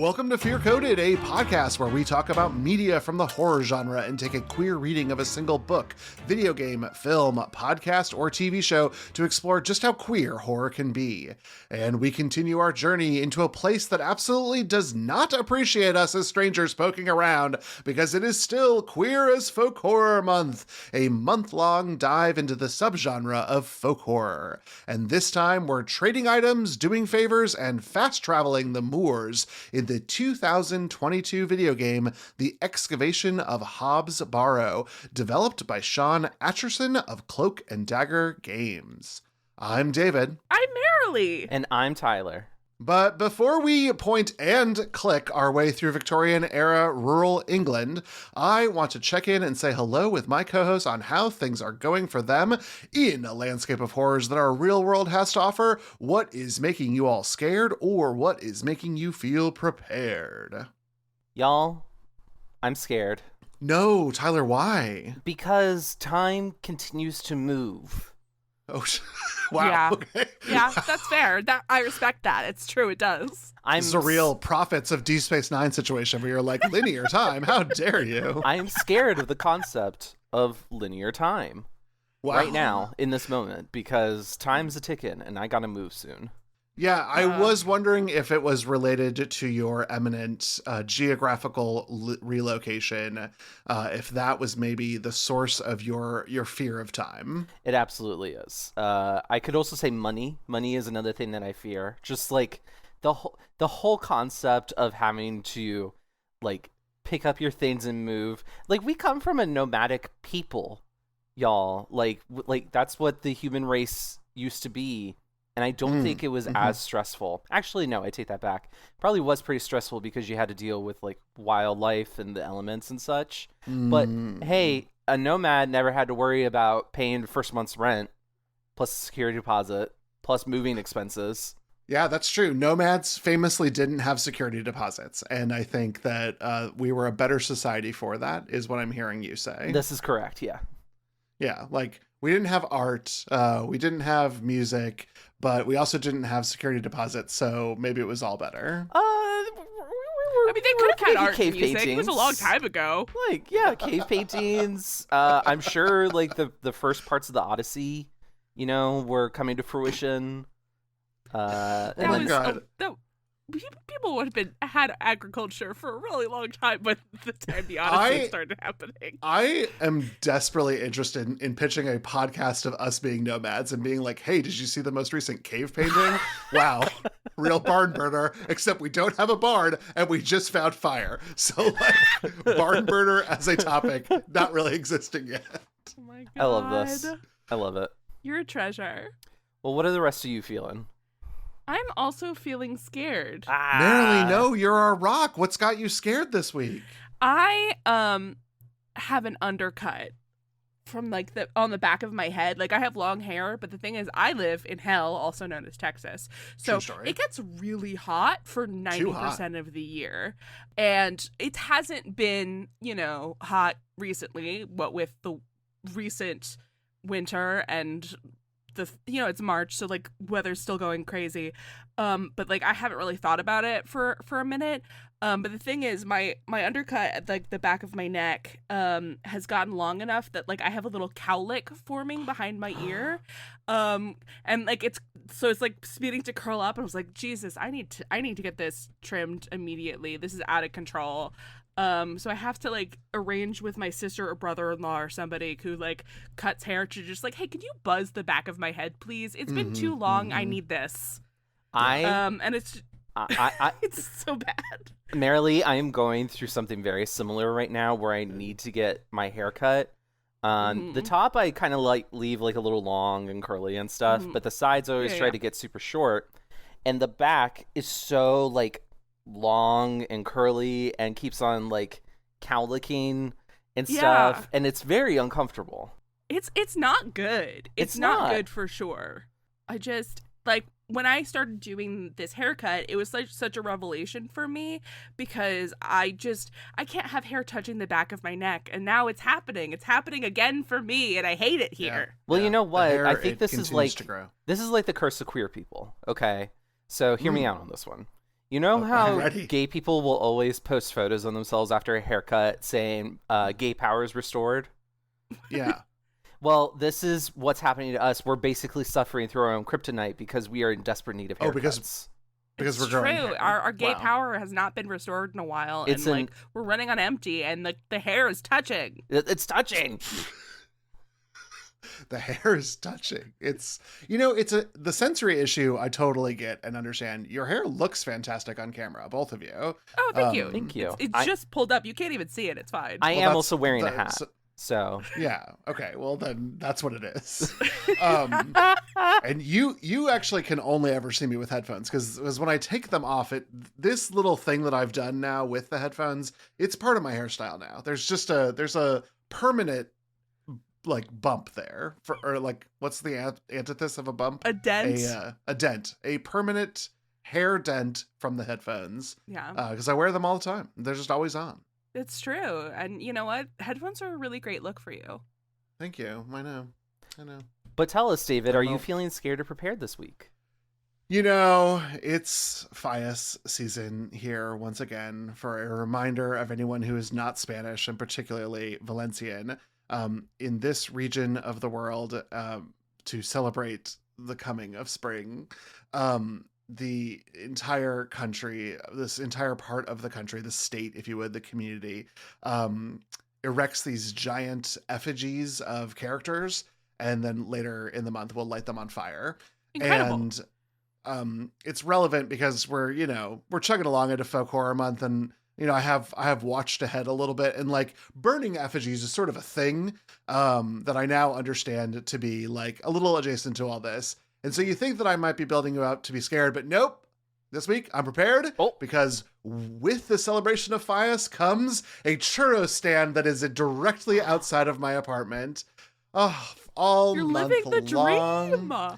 Welcome to Fear Coded, a podcast where we talk about media from the horror genre and take a queer reading of a single book, video game, film, podcast, or TV show to explore just how queer horror can be. And we continue our journey into a place that absolutely does not appreciate us as strangers poking around, because it is still Queer as Folk Horror Month, a month-long dive into the subgenre of folk horror. And this time we're trading items, doing favors, and fast-traveling the moors in the 2022 video game, The Excavation of Hob's Barrow, developed by Shaun of Cloak and Dagger Games. I'm David. I'm Marilee. And I'm Tyler. But before we point and click our way through Victorian-era rural England, I want to check in and say hello with my co-hosts on how things are going for them in a landscape of horrors that our real world has to offer. What is making you all scared, or what is making you feel prepared? Y'all, I'm scared. No, Tyler, why? Because time continues to move. Oh, wow. Yeah. Okay. Yeah, that's fair. I respect that. It's true. It does. This is a real Prophets of Deep Space Nine situation where you're like, linear time, how dare you? I am scared of the concept of linear time right now, in this moment, because time's a ticking and I gotta move soon. Yeah, I was wondering if it was related to your eminent geographical relocation, if that was maybe the source of your fear of time. It absolutely is. I could also say money. Money is another thing that I fear. Just like the whole concept of having to like pick up your things and move. Like, we come from a nomadic people, y'all. Like that's what the human race used to be. And I don't think it was as stressful. Actually, no, I take that back. Probably was pretty stressful because you had to deal with like wildlife and the elements and such. But hey, a nomad never had to worry about paying the first month's rent, plus security deposit, plus moving expenses. Yeah, that's true. Nomads famously didn't have security deposits. And I think that we were a better society for that, is what I'm hearing you say. This is correct, yeah. Yeah, like, we didn't have art, we didn't have music, but we also didn't have security deposits, so maybe it was all better. I mean, they could have had art cave music. paintings. It was a long time ago. Like, yeah, cave paintings. I'm sure, like, the first parts of the Odyssey, you know, were coming to fruition. Oh my God. People would have had agriculture for a really long time by the time the Odyssey started happening. I am desperately interested in pitching a podcast of us being nomads and being like, hey, did you see the most recent cave painting? Wow. Real barn burner, except we don't have a barn and we just found fire. So like, barn burner as a topic, not really existing yet. Oh my God. I love this. I love it. You're a treasure. Well, what are the rest of you feeling? I'm also feeling scared. Marilee, no, you're our rock. What's got you scared this week? I have an undercut from like on the back of my head. Like, I have long hair, but the thing is, I live in hell, also known as Texas. So it gets really hot for 90% of the year. And it hasn't been, hot recently, what with the recent winter and it's March, so like weather's still going crazy. But like, I haven't really thought about it for a minute. But the thing is, my undercut at like the back of my neck has gotten long enough that like I have a little cowlick forming behind my ear. And like it's like speeding to curl up, and I was like, Jesus, I need to get this trimmed immediately. This is out of control. So I have to like arrange with my sister or brother-in-law or somebody who like cuts hair to just like, hey, can you buzz the back of my head, please? It's been too long. I need this. And it's it's so bad. Marilee, I am going through something very similar right now where I need to get my hair cut. The top I kind of like leave like a little long and curly and stuff, but the sides I always try to get super short, and the back is so like long and curly and keeps on like cowlicking and stuff, and it's very uncomfortable. It's not good. It's not good for sure. I just like, when I started doing this haircut, it was like such a revelation for me, because I can't have hair touching the back of my neck, and now it's happening. It's happening again for me, and I hate it here. Yeah. Well, you know what? Hair, I think this is like the curse of queer people. Okay, so hear me out on this one. You know how ready. gay people will always post photos on themselves after a haircut saying gay power is restored? Yeah. Well, this is what's happening to us. We're basically suffering through our own kryptonite because we are in desperate need of haircuts. Because it's we're growing true. hair. Our gay power has not been restored in a while, and we're running on empty, and the hair is touching. It's touching. The hair is touching. It's the sensory issue. I totally get and understand. Your hair looks fantastic on camera, both of you. Oh, thank you. Thank you. It's just pulled up. You can't even see it. It's fine. I am also wearing a hat. So yeah, okay, well then that's what it is. And you actually can only ever see me with headphones because when I take them off, this little thing that I've done now with the headphones, it's part of my hairstyle now. There's a permanent like bump there or like what's the antithesis of a bump? A dent. A dent, a permanent hair dent from the headphones. Yeah, because I wear them all the time. They're just always on. It's true. And you know what? Headphones are a really great look for you. Thank you. I know. But tell us, David, are you feeling scared or prepared this week? It's Fias season here once again for a reminder of anyone who is not Spanish and particularly Valencian in this region of the world to celebrate the coming of spring. The entire country, this entire part of the country, the state, if you would, the community, erects these giant effigies of characters, and then later in the month we'll light them on fire. Incredible. And it's relevant because we're chugging along at a folk horror month, and I have watched ahead a little bit, and like burning effigies is sort of a thing that I now understand to be like a little adjacent to all this. And so you think that I might be building you up to be scared, but nope. This week I'm prepared because with the celebration of Fias comes a churro stand that is directly outside of my apartment. Oh, all You're month living the long. dream.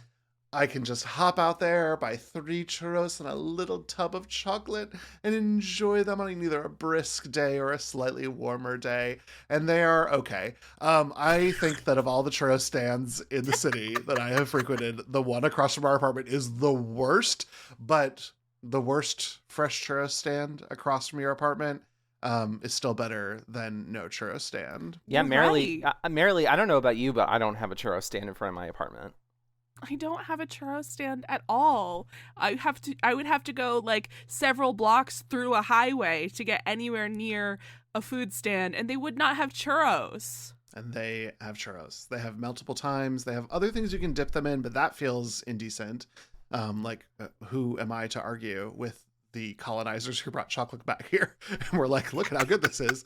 I can just hop out there, buy 3 churros and a little tub of chocolate and enjoy them on either a brisk day or a slightly warmer day. And they are okay. I think that of all the churro stands in the city that I have frequented, the one across from our apartment is the worst, but the worst fresh churro stand across from your apartment is still better than no churro stand. Yeah, You're Marilee, I don't know about you, but I don't have a churro stand in front of my apartment. I don't have a churro stand at all. I would have to go like several blocks through a highway to get anywhere near a food stand, and they would not have churros. And they have churros. They have multiple times. They have other things you can dip them in, but that feels indecent. Who am I to argue with the colonizers who brought chocolate back here? And we're like, look at how good this is.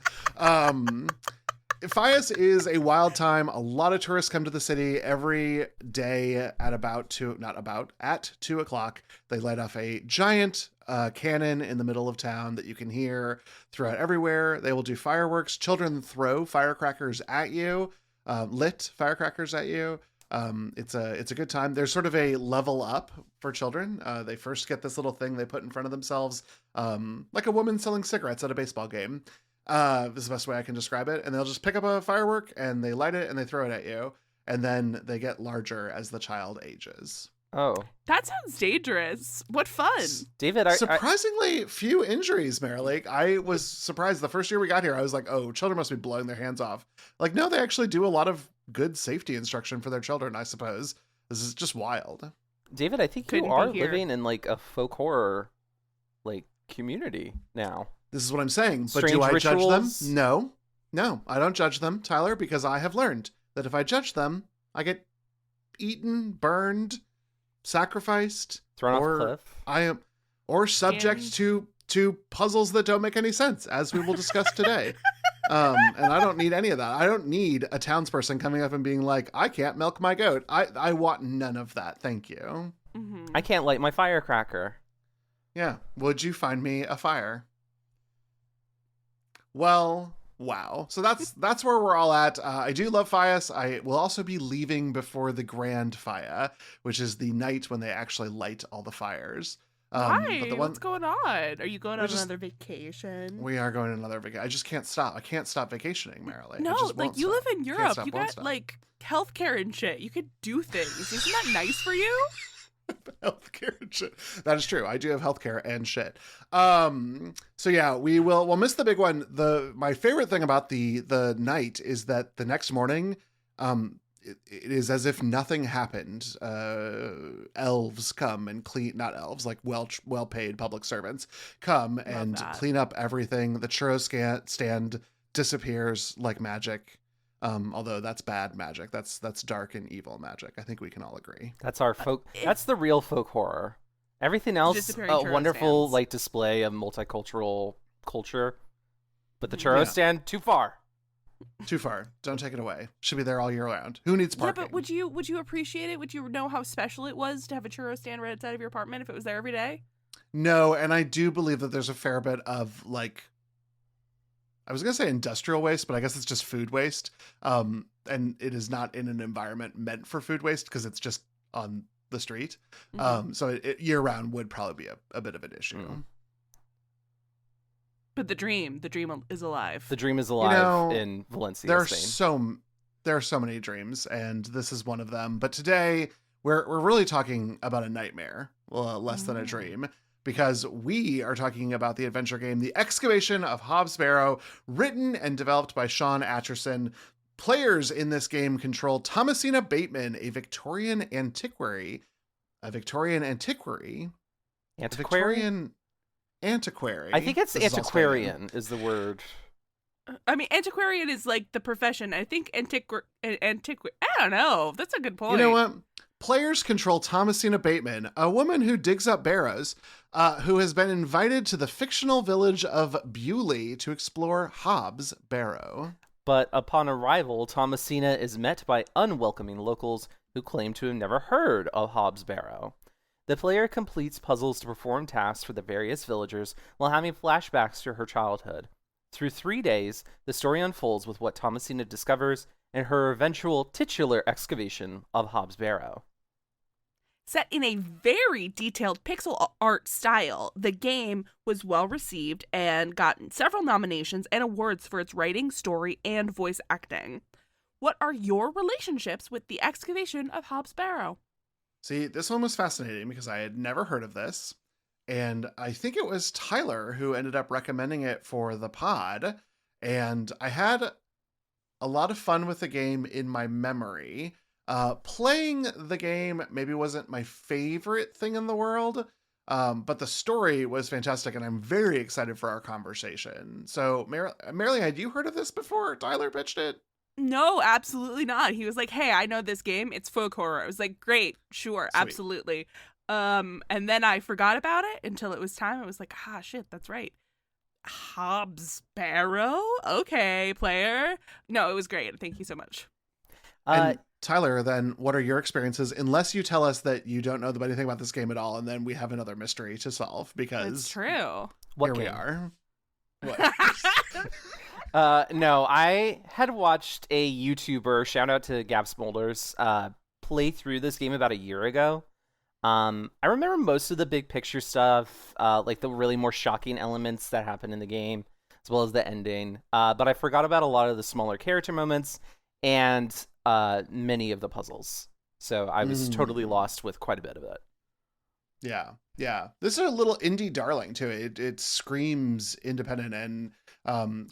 Fias is a wild time. A lot of tourists come to the city every day at 2 o'clock. They light off a giant cannon in the middle of town that you can hear throughout everywhere. They will do fireworks. Children throw firecrackers at you, lit firecrackers at you. It's a good time. There's sort of a level up for children. They first get this little thing they put in front of themselves, like a woman selling cigarettes at a baseball game. This is the best way I can describe it. And they'll just pick up a firework and they light it and they throw it at you. And then they get larger as the child ages. Oh. That sounds dangerous. What fun. David, surprisingly few injuries, Marilee. I was surprised the first year we got here. I was like, oh, children must be blowing their hands off. Like, no, they actually do a lot of good safety instruction for their children, I suppose. This is just wild. David, I think you are living in like a folk horror like community now. This is what I'm saying. But Strange do I rituals? judge them? No, I don't judge them, Tyler, because I have learned that if I judge them, I get eaten, burned, sacrificed, thrown off a cliff. Or subject to puzzles that don't make any sense, as we will discuss today. And I don't need any of that. I don't need a townsperson coming up and being like, I can't milk my goat. I want none of that. Thank you. Mm-hmm. I can't light my firecracker. Yeah. Would you find me a fire? Well, wow. So that's where we're all at. I do love Fias. I will also be leaving before the Grand Fire, which is the night when they actually light all the fires. Why? What's going on? Are you going on another vacation? We are going on another vacation. I just can't stop. I can't stop vacationing, Marilee. No, like you live in Europe. You got like healthcare and shit. You could do things. Isn't that nice for you? Healthcare and shit. That is true. I do have healthcare and shit. So yeah, we'll miss the big one. My favorite thing about the night is that the next morning, it is as if nothing happened. Elves come and clean, not elves, like well-paid public servants come and clean up everything. The churro stand disappears like magic. Although that's bad magic. That's dark and evil magic. I think we can all agree. That's our that's the real folk horror. Everything else, a wonderful stands. Like display of multicultural culture. But the churro stand, too far. Too far. Don't take it away. Should be there all year round. Who needs parking? Yeah, but would you appreciate it? Would you know how special it was to have a churro stand right outside of your apartment if it was there every day? No, and I do believe that there's a fair bit of like, I was going to say industrial waste, but I guess it's just food waste. And it is not in an environment meant for food waste because it's just on the street. Mm-hmm. So year round would probably be a bit of an issue. Mm. But the dream is alive. The dream is alive in Valencia, Spain. There are so many dreams, and this is one of them. But today we're really talking about a nightmare, less than a dream, because we are talking about the adventure game, The Excavation of Hob, Barrow, written and developed by Shaun Aitcheson. Players in this game control Thomasina Bateman, a Victorian antiquary. Antiquary? I think it's antiquarian is the word. I mean, antiquarian is like the profession. I think I don't know. That's a good point. You know what? Players control Thomasina Bateman, a woman who digs up barrows, who has been invited to the fictional village of Bewley to explore Hob's Barrow. But upon arrival, Thomasina is met by unwelcoming locals who claim to have never heard of Hob's Barrow. The player completes puzzles to perform tasks for the various villagers while having flashbacks to her childhood. Through 3 days, the story unfolds with what Thomasina discovers and her eventual titular excavation of Hob's Barrow. Set in a very detailed pixel art style, the game was well received and got several nominations and awards for its writing, story, and voice acting. What are your relationships with the excavation of Hob's Barrow? See, this one was fascinating because I had never heard of this. And I think it was Tyler who ended up recommending it for the pod. And I had a lot of fun with the game in my memory. Playing the game maybe wasn't my favorite thing in the world, but the story was fantastic, and I'm very excited for our conversation. So, Marilee, had you heard of this before Tyler pitched it? No, absolutely not. He was like, hey, I know this game. It's folk horror. I was like, great, sure, sweet. Absolutely. And then I forgot about it until it was time. I was like, shit, that's right. Hob's Barrow? Okay, player. No, it was great. Thank you so much. And Tyler, then what are your experiences? Unless you tell us that you don't know anything about this game at all, and then we have another mystery to solve because that's true. Here we are. What? No, I had watched a YouTuber, shout out to Gab Smolders, play through this game about a year ago. I remember most of the big picture stuff, like the really more shocking elements that happen in the game, as well as the ending. But I forgot about a lot of the smaller character moments and many of the puzzles. So I was totally lost with quite a bit of it. Yeah. This is a little indie darling too. It screams independent and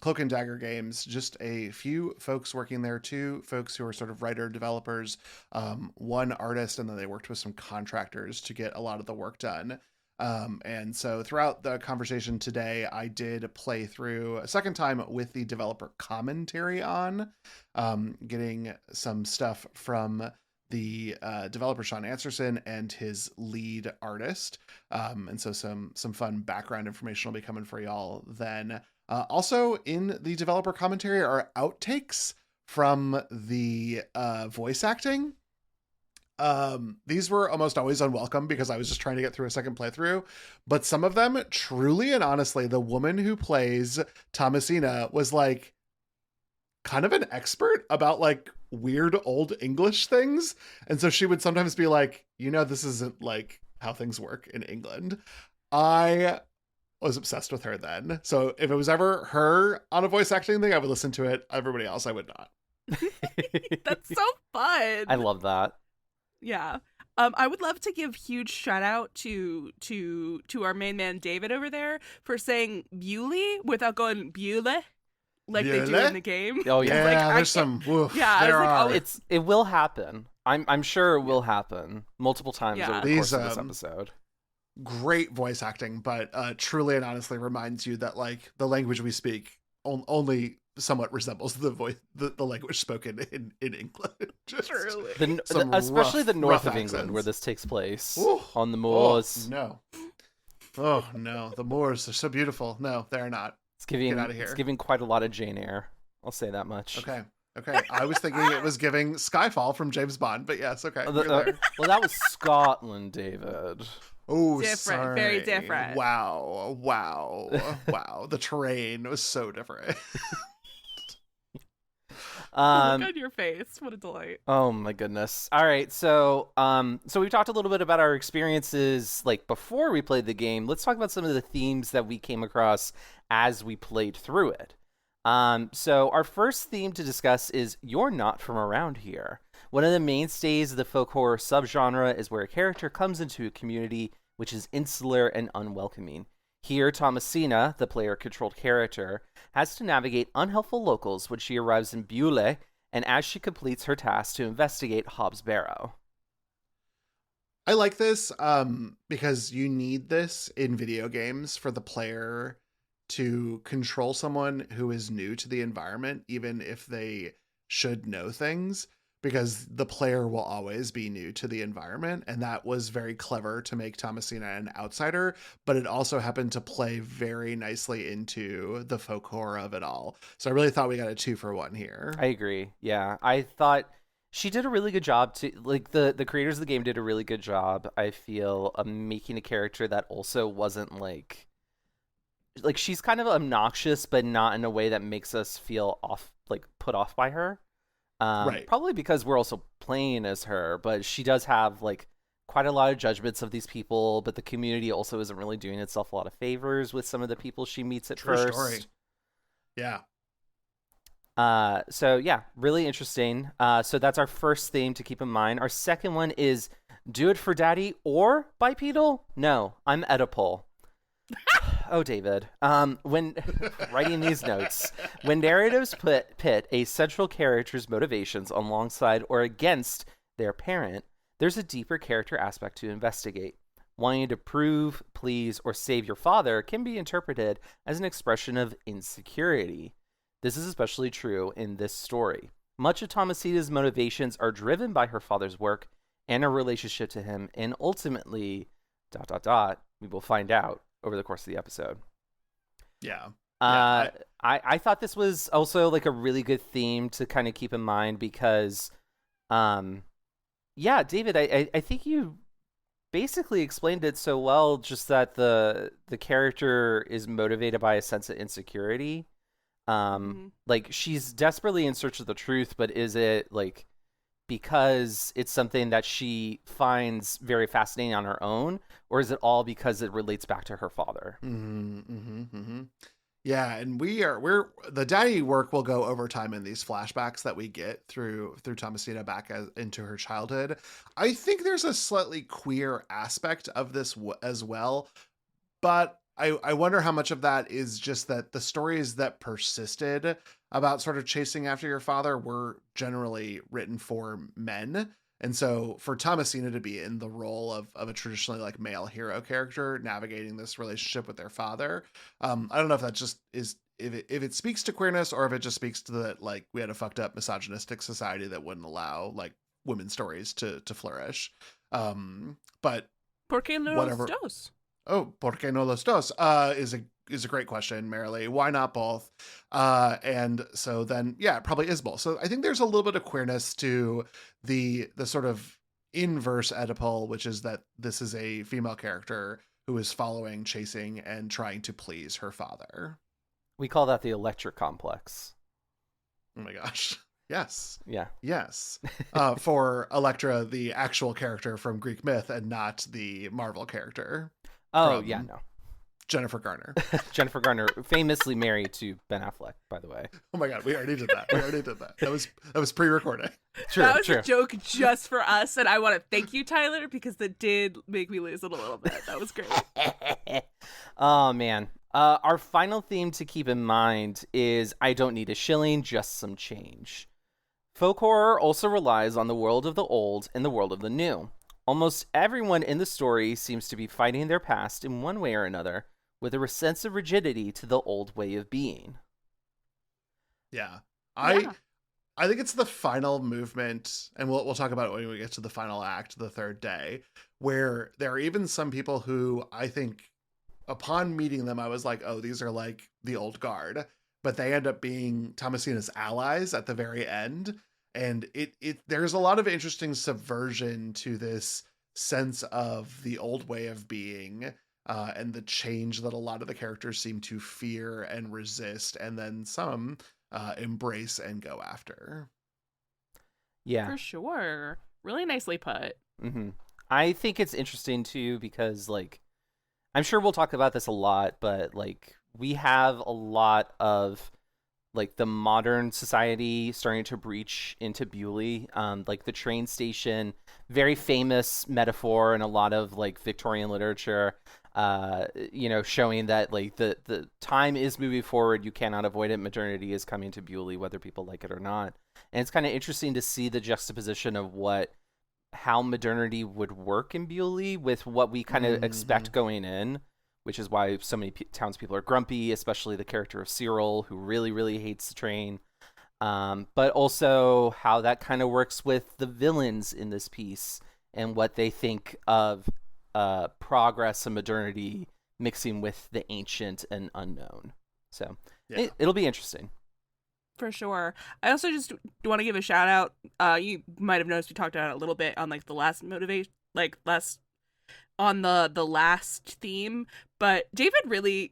Cloak and Dagger games. Just a few folks working there, 2 folks who are sort of writer developers, 1 artist, and then they worked with some contractors to get a lot of the work done. And so throughout the conversation today, I did play through a second time with the developer commentary on, getting some stuff from the developer Shaun Aitcheson and his lead artist. And so some fun background information will be coming for y'all then. Also in the developer commentary are outtakes from the voice acting. These were almost always unwelcome because I was just trying to get through a second playthrough, but some of them truly and honestly, the woman who plays Thomasina was like kind of an expert about like weird old English things. And so she would sometimes be like, this isn't like how things work in England. I was obsessed with her then. So if it was ever her on a voice acting thing, I would listen to it. Everybody else, I would not. That's so fun. I love that. Yeah. I would love to give huge shout out to our main man David over there for saying Bewley without going Bewley like they do in the game. Oh yeah, like, there's some. Woof, yeah, there are. It will happen. I'm sure it will happen multiple times over the course of this episode. Great voice acting, but truly and honestly reminds you that like the language we speak only somewhat resembles the language spoken in England. Especially the north of England where this takes place. Ooh. On the moors. Oh no, the moors are so beautiful. No, they're not. Get out of here. It's giving quite a lot of Jane Eyre. I'll say that much. Okay. I was thinking it was giving Skyfall from James Bond, but yes, okay. Well, that was Scotland, David. Oh, different, sorry. Very different. Wow. The terrain was so different. Look on your face. What a delight. Oh my goodness. All right. So we've talked a little bit about our experiences like before we played the game. Let's talk about some of the themes that we came across as we played through it. So our first theme to discuss is You're Not From Around Here. One of the mainstays of the folk horror subgenre is where a character comes into a community which is insular and unwelcoming. Here, Thomasina, the player-controlled character, has to navigate unhelpful locals when she arrives in Bewley, and as she completes her task to investigate Hob's Barrow. I like this because you need this in video games for the player to control someone who is new to the environment, even if they should know things, because the player will always be new to the environment. And that was very clever to make Thomasina an outsider, but it also happened to play very nicely into the folk horror of it all. So I really thought we got a 2-for-1 here. I agree. Yeah. I thought she did a really good job to, like, the creators of the game did a really good job, I feel, of making a character that also wasn't like she's kind of obnoxious, but not in a way that makes us feel off, like put off by her. Right. Probably because we're also playing as her, but she does have like quite a lot of judgments of these people, but the community also isn't really doing itself a lot of favors with some of the people she meets at first. Story. Yeah. So yeah, really interesting. So that's our first theme to keep in mind. Our second one is Do It for Daddy or Bipedal? No, I'm Oedipal. Oh, David. When writing these notes, when narratives pit a central character's motivations alongside or against their parent, there's a deeper character aspect to investigate. Wanting to prove, please, or save your father can be interpreted as an expression of insecurity. This is especially true in this story. Much of Thomasina's motivations are driven by her father's work and her relationship to him, and ultimately, ... we will find out over the course of the episode. Yeah. I thought this was also like a really good theme to kind of keep in mind because, yeah, David, I think you basically explained it so well, just that the character is motivated by a sense of insecurity. Like she's desperately in search of the truth, but is it like because it's something that she finds very fascinating on her own, or is it all because it relates back to her father? Yeah, and we're the daddy work will go over time in these flashbacks that we get through Thomasina back into her childhood. I think there's a slightly queer aspect of this as well, but I wonder how much of that is just that the stories that persisted about sort of chasing after your father were generally written for men. And so for Thomasina to be in the role of a traditionally like male hero character navigating this relationship with their father, I don't know if that just is, if it speaks to queerness or if it just speaks to that, like we had a fucked up misogynistic society that wouldn't allow like women's stories to flourish. But Porque no los dos? Oh, porque no los dos is a great question, Marilee. Why not both? And so then, yeah, it probably is both. So I think there's a little bit of queerness to the sort of inverse Oedipal, which is that this is a female character who is following, chasing, and trying to please her father. We call that the Electra complex. Oh my gosh. Yes. Yeah. Yes. For Electra, the actual character from Greek myth, and not the Marvel character. Oh, yeah, no. Jennifer Garner. Jennifer Garner, famously married to Ben Affleck, by the way. Oh my God, we already did that. That was pre-recording. True, that was true. a joke just for us, and I want to thank you, Tyler, because that did make me lose it a little bit. That was great. Oh man. Our final theme to keep in mind is I don't need a shilling, just some change. Folk horror also relies on the world of the old and the world of the new. Almost everyone in the story seems to be fighting their past in one way or another, with a sense of rigidity to the old way of being. Yeah. I think it's the final movement, and we'll talk about it when we get to the final act, the third day, where there are even some people who I think upon meeting them, I was like, oh, these are like the old guard, but they end up being Thomasina's allies at the very end. And there's a lot of interesting subversion to this sense of the old way of being, and the change that a lot of the characters seem to fear and resist, and then some embrace and go after. Yeah, for sure. Really nicely put. Mm-hmm. I think it's interesting too because, like, I'm sure we'll talk about this a lot, but like we have a lot of like the modern society starting to breach into Bewley, like the train station, very famous metaphor in a lot of like Victorian literature, showing that like the time is moving forward. You cannot avoid it. Modernity is coming to Bewley, whether people like it or not. And it's kind of interesting to see the juxtaposition of how modernity would work in Bewley with what we kind of expect going in. Which is why so many townspeople are grumpy, especially the character of Cyril, who really, really hates the train. But also how that kind of works with the villains in this piece and what they think of progress and modernity mixing with the ancient and unknown. So it'll be interesting. For sure. I also just want to give a shout out. You might have noticed we talked about it a little bit on like the last motivation, on the last theme, but David really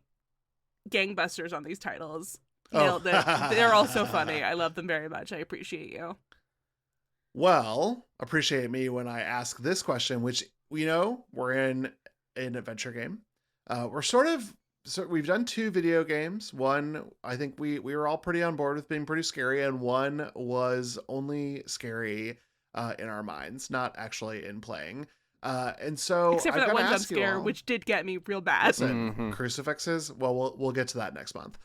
gangbusters on these titles. Nailed it. They're all so funny. I love them very much. I appreciate you. Well, appreciate me when I ask this question, which we're in an adventure game. We've done 2 video games. One, I think we were all pretty on board with being pretty scary, and one was only scary in our minds, not actually in playing. And so except for that one jump scare, which did get me real bad. Listen, crucifixes. Well, we'll get to that next month.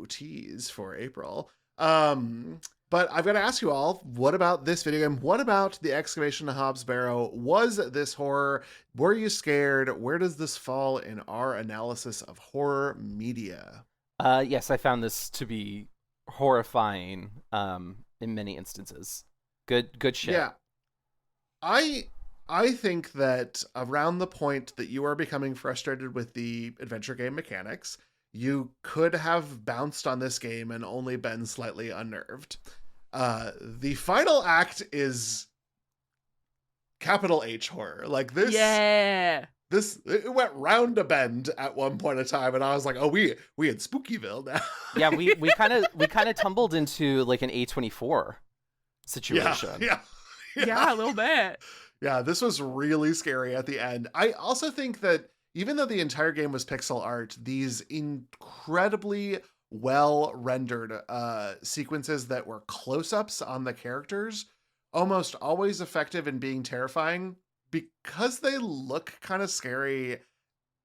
Tease for April. But I've got to ask you all, what about this video game? What about the Excavation of Hob's Barrow? Was this horror? Were you scared? Where does this fall in our analysis of horror media? Yes, I found this to be horrifying in many instances. Good shit. Yeah. I think that around the point that you are becoming frustrated with the adventure game mechanics, you could have bounced on this game and only been slightly unnerved. The final act is capital H horror. Like this. Yeah. It went round a bend at one point in time, and I was like, "Oh, we in Spookyville now." Yeah, we kind of tumbled into like an A24 situation. Yeah, a little bit. Yeah, this was really scary at the end. I also think that even though the entire game was pixel art, these incredibly well-rendered sequences that were close-ups on the characters, almost always effective in being terrifying because they look kind of scary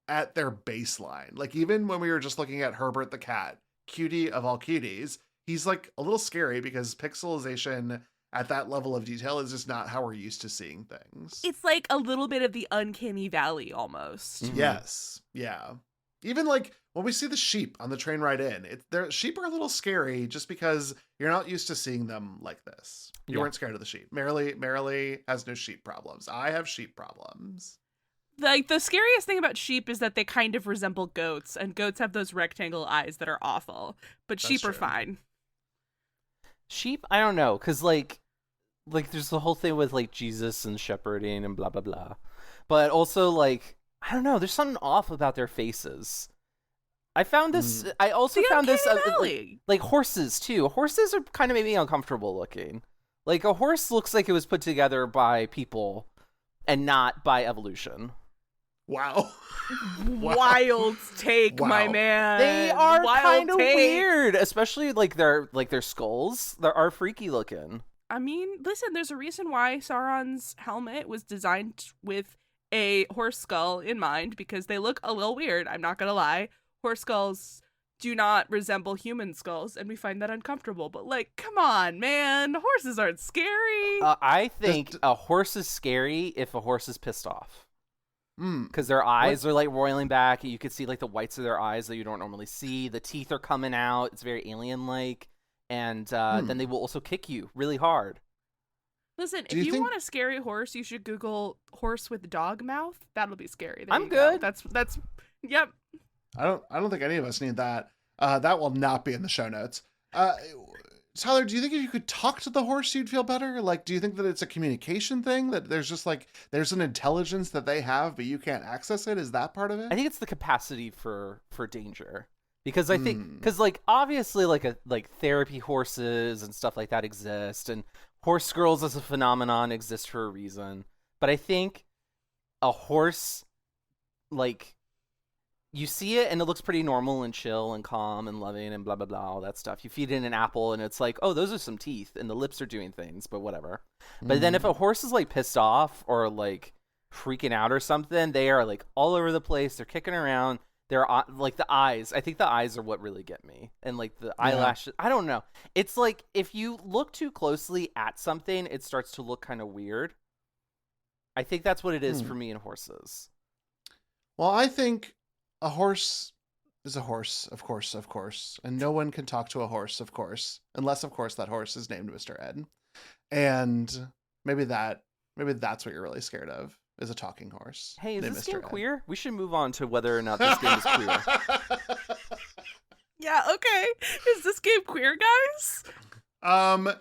at their baseline. Like even when we were just looking at Herbert the cat, cutie of all cuties, he's like a little scary because pixelization at that level of detail is just not how we're used to seeing things. It's like a little bit of the uncanny valley almost. Mm-hmm. Yes. Yeah. Even like when we see the sheep on the train ride in, sheep are a little scary just because you're not used to seeing them like this. You weren't scared of the sheep. Merrily has no sheep problems. I have sheep problems. Like the scariest thing about sheep is that they kind of resemble goats, and goats have those rectangle eyes that are awful, but sheep are fine. Sheep, I don't know, because like there's the whole thing with like Jesus and shepherding and blah blah blah, but also like I don't know, there's something off about their faces. I found this. I also found this like horses too. Horses are kind of maybe uncomfortable looking. Like a horse looks like it was put together by people and not by evolution. Wow. Wild take, my man. They are kind of take. weird, especially like their skulls. They are freaky looking. I mean, listen, there's a reason why Sauron's helmet was designed with a horse skull in mind, because they look a little weird. I'm not gonna lie. Horse skulls do not resemble human skulls, and we find that uncomfortable. But, like, come on, man. Horses aren't scary. I think a horse is scary if a horse is pissed off. Because their eyes are, like, roiling back. And you can see, like, the whites of their eyes that you don't normally see. The teeth are coming out. It's very alien-like. And then they will also kick you really hard. Listen, if you want a scary horse, you should Google horse with dog mouth. That'll be scary. I'm good. That's yep. I don't think any of us need that. That will not be in the show notes. Tyler, do you think if you could talk to the horse, you'd feel better? Like, do you think that it's a communication thing, that there's just like, there's an intelligence that they have, but you can't access it? Is that part of it? I think it's the capacity for danger. Because I think, because like, obviously like therapy horses and stuff like that exist, and horse girls as a phenomenon exist for a reason. But I think a horse, like, you see it and it looks pretty normal and chill and calm and loving and blah, blah, blah, all that stuff. You feed it an apple and it's like, oh, those are some teeth and the lips are doing things, but whatever. But then if a horse is like pissed off or like freaking out or something, they are like all over the place. They're kicking around. They're like the eyes. I think the eyes are what really get me. And like the eyelashes. I don't know. It's like if you look too closely at something, it starts to look kind of weird. I think that's what it is for me in horses. Well, I think a horse is a horse, of course. And no one can talk to a horse, of course. Unless, of course, that horse is named Mr. Ed. And maybe that's what you're really scared of. Is a talking horse. Hey, is this game queer? We should move on to whether or not this game is queer. Yeah, okay. Is this game queer, guys?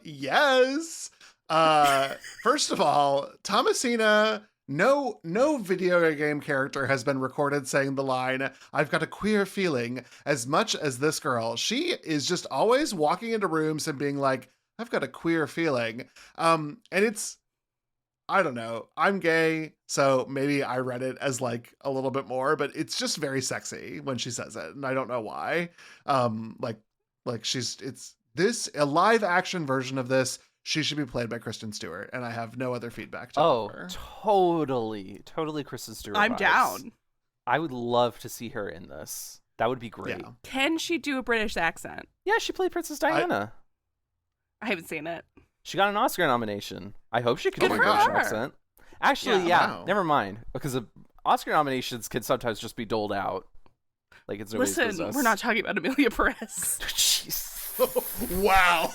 Yes. First of all, Thomasina, no video game character has been recorded saying the line, "I've got a queer feeling," as much as this girl. She is just always walking into rooms and being like, "I've got a queer feeling." And it's, I don't know. I'm gay, so maybe I read it as like a little bit more, but it's just very sexy when she says it, and I don't know why. It's a live action version of this. She should be played by Kristen Stewart, and I have no other feedback to offer. Totally Kristen Stewart. I'm down. I would love to see her in this. That would be great. Yeah. Can she do a British accent? Yeah, she played Princess Diana. I haven't seen it. She got an Oscar nomination. I hope she can do a British accent. Actually, never mind. Because Oscar nominations can sometimes just be doled out. Like it's nobody's business. Listen, we're not talking about Amelia Perez. Jeez. Wow.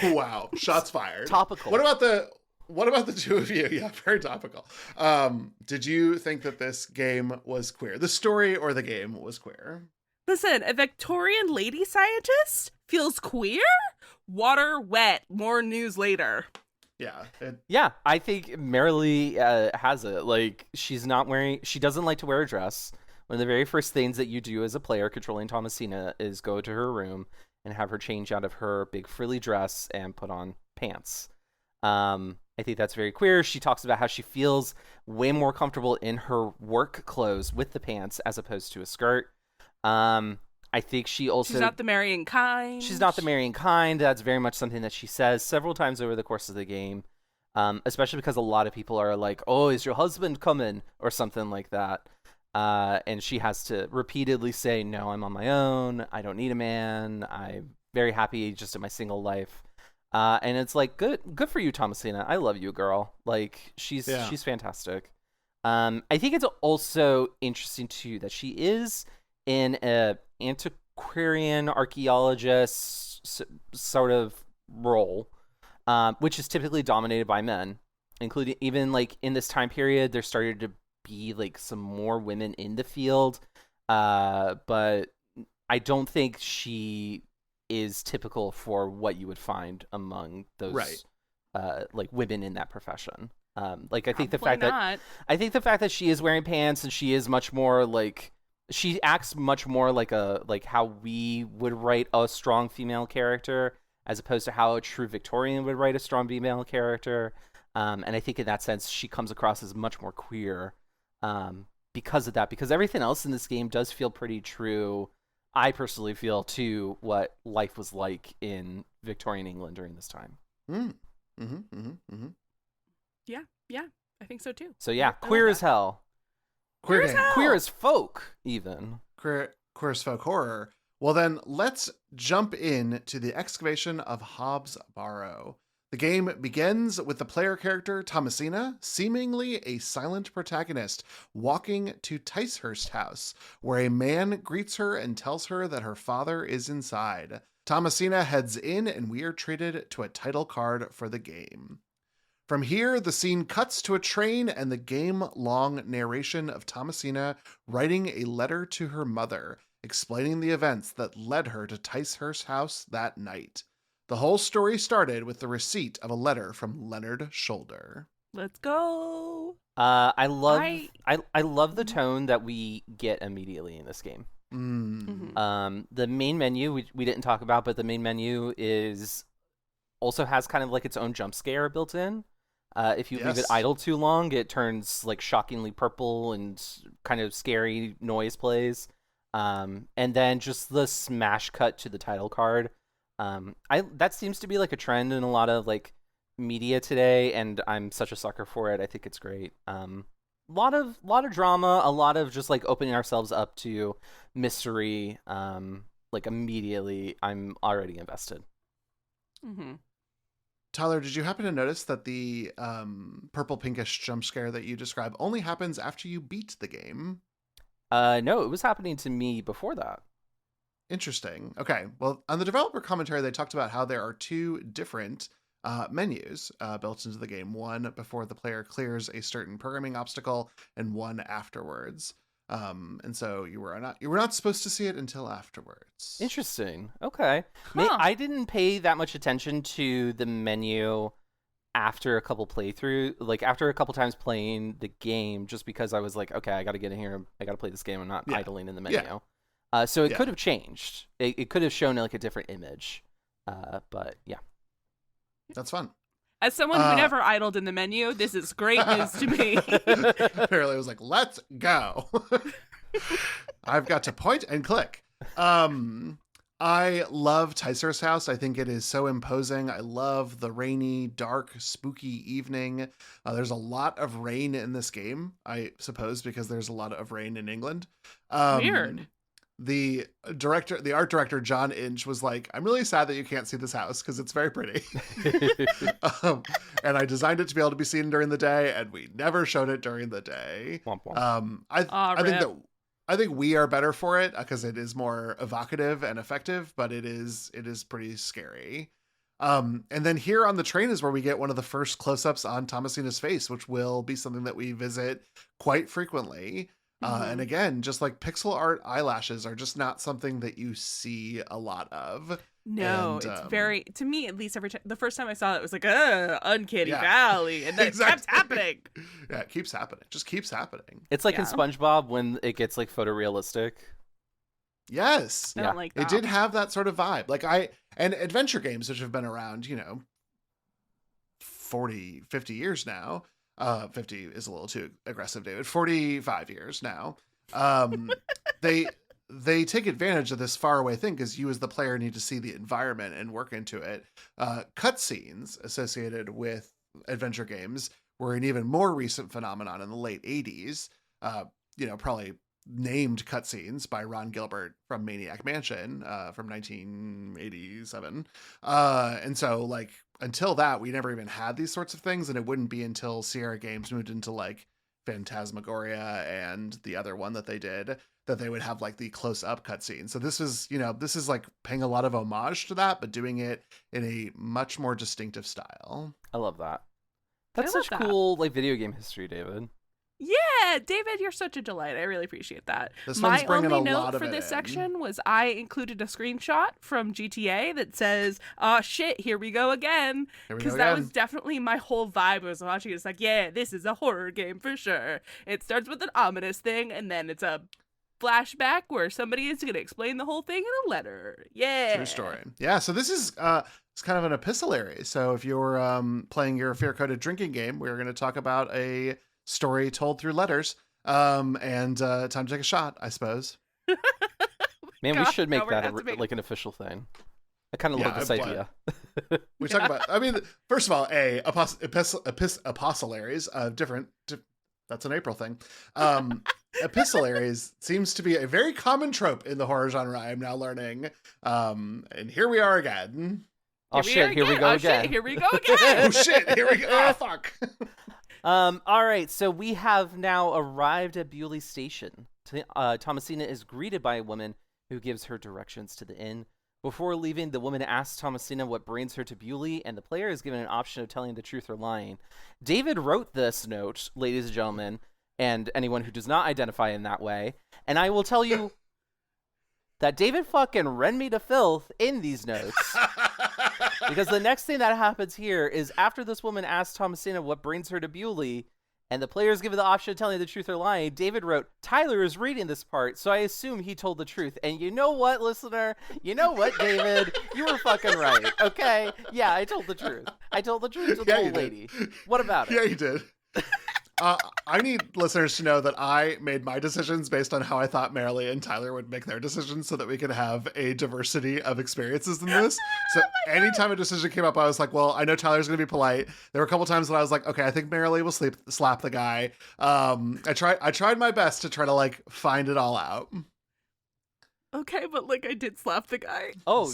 Wow. Shots fired. Topical. What about the two of you? Yeah, very topical. Did you think that this game was queer? The story or the game was queer? Listen, a Victorian lady scientist feels queer? Water wet. More news later. Yeah. Yeah, I think Marilee has it. Like, she doesn't like to wear a dress. One of the very first things that you do as a player controlling Thomasina is go to her room and have her change out of her big frilly dress and put on pants. I think that's very queer. She talks about how she feels way more comfortable in her work clothes with the pants as opposed to a skirt. I think she's not the marrying kind. She's not the marrying kind. That's very much something that she says several times over the course of the game. Especially because a lot of people are like, "Oh, is your husband coming?" or something like that. And she has to repeatedly say, "No, I'm on my own. I don't need a man. I'm very happy just in my single life." And it's like, good for you, Thomasina. I love you, girl. Like, she's fantastic. I think it's also interesting too that she is in a antiquarian archaeologist sort of role, which is typically dominated by men, including even like in this time period, there started to be like some more women in the field, but I don't think she is typical for what you would find among those like women in that profession. Like I think the fact that she is wearing pants and she is much more like, she acts much more like how we would write a strong female character as opposed to how a true Victorian would write a strong female character. And I think in that sense, she comes across as much more queer because of that. Because everything else in this game does feel pretty true, I personally feel, to what life was like in Victorian England during this time. Yeah, I think so too. So yeah, queer as hell. Queer as folk, even. Queer as folk horror. Well then, let's jump in to the Excavation of Hob's Barrow. The game begins with the player character Thomasina, seemingly a silent protagonist, walking to Ticehurst House, where a man greets her and tells her that her father is inside. Thomasina heads in, and we are treated to a title card for the game. From here, the scene cuts to a train and the game-long narration of Thomasina writing a letter to her mother, explaining the events that led her to Ticehurst House that night. The whole story started with the receipt of a letter from Leonard Shoulder. Let's go. I love the tone that we get immediately in this game. The main menu we didn't talk about, but the main menu also has kind of like its own jump scare built in. If you leave it idle too long, it turns like shockingly purple and kind of scary noise plays. And then just the smash cut to the title card. That seems to be like a trend in a lot of like media today, and I'm such a sucker for it. I think it's great. Lot of drama, a lot of just like opening ourselves up to mystery. Like immediately, I'm already invested. Tyler, did you happen to notice that the purple pinkish jump scare that you describe only happens after you beat the game? No, it was happening to me before that. Interesting. Okay. Well, on the developer commentary, they talked about how there are two different menus built into the game. One before the player clears a certain programming obstacle, and one afterwards. And so you were not supposed to see it until afterwards. Interesting. Okay. I didn't pay that much attention to the menu after a couple after a couple times playing the game, just because I was like, okay, I got to get in here. I got to play this game. I'm not idling in the menu. Yeah. So it could have changed. It could have shown like a different image. But yeah. That's fun. As someone who never idled in the menu, this is great news to me. Apparently it was like, let's go. I've got to point and click. I love Ticehurst House. I think it is so imposing. I love the rainy, dark, spooky evening. There's a lot of rain in this game, I suppose, because there's a lot of rain in England. Weird. The art director, John Inch, was like, I'm really sad that you can't see this house because it's very pretty. And I designed it to be able to be seen during the day, and we never showed it during the day. Womp womp. I think we are better for it because it is more evocative and effective, but it is pretty scary. And then here on the train is where we get one of the first close-ups on Thomasina's face, which will be something that we visit quite frequently. And again, just like pixel art eyelashes are just not something that you see a lot of. No, it's very, to me at least, every time, the first time I saw it was like, Uncanny Valley, and then it kept happening. Yeah, it keeps happening. It just keeps happening. It's like in SpongeBob when it gets like photorealistic. Yes. I don't like that. It did have that sort of vibe. And adventure games, which have been around, 40, 50 years now. 50 is a little too aggressive, David. 45 years now. They take advantage of this faraway thing because you as the player need to see the environment and work into it. Cutscenes associated with adventure games were an even more recent phenomenon in the late 80s. Probably named cutscenes by Ron Gilbert from Maniac Mansion from 1987. And so like until that, we never even had these sorts of things, and it wouldn't be until Sierra Games moved into like Phantasmagoria and the other one that they did that they would have like the close-up cutscene. So this is like paying a lot of homage to that, but doing it in a much more distinctive style. I love that. That's such cool like video game history, David. Yeah, David, you're such a delight. I really appreciate that. My only note for this section was I included a screenshot from GTA that says, "Oh shit, here we go again." Because that was definitely my whole vibe. I was watching it. It's like, yeah, this is a horror game for sure. It starts with an ominous thing, and then it's a flashback where somebody is going to explain the whole thing in a letter. Yeah. True story. Yeah, so this is it's kind of an epistolary. So if you're playing your fear-coded drinking game, we're going to talk about a story told through letters. And time to take a shot, I suppose. Man, we should make that like an official thing. I kind of love this idea. We talk about, I mean, first of all, epistolaries of different, that's an April thing. Epistolaries seems to be a very common trope in the horror genre, I'm now learning. And here we are again. Oh shit, here we go again. Here we go again. Oh shit, here we go. Oh fuck. All right, so we have now arrived at Bewley Station. Thomasina is greeted by a woman who gives her directions to the inn. Before leaving, the woman asks Thomasina what brings her to Bewley, and the player is given an option of telling the truth or lying. David wrote this note, ladies and gentlemen, and anyone who does not identify in that way, and I will tell you that David fucking rend me to filth in these notes. Because the next thing that happens here is after this woman asks Thomasina what brings her to Bewley, and the player is given the option of telling the truth or lying, David wrote, Tyler is reading this part, so I assume he told the truth. And you know what, listener? You know what, David? You were fucking right, okay? Yeah, I told the truth. I told the truth to the old lady. What about it? Yeah, you did. I need listeners to know that I made my decisions based on how I thought Marilee and Tyler would make their decisions so that we could have a diversity of experiences in this. So anytime a decision came up, I was like, well, I know Tyler's going to be polite. There were a couple times that I was like, okay, I think Marilee will slap the guy. I tried my best to try to like find it all out. Okay, but like I did slap the guy. Oh.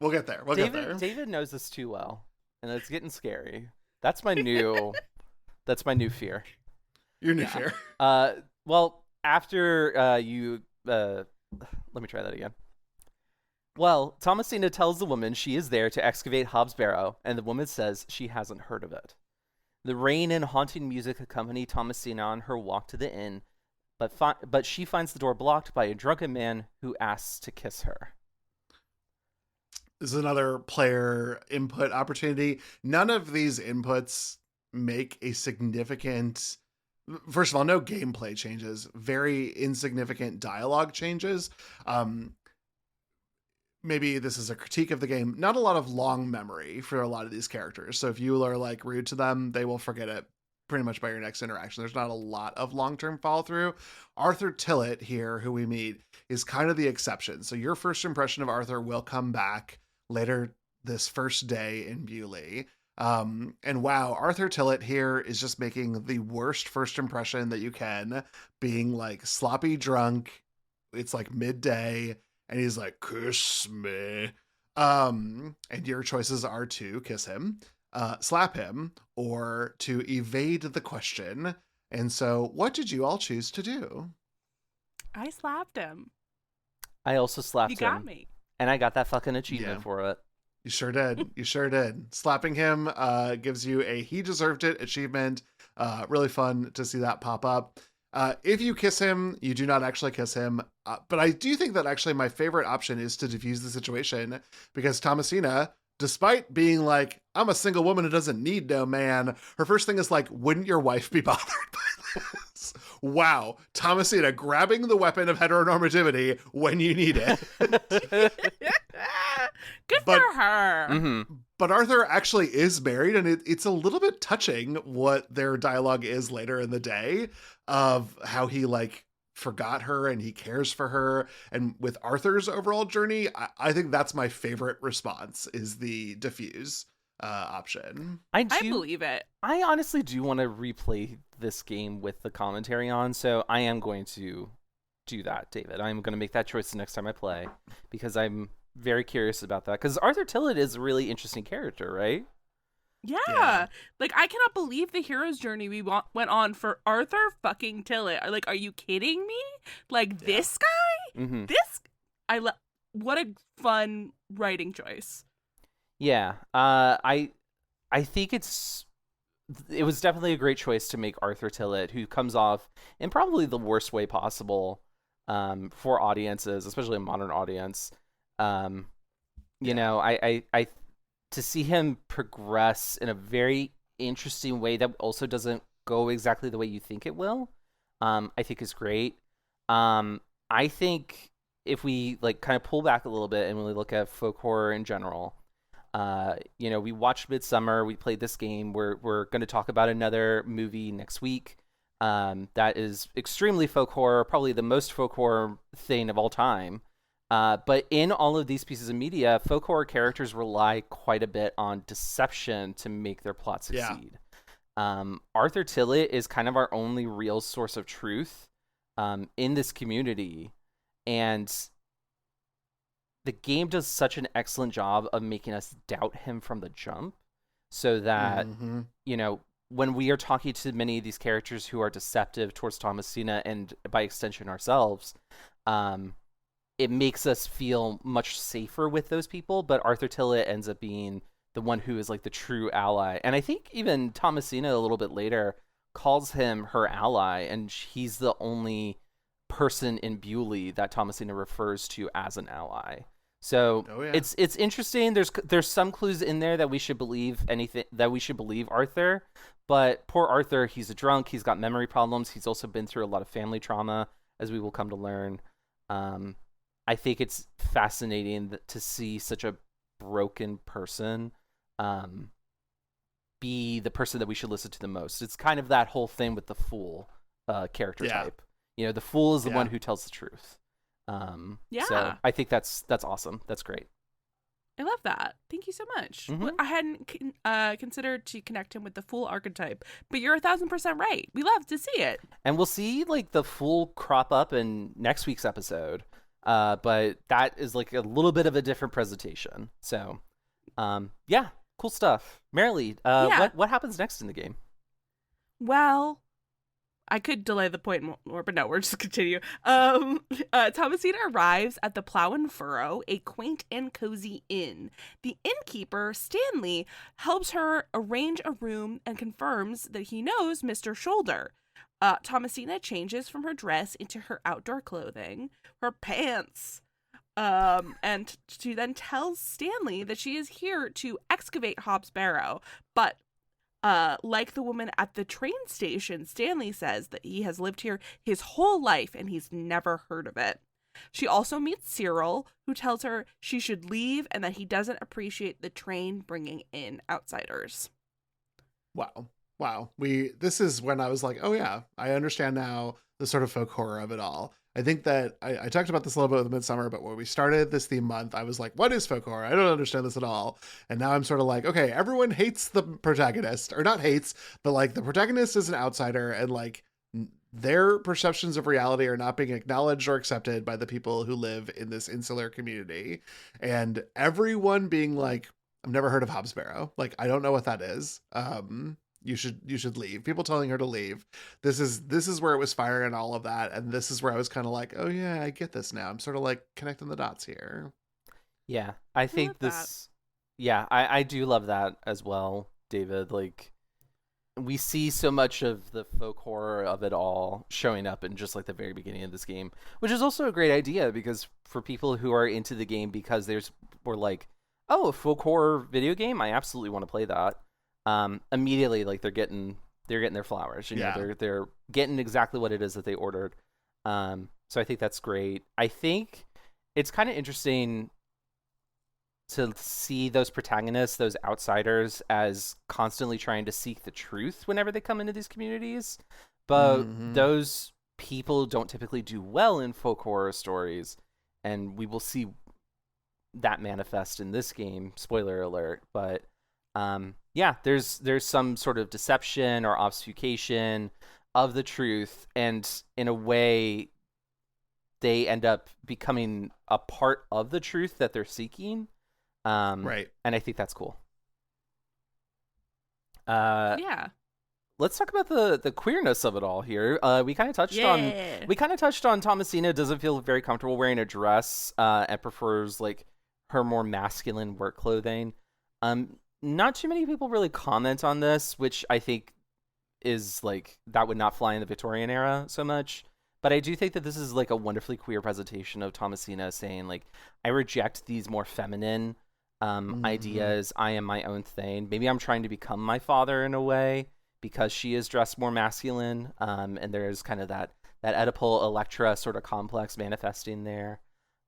We'll get there. We'll get there. David knows this too well, and it's getting scary. That's my new fear. Your new fear. Well, after you let me try that again. Well, Thomasina tells the woman she is there to excavate Hob's Barrow, and the woman says she hasn't heard of it. The rain and haunting music accompany Thomasina on her walk to the inn, but she finds the door blocked by a drunken man who asks to kiss her. This is another player input opportunity. None of these inputs make a significant, first of all, no gameplay changes, very insignificant dialogue changes. Maybe this is a critique of the game. Not a lot of long memory for a lot of these characters. So if you are like rude to them, they will forget it pretty much by your next interaction. There's not a lot of long-term follow through. Arthur Tillett here, who we meet, is kind of the exception. So your first impression of Arthur will come back later this first day in Bewley. And wow, Arthur Tillett here is just making the worst first impression that you can, being like sloppy drunk. It's like midday and he's like, kiss me. And your choices are to kiss him, slap him, or to evade the question. And so what did you all choose to do? I slapped him. I also slapped him. You got me. And I got that fucking achievement for it. You sure did. You sure did. Slapping him gives you a he deserved it achievement. Really fun to see that pop up. If you kiss him, you do not actually kiss him. But I do think that actually my favorite option is to defuse the situation, because Thomasina, despite being like, I'm a single woman who doesn't need no man, her first thing is like, wouldn't your wife be bothered by this? Wow. Thomasina grabbing the weapon of heteronormativity when you need it. Good for her. Mm-hmm. But Arthur actually is married, and it's a little bit touching what their dialogue is later in the day of how he like forgot her and he cares for her. And with Arthur's overall journey, I think that's my favorite response, is the diffuse option. I believe it. I honestly do want to replay this game with the commentary on, so I am going to do that, David. I'm going to make that choice the next time I play, because I'm very curious about that, because Arthur Tillett is a really interesting character, right? Yeah. Like, I cannot believe the hero's journey we went on for Arthur fucking Tillett. Like, are you kidding me? Like, this guy? Mm-hmm. What a fun writing choice. Yeah. I think it was definitely a great choice to make Arthur Tillett, who comes off in probably the worst way possible for audiences, especially a modern audience. You know, I to see him progress in a very interesting way that also doesn't go exactly the way you think it will. I think is great. I think if we like kind of pull back a little bit and really look at folk horror in general, we watched Midsummer, we played this game. We're going to talk about another movie next week that is extremely folk horror, probably the most folk horror thing of all time. But in all of these pieces of media, folk horror characters rely quite a bit on deception to make their plot succeed. Arthur Tillett is kind of our only real source of truth in this community, and the game does such an excellent job of making us doubt him from the jump, so that when we are talking to many of these characters who are deceptive towards Thomasina and by extension ourselves, it makes us feel much safer with those people. But Arthur Tillett ends up being the one who is like the true ally, and I think even Thomasina a little bit later calls him her ally, and he's the only person in Bewley that Thomasina refers to as an ally. So it's interesting. There's some clues in there that we should believe Arthur, but poor Arthur, he's a drunk, he's got memory problems, he's also been through a lot of family trauma, as we will come to learn. I think it's fascinating to see such a broken person be the person that we should listen to the most. It's kind of that whole thing with the fool character type. The fool is the one who tells the truth. So I think that's awesome. That's great. I love that. Thank you so much. Mm-hmm. I hadn't considered to connect him with the fool archetype, but you're 1,000% right. We love to see it. And we'll see like the fool crop up in next week's episode. But that is like a little bit of a different presentation. So, cool stuff. Marilee, what happens next in the game? Well, I could delay the point more, but no, we're just continue. Thomasina arrives at the Plow and Furrow, a quaint and cozy inn. The innkeeper, Stanley, helps her arrange a room and confirms that he knows Mr. Shoulder. Thomasina changes from her dress into her outdoor clothing, her pants, and she then tells Stanley that she is here to excavate Hob's Barrow, but like the woman at the train station, Stanley says that he has lived here his whole life and he's never heard of it. She also meets Cyril, who tells her she should leave and that he doesn't appreciate the train bringing in outsiders. Wow. This is when I was like, oh yeah, I understand now the sort of folk horror of it all. I think that I talked about this a little bit with Midsummer, but when we started this theme month, I was like, what is folk horror? I don't understand this at all. And now I'm sort of like, okay, everyone hates the protagonist, or not hates, but like the protagonist is an outsider, and like their perceptions of reality are not being acknowledged or accepted by the people who live in this insular community. And everyone being like, I've never heard of Hob's Barrow. Like, I don't know what that is. You should leave. People telling her to leave. This is where it was firing and all of that. And this is where I was kind of like, oh yeah, I get this now. I'm sort of like connecting the dots here. Yeah, I think this. Yeah, I do love that as well, David. Like, we see so much of the folk horror of it all showing up in just like the very beginning of this game, which is also a great idea because for people who are into the game because we're like, oh, a folk horror video game, I absolutely want to play that. Immediately, like they're getting their flowers. You know, they're getting exactly what it is that they ordered. So I think that's great. I think it's kind of interesting to see those protagonists, those outsiders, as constantly trying to seek the truth whenever they come into these communities. But those people don't typically do well in folk horror stories, and we will see that manifest in this game. Spoiler alert, but there's some sort of deception or obfuscation of the truth, and in a way they end up becoming a part of the truth that they're seeking. Right. And I think that's cool. Let's talk about the queerness of it all here. We kind of touched on Thomasina doesn't feel very comfortable wearing a dress and prefers like her more masculine work clothing. Not too many people really comment on this, which I think is like that would not fly in the Victorian era so much. But I do think that this is like a wonderfully queer presentation of Thomasina saying like, I reject these more feminine ideas. I am my own thing. Maybe I'm trying to become my father in a way because she is dressed more masculine, and there's kind of that Oedipal Electra sort of complex manifesting there.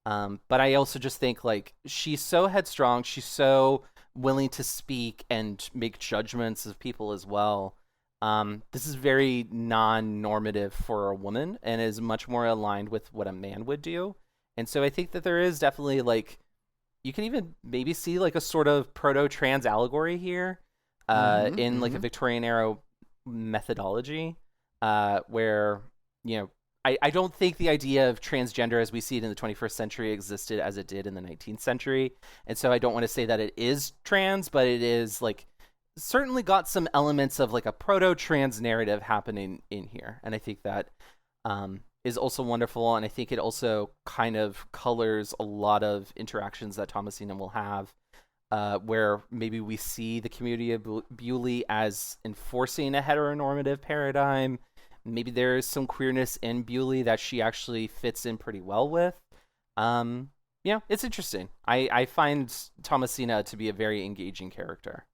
But I also just think, like, she's so headstrong, she's so willing to speak and make judgments of people as well. This is very non-normative for a woman and is much more aligned with what a man would do. And so I think that there is definitely, like, you can even maybe see like a sort of proto-trans allegory here in like a Victorian era methodology where, you know, I don't think the idea of transgender as we see it in the 21st century existed as it did in the 19th century. And so I don't want to say that it is trans, but it is like certainly got some elements of like a proto-trans narrative happening in here. And I think that is also wonderful. And I think it also kind of colors a lot of interactions that Thomasina will have where maybe we see the community of Bewley as enforcing a heteronormative paradigm. Maybe there is some queerness in Bewley that she actually fits in pretty well with. Yeah, it's interesting. I find Thomasina to be a very engaging character.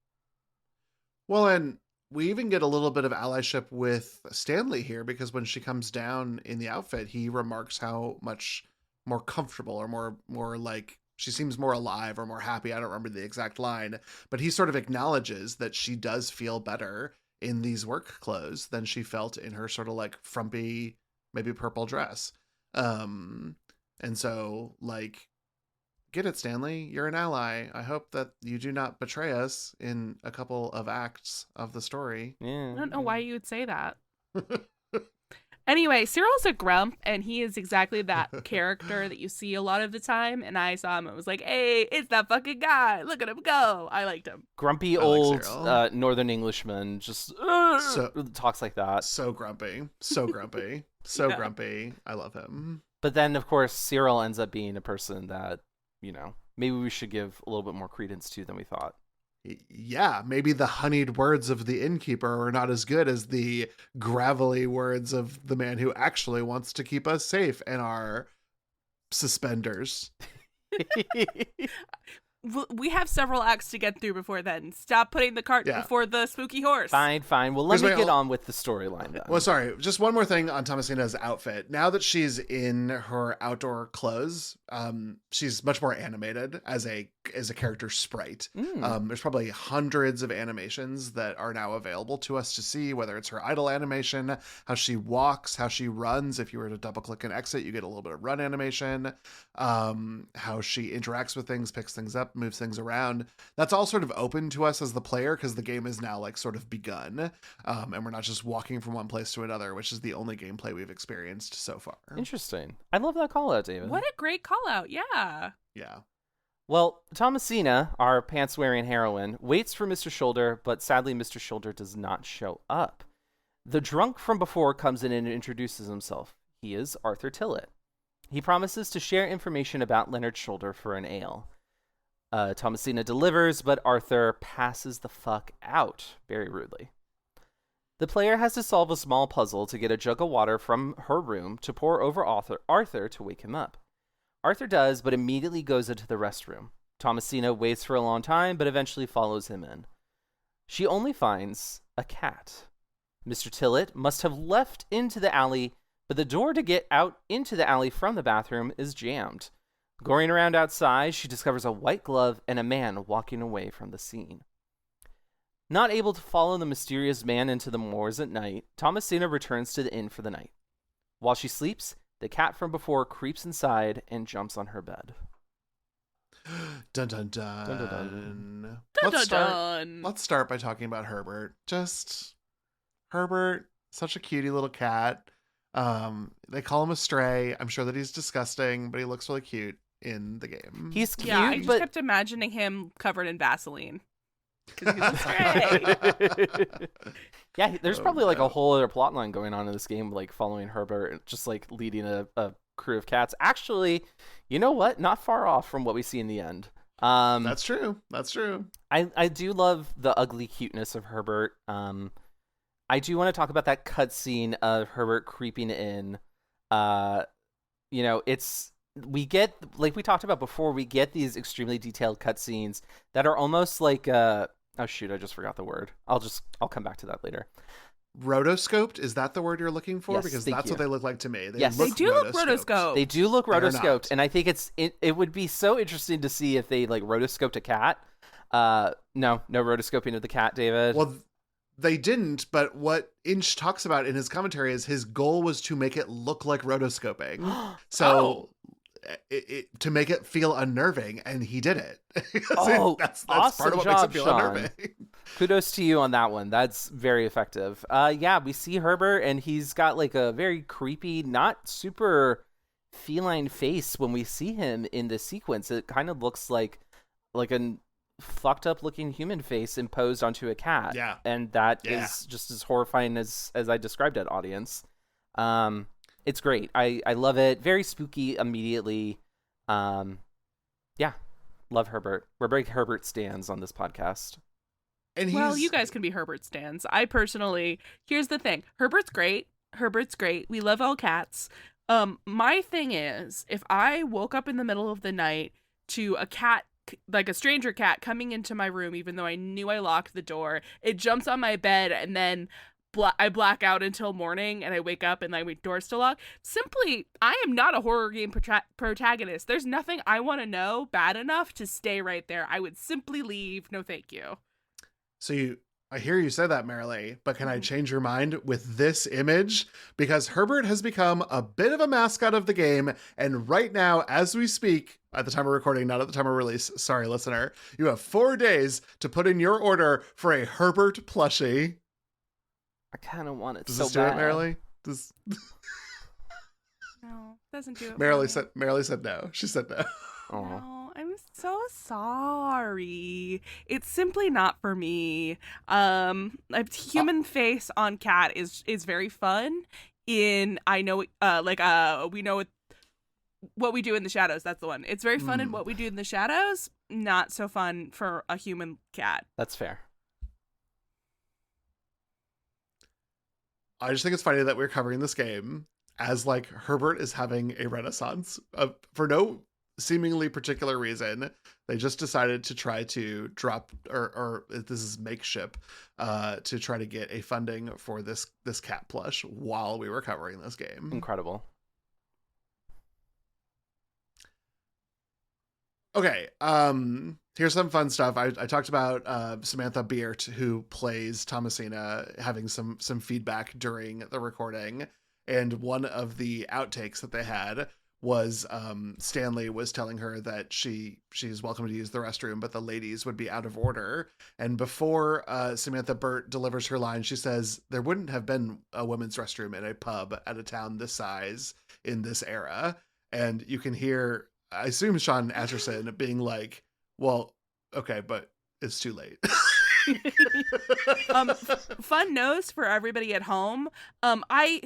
Well, and we even get a little bit of allyship with Stanley here, because when she comes down in the outfit, he remarks how much more comfortable or more like she seems more alive or more happy. I don't remember the exact line, but he sort of acknowledges that she does feel better in these work clothes than she felt in her sort of like frumpy, maybe purple dress. And so, like, get it, Stanley, you're an ally. I hope that you do not betray us in a couple of acts of the story. Yeah. I don't know why you would say that. Anyway, Cyril's a grump, and he is exactly that character that you see a lot of the time. And I saw him and was like, hey, it's that fucking guy. Look at him go. I liked him. Grumpy old Northern Englishman just talks like that. So grumpy. So grumpy. So yeah. Grumpy. I love him. But then, of course, Cyril ends up being a person that, you know, maybe we should give a little bit more credence to than we thought. Yeah, maybe the honeyed words of the innkeeper are not as good as the gravelly words of the man who actually wants to keep us safe in our suspenders. We have several acts to get through before then. Stop putting the cart before the spooky horse. Fine. Well, let me get on with the storyline then. Well, sorry. Just one more thing on Thomasina's outfit. Now that she's in her outdoor clothes, she's much more animated as a character sprite. There's probably hundreds of animations that are now available to us to see, whether it's her idle animation, how she walks, how she runs. If you were to double click and exit, you get a little bit of run animation, how she interacts with things, picks things up, moves things around. That's all sort of open to us as the player because the game is now like sort of begun, and we're not just walking from one place to another, which is the only gameplay we've experienced so far. Interesting. I love that call out, David. What a great call out. Yeah. Well, Thomasina, our pants-wearing heroine, waits for Mr. Shoulder, but sadly Mr. Shoulder does not show up. The drunk from before comes in and introduces himself. He is Arthur Tillett. He promises to share information about Leonard Shoulder for an ale. Thomasina delivers, but Arthur passes the fuck out very rudely. The player has to solve a small puzzle to get a jug of water from her room to pour over Arthur to wake him up. Arthur does, but immediately goes into the restroom. Thomasina waits for a long time, but eventually follows him in. She only finds a cat. Mr. Tillett must have left into the alley, but the door to get out into the alley from the bathroom is jammed. Going around outside, she discovers a white glove and a man walking away from the scene. Not able to follow the mysterious man into the moors at night, Thomasina returns to the inn for the night. While she sleeps, the cat from before creeps inside and jumps on her bed. Dun dun dun. Dun, dun, dun. Let's start by talking about Herbert. Just Herbert, such a cutie little cat. They call him a stray. I'm sure that he's disgusting, but he looks really cute in the game. He's cute, I just kept imagining him covered in Vaseline. Because he's a stray. Yeah, there's probably like a whole other plot line going on in this game, like following Herbert, just like leading a crew of cats. Actually, you know what? Not far off from what we see in the end. That's true. I do love the ugly cuteness of Herbert. I do want to talk about that cutscene of Herbert creeping in. We get, like we talked about before, we get these extremely detailed cutscenes that are almost like Oh shoot, I just forgot the word. I'll come back to that later. Rotoscoped, is that the word you're looking for? Yes, because that's what they look like to me. They do look rotoscoped. They do look rotoscoped, and I think it would be so interesting to see if they like rotoscoped a cat. No rotoscoping of the cat, David. Well, they didn't, but what Inch talks about in his commentary is his goal was to make it look like rotoscoping. So to make it feel unnerving, and he did it. That's awesome part of what job, makes it feel Shaun. unnerving. Kudos to you on that one. That's very effective. Yeah, we see Herbert, and he's got like a very creepy, not super feline face when we see him in this sequence. It kind of looks like a fucked up looking human face imposed onto a cat. Yeah. And that is just as horrifying as I described it, audience. It's great. I love it. Very spooky immediately. Yeah. Love Herbert. We're big Herbert stans on this podcast. And well, you guys can be Herbert stans. I personally, here's the thing. Herbert's great. We love all cats. My thing is, if I woke up in the middle of the night to a cat, like a stranger cat coming into my room, even though I knew I locked the door, it jumps on my bed, and then I black out until morning, and I wake up and my door's still locked. Simply, I am not a horror game protagonist. There's nothing I want to know bad enough to stay right there. I would simply leave. No, thank you. So I hear you say that, Marilee, but can I change your mind with this image? Because Herbert has become a bit of a mascot of the game, and right now, as we speak, at the time of recording, not at the time of release, sorry, listener, you have 4 days to put in your order for a Herbert plushie. I kind of want it Does so this do bad. it, Marilee? No, doesn't do it. Marilee said no. She said no. No, I'm so sorry. It's simply not for me. A human face on cat is very fun. We know what we do in the shadows. That's the one. It's very fun in what we do in the shadows. Not so fun for a human cat. That's fair. I just think it's funny that we're covering this game as like Herbert is having a renaissance for no seemingly particular reason. They just decided to try to drop or this is makeshift to try to get a funding for this cat plush while we were covering this game. Incredible. Okay, here's some fun stuff. I talked about Samantha Beart, who plays Thomasina, having some feedback during the recording, and one of the outtakes that they had was Stanley was telling her that she's welcome to use the restroom, but the ladies would be out of order. And before Samantha Beart delivers her line, she says there wouldn't have been a women's restroom in a pub at a town this size in this era. And you can hear, I assume, Shaun Aitcheson being like, well, okay, but it's too late. Fun nose for everybody at home. I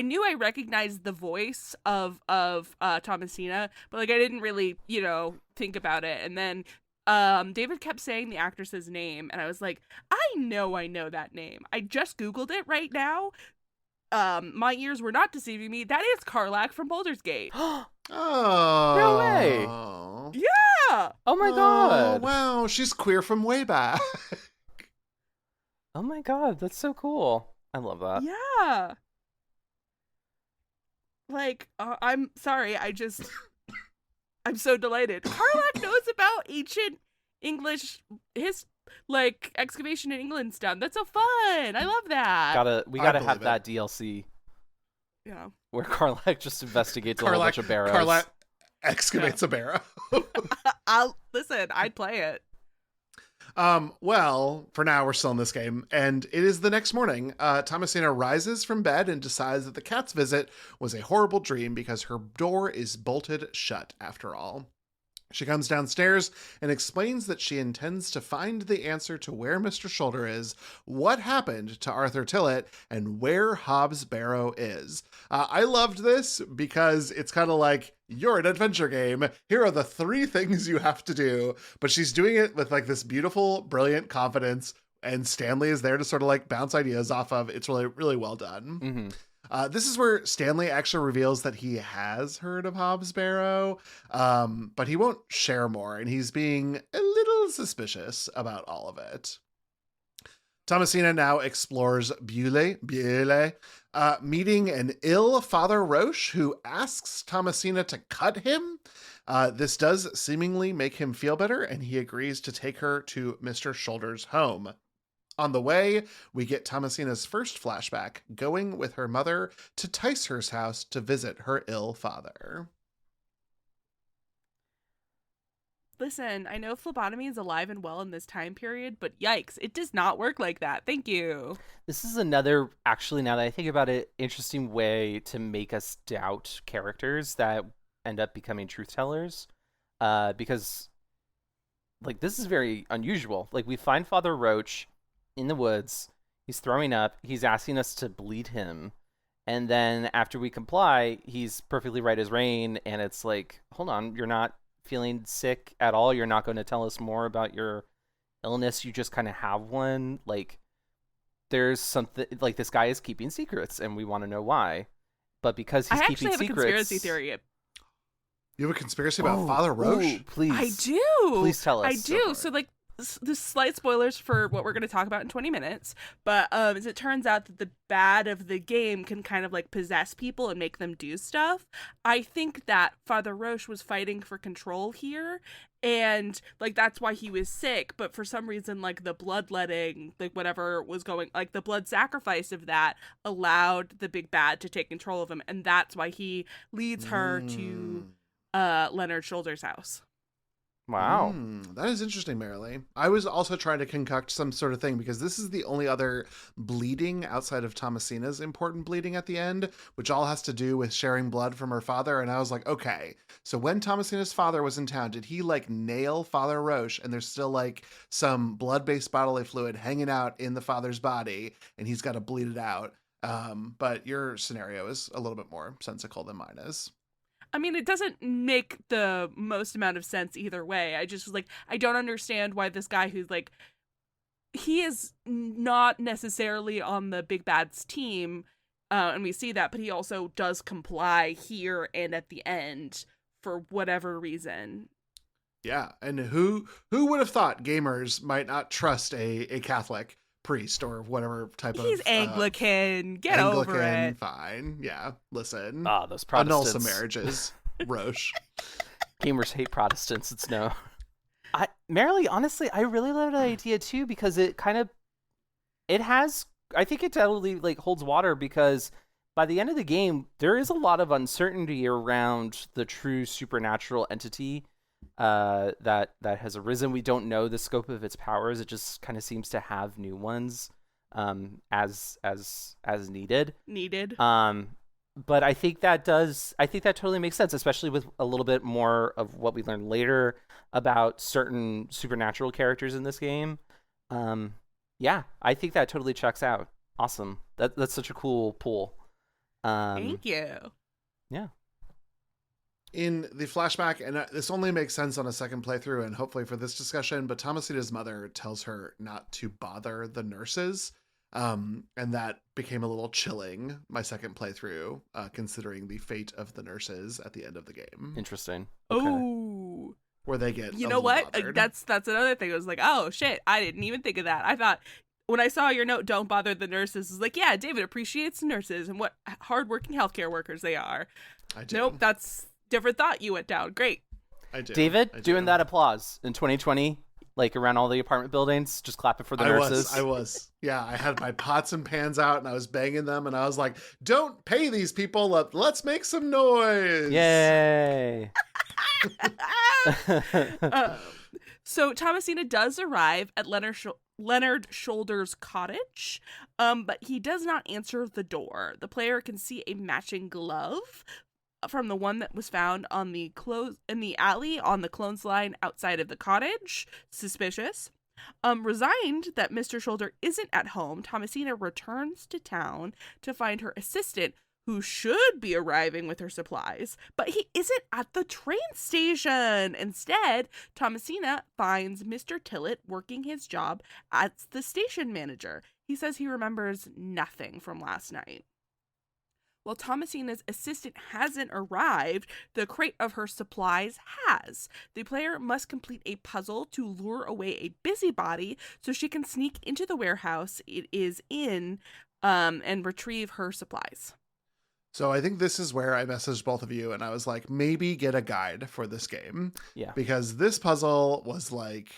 knew I recognized the voice of Thomasina, but like I didn't really, think about it. And then David kept saying the actress's name, and I was like, I know that name. I just Googled it right now. My ears were not deceiving me. That is Karlach from Baldur's Gate. Oh. No way. Yeah. Oh my god. Wow, she's queer from way back. Oh my god, that's so cool. I love that. Yeah. Like, I'm sorry, I'm so delighted. Karlach knows about ancient English excavation in England stuff. That's so fun. I love that. We gotta have that DLC. Yeah. Where Karlach just investigates a whole bunch of barrows. Karlach excavates a barrow. I'd play it. Well, for now, we're still in this game, and it is the next morning. Thomasina rises from bed and decides that the cat's visit was a horrible dream because her door is bolted shut after all. She comes downstairs and explains that she intends to find the answer to where Mr. Shoulder is, what happened to Arthur Tillett, and where Hobbs Barrow is. I loved this because it's kind of like, you're an adventure game. Here are the 3 things you have to do. But she's doing it with like this beautiful, brilliant confidence, and Stanley is there to sort of like bounce ideas off of. It's really, really well done. Mm-hmm. This is where Stanley actually reveals that he has heard of Hobbs Barrow, but he won't share more, and he's being a little suspicious about all of it. Thomasina now explores Beaulieu, meeting an ill Father Roche who asks Thomasina to cut him. This does seemingly make him feel better, and he agrees to take her to Mr. Shoulder's home. On the way, we get Thomasina's first flashback, going with her mother to Tycer's house to visit her ill father. Listen, I know phlebotomy is alive and well in this time period, but yikes, it does not work like that. Thank you. This is another, actually, now that I think about it, interesting way to make us doubt characters that end up becoming truth tellers. Because, like, this is very unusual. Like, we find Father Roche in the woods. He's throwing up. He's asking us to bleed him. And then after we comply, he's perfectly right as rain. And it's like, hold on, you're not feeling sick at all. You're not going to tell us more about your illness. You just kind of have one. Like, there's something, like, this guy is keeping secrets and we want to know why. But because he's keeping secrets. I actually have a conspiracy theory. You have a conspiracy about Father Roche? Ooh, please. I do. Please tell us. I do. So, like, this slight spoilers for what we're going to talk about in 20 minutes. But as it turns out that the bad of the game can kind of, like, possess people and make them do stuff. I think that Father Roche was fighting for control here. And, like, that's why he was sick. But for some reason, like, the bloodletting, like, whatever was going, like, the blood sacrifice of that allowed the big bad to take control of him. And that's why he leads her to Leonard Shoulder's house. Wow. That is interesting, Marilee. I was also trying to concoct some sort of thing because this is the only other bleeding outside of Thomasina's important bleeding at the end, which all has to do with sharing blood from her father. And I was like, okay, so when Thomasina's father was in town, did he like nail Father Roche and there's still like some blood-based bodily fluid hanging out in the father's body and he's got to bleed it out? But your scenario is a little bit more sensical than mine is. I mean, it doesn't make the most amount of sense either way. I just was like, I don't understand why this guy who's like, he is not necessarily on the big bad's team, and we see that, but he also does comply here and at the end for whatever reason. Yeah, and who would have thought gamers might not trust a Catholic priest or whatever type of... He's Anglican. Get over it. Fine. Yeah. Listen. Those Protestants. Annul some marriages. Roche. Gamers hate Protestants. It's no. Marilee, honestly, I really love that idea too because it kind of... I think it totally like holds water because by the end of the game, there is a lot of uncertainty around the true supernatural entity that has arisen. We don't know the scope of its powers. It just kind of seems to have new ones as needed. But I think that totally makes sense, especially with a little bit more of what we learn later about certain supernatural characters in this game. Yeah, I think that totally checks out. Awesome. That's such a cool pull. Thank you. Yeah. In the flashback, and this only makes sense on a second playthrough and hopefully for this discussion, but Thomasina's mother tells her not to bother the nurses. And that became a little chilling my second playthrough, considering the fate of the nurses at the end of the game. Interesting. Okay. Oh, where they get, you know what? That's another thing. I was like, oh shit, I didn't even think of that. I thought when I saw your note, don't bother the nurses, is like, yeah, David appreciates nurses and what hardworking healthcare workers they are. I do. Nope, that's different thought you went down. Great. I do. David, I do. Doing that applause in 2020. Like around all the apartment buildings, just clapping for the nurses. I was. Yeah, I had my pots and pans out and I was banging them and I was like, don't pay these people. Let's make some noise. Yay. So Thomasina does arrive at Leonard Shoulder's cottage, but he does not answer the door. The player can see a matching glove from the one that was found on the in the alley on the clothesline outside of the cottage. Suspicious. Resigned that Mr. Shoulder isn't at home, Thomasina returns to town to find her assistant, who should be arriving with her supplies, but he isn't at the train station. Instead, Thomasina finds Mr. Tillett working his job as the station manager. He says he remembers nothing from last night. While Thomasina's assistant hasn't arrived, the crate of her supplies has. The player must complete a puzzle to lure away a busybody so she can sneak into the warehouse it is in and retrieve her supplies. So I think this is where I messaged both of you and I was like, maybe get a guide for this game. Yeah. Because this puzzle was like,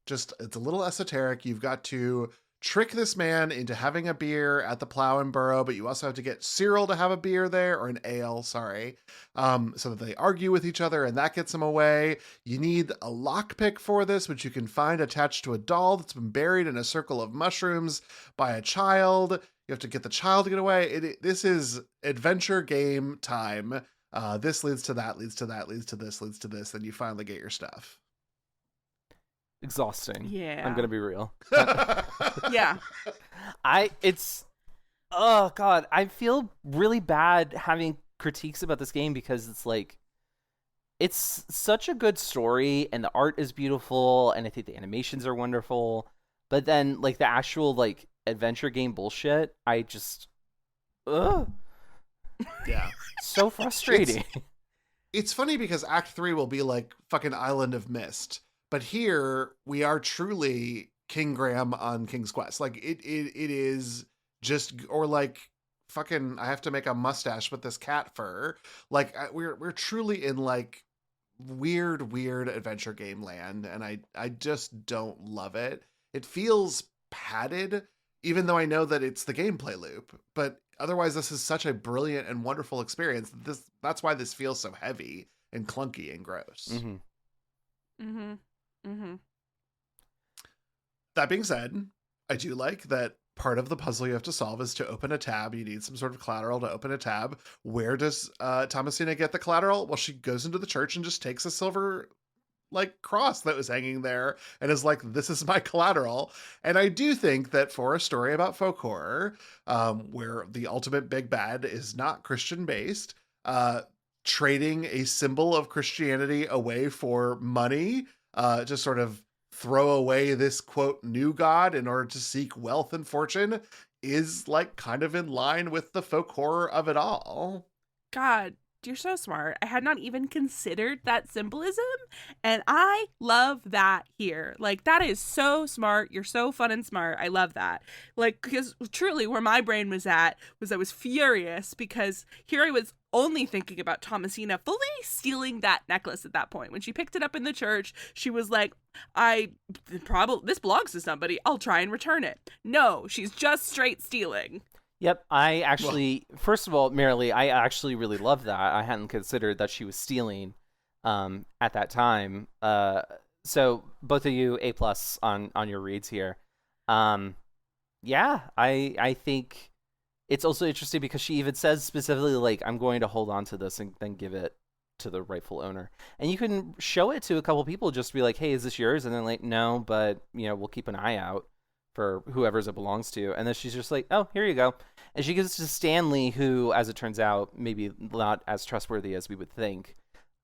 it's a little esoteric. You've got to trick this man into having a beer at the Plow and Barrow, but you also have to get Cyril to have a beer there, or an ale, sorry, so that they argue with each other and that gets him away. You need a lockpick for this, which you can find attached to a doll that's been buried in a circle of mushrooms by a child. You have to get the child to get away. This is adventure game time. This leads to that, leads to that, leads to this, leads to this. Then you finally get your stuff. Exhausting. Yeah. I'm going to be real. Yeah. Oh God, I feel really bad having critiques about this game because it's like, it's such a good story and the art is beautiful and I think the animations are wonderful. But then like the actual like adventure game bullshit, I just Yeah. so frustrating. It's funny because Act 3 will be like fucking Island of Mist, but here we are truly King Graham on King's Quest. Like it is just, or like fucking I have to make a mustache with this cat fur. Like we're truly in like weird adventure game land, and I just don't love it. It feels padded, even though I know that it's the gameplay loop, but otherwise this is such a brilliant and wonderful experience. That's why this feels so heavy and clunky and gross. Mm-hmm. Mm-hmm. Mm-hmm. That being said, I do like that part of the puzzle you have to solve is to open a tab. You need some sort of collateral to open a tab. Where does Thomasina get the collateral? Well, she goes into the church and just takes a silver like cross that was hanging there and is like, this is my collateral. And I do think that for a story about folk horror, where the ultimate big bad is not Christian based, trading a symbol of Christianity away for money, to sort of throw away this quote new god in order to seek wealth and fortune, is like kind of in line with the folk horror of it all. God, you're so smart. I had not even considered that symbolism, and I love that here. Like, that is so smart. You're so fun and smart. I love that. Like, because truly where my brain was at was I was furious because here I was only thinking about Thomasina fully stealing that necklace at that point. When she picked it up in the church, she was like, this belongs to somebody. I'll try and return it. No, she's just straight stealing. Yep, I actually, first of all, Marilee, I actually really love that. I hadn't considered that she was stealing at that time. So both of you, A+ on your reads here. Yeah, I think it's also interesting because she even says specifically, like, I'm going to hold on to this and then give it to the rightful owner. And you can show it to a couple people, just to be like, hey, is this yours? And then like, no, but, we'll keep an eye out for whoever's it belongs to. And then she's just like, oh, here you go. And she gives it to Stanley, who, as it turns out, maybe not as trustworthy as we would think.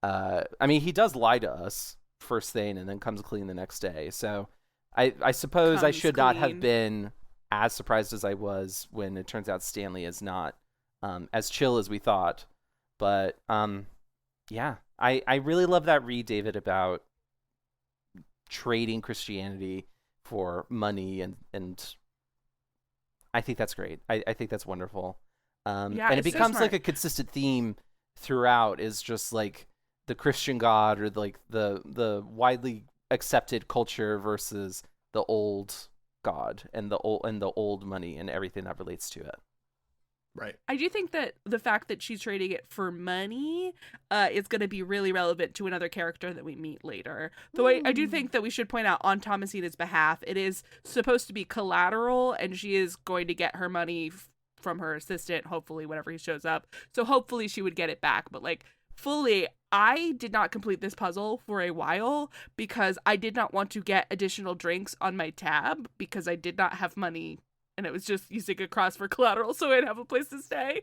I mean, he does lie to us first thing and then comes clean the next day. So I suppose I should not have been as surprised as I was when it turns out Stanley is not as chill as we thought. But yeah, I really love that read, David, about trading Christianity for money, and I think that's great. I think that's wonderful. And it becomes like a consistent theme throughout, is just like the Christian God or like the widely accepted culture versus the old God and the old money and everything that relates to it. Right. I do think that the fact that she's trading it for money is going to be really relevant to another character that we meet later. Though I do think that we should point out on Thomasina's behalf, it is supposed to be collateral, and she is going to get her money from her assistant, hopefully, whenever he shows up. So hopefully she would get it back. But like, fully, I did not complete this puzzle for a while because I did not want to get additional drinks on my tab because I did not have money. And it was just using a cross for collateral so I'd have a place to stay.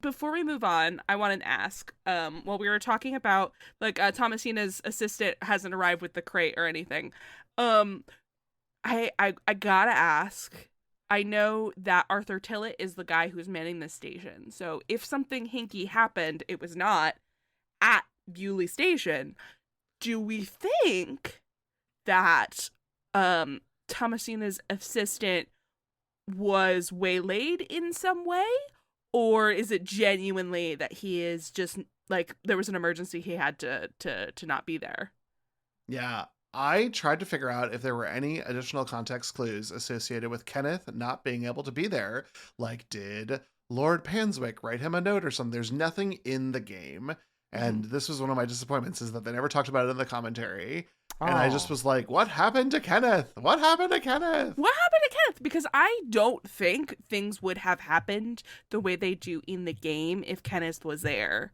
Before we move on, I want to ask, while we were talking about, like, Thomasina's assistant hasn't arrived with the crate or anything, I gotta ask, I know that Arthur Tillett is the guy who's manning the station. So if something hinky happened, it was not at Bewley Station. Do we think that Thomasina's assistant was waylaid in some way? Or is it genuinely that he is just, like, there was an emergency, he had to not be there? Yeah, I tried to figure out if there were any additional context clues associated with Kenneth not being able to be there. Like, did Lord Panswick write him a note or something? There's nothing in the game. And this was one of my disappointments, is that they never talked about it in the commentary. Oh. And I just was like, what happened to Kenneth? What happened to Kenneth? What happened to Kenneth? Because I don't think things would have happened the way they do in the game if Kenneth was there.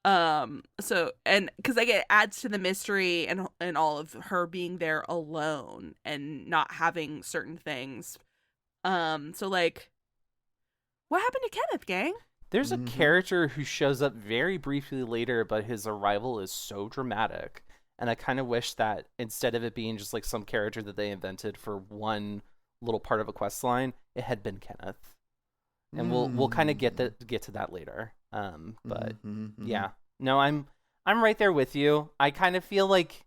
So, and because like it adds to the mystery and all of her being there alone and not having certain things. So like, what happened to Kenneth, gang? There's a character who shows up very briefly later, but his arrival is so dramatic. And I kind of wish that instead of it being just like some character that they invented for one little part of a quest line, it had been Kenneth. And we'll kind of get to that later. But yeah, no, I'm right there with you. I kind of feel like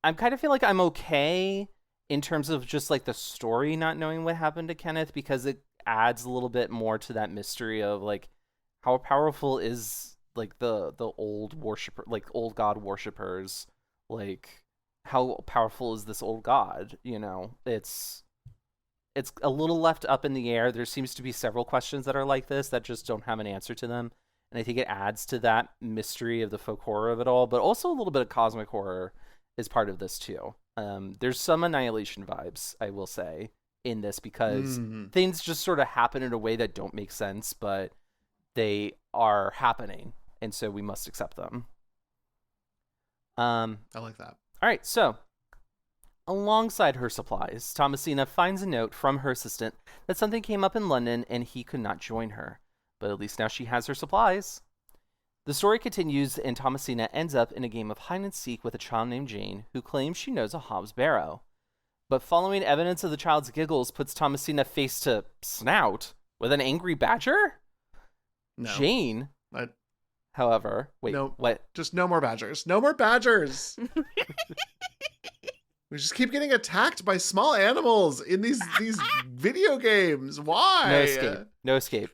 I'm okay in terms of just like the story, not knowing what happened to Kenneth, because it adds a little bit more to that mystery of like how powerful is like the old worshiper, like old god worshippers, like how powerful is this old god? You know, it's a little left up in the air. There seems to be several questions that are like this that just don't have an answer to them. And I think it adds to that mystery of the folk horror of it all, but also a little bit of cosmic horror is part of this too. There's some Annihilation vibes, I will say, in this, because things just sort of happen in a way that don't make sense, but they are happening, and so we must accept them. I like that. All right, so alongside her supplies, Thomasina finds a note from her assistant that something came up in London and he could not join her. But at least now she has her supplies. The story continues, and Thomasina ends up in a game of hide and seek with a child named Jane, who claims she knows a Hobbs Barrow. But following evidence of the child's giggles puts Thomasina face to snout with an angry badger? No. Jane, however... Wait, no, what? Just no more badgers. No more badgers! We just keep getting attacked by small animals in these video games. Why? No escape.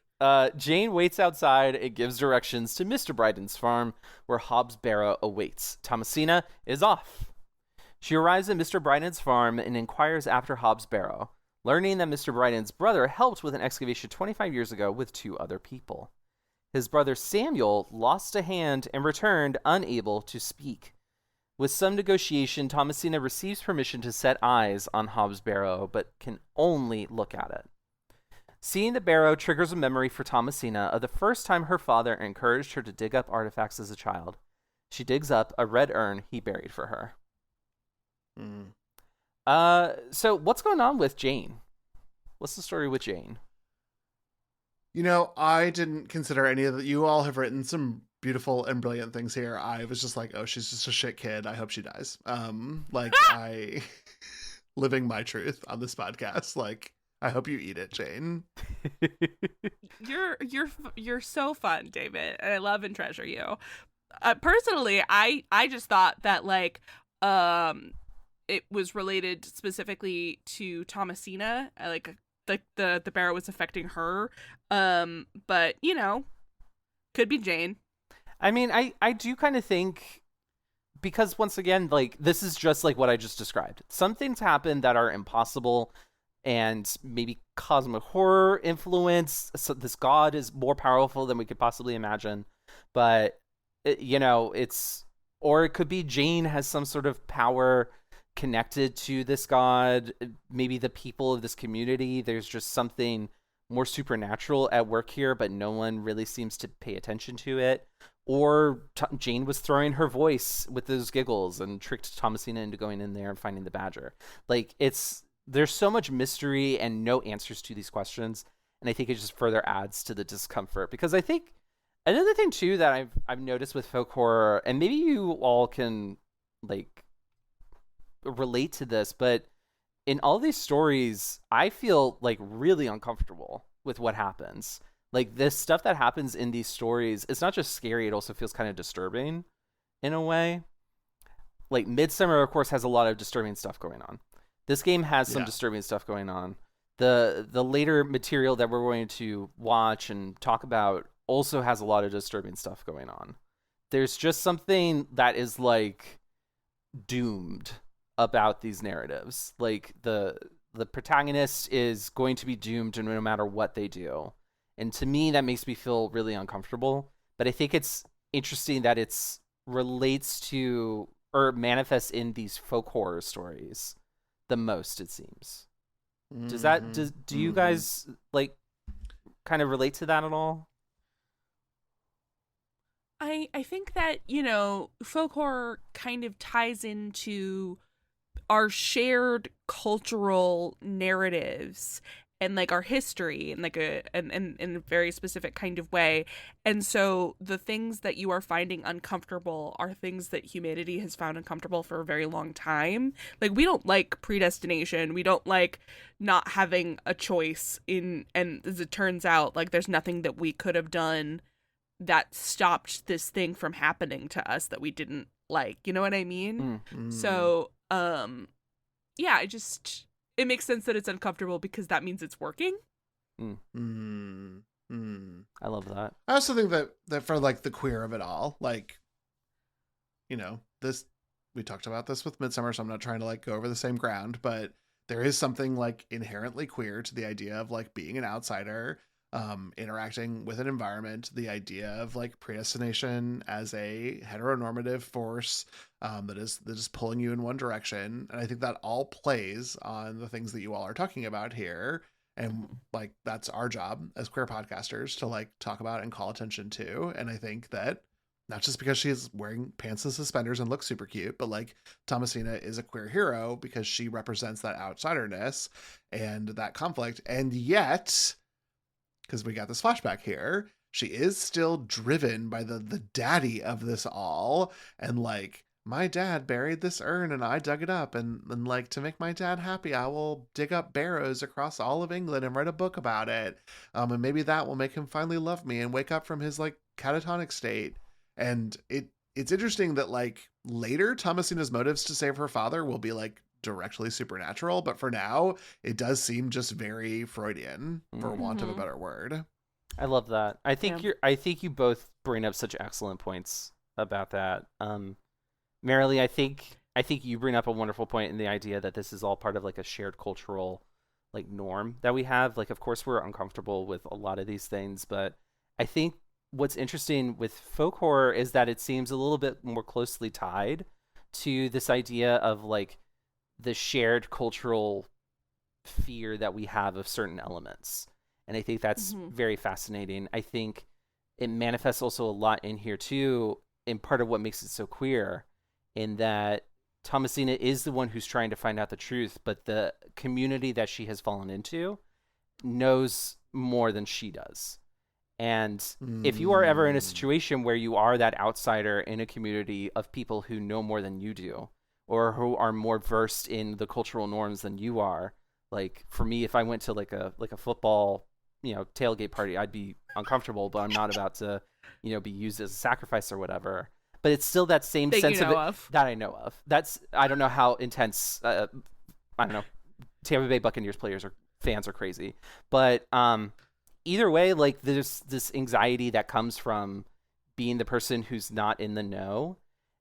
Jane waits outside and gives directions to Mr. Bryden's farm, where Hobbs Barrow awaits. Thomasina is off. She arrives at Mr. Bryden's farm and inquires after Hobbs Barrow, learning that Mr. Bryden's brother helped with an excavation 25 years ago with 2 other people. His brother Samuel lost a hand and returned unable to speak. With some negotiation, Thomasina receives permission to set eyes on Hobbs Barrow, but can only look at it. Seeing the barrow triggers a memory for Thomasina of the first time her father encouraged her to dig up artifacts as a child. She digs up a red urn he buried for her. So what's going on with Jane? What's the story with Jane? You know, I didn't consider any of that. You all have written some beautiful and brilliant things here. I was just like, oh, she's just a shit kid. I hope she dies. I living my truth on this podcast. Like, I hope you eat it, Jane. You're so fun, David, and I love and treasure you. Personally, I just thought that like it was related specifically to Thomasina, like the barrow was affecting her. But you know, could be Jane. I mean, I do kind of think, because once again, like, this is just like what I just described. Some things happen that are impossible, and maybe cosmic horror influence. So this god is more powerful than we could possibly imagine. But, or it could be Jane has some sort of power connected to this god. Maybe the people of this community, there's just something more supernatural at work here, but no one really seems to pay attention to it. Or Jane was throwing her voice with those giggles and tricked Thomasina into going in there and finding the badger. Like, there's so much mystery and no answers to these questions, and I think it just further adds to the discomfort. Because I think another thing too that I've noticed with folk horror, and maybe you all can like relate to this, but in all these stories, I feel like really uncomfortable with what happens. Like this stuff that happens in these stories, it's not just scary, it also feels kind of disturbing in a way. Like Midsummer, of course, has a lot of disturbing stuff going on. This game has some disturbing stuff going on. The later material that we're going to watch and talk about also has a lot of disturbing stuff going on. There's just something that is like doomed about these narratives. Like the protagonist is going to be doomed no matter what they do. And to me, that makes me feel really uncomfortable. But I think it's interesting that it's relates to or manifests in these folk horror stories the most, it seems. Do you guys like kind of relate to that at all? I think that, you know, folk horror kind of ties into our shared cultural narratives and like our history in like in a very specific kind of way. And so the things that you are finding uncomfortable are things that humanity has found uncomfortable for a very long time. Like we don't like predestination. We don't like not having a choice and as it turns out, like there's nothing that we could have done that stopped this thing from happening to us that we didn't like. You know what I mean? So, yeah, it makes sense that it's uncomfortable because that means it's working. I love that. I also think that for like the queer of it all, like, you know, this, we talked about this with Midsummer, so I'm not trying to like go over the same ground, but there is something like inherently queer to the idea of like being an outsider, interacting with an environment, the idea of like predestination as a heteronormative force that is pulling you in one direction. And I think that all plays on the things that you all are talking about here. And like, that's our job as queer podcasters to like talk about and call attention to. And I think that not just because she's wearing pants and suspenders and looks super cute, but like Thomasina is a queer hero because she represents that outsiderness and that conflict. And yet, because we got this flashback here, she is still driven by the daddy of this all. And like, my dad buried this urn and I dug it up. And like, to make my dad happy, I will dig up barrows across all of England and write a book about it. And maybe that will make him finally love me and wake up from his like catatonic state. And it's interesting that like later Thomasina's motives to save her father will be like directly supernatural, but for now it does seem just very Freudian, for want of a better word. I love that. I think I think you both bring up such excellent points about that. Marilee, I think you bring up a wonderful point in the idea that this is all part of like a shared cultural like norm that we have. Like, of course we're uncomfortable with a lot of these things, but I think what's interesting with folk horror is that it seems a little bit more closely tied to this idea of like the shared cultural fear that we have of certain elements. And I think that's very fascinating. I think it manifests also a lot in here too, in part of what makes it so queer, in that Thomasina is the one who's trying to find out the truth, but the community that she has fallen into knows more than she does. And if you are ever in a situation where you are that outsider in a community of people who know more than you do, or who are more versed in the cultural norms than you are, like for me, if I went to like a football, you know, tailgate party, I'd be uncomfortable, but I'm not about to, you know, be used as a sacrifice or whatever. But it's still that same sense of it that I know of. I don't know how intense, I don't know, Tampa Bay Buccaneers fans are crazy. But either way, like there's this anxiety that comes from being the person who's not in the know.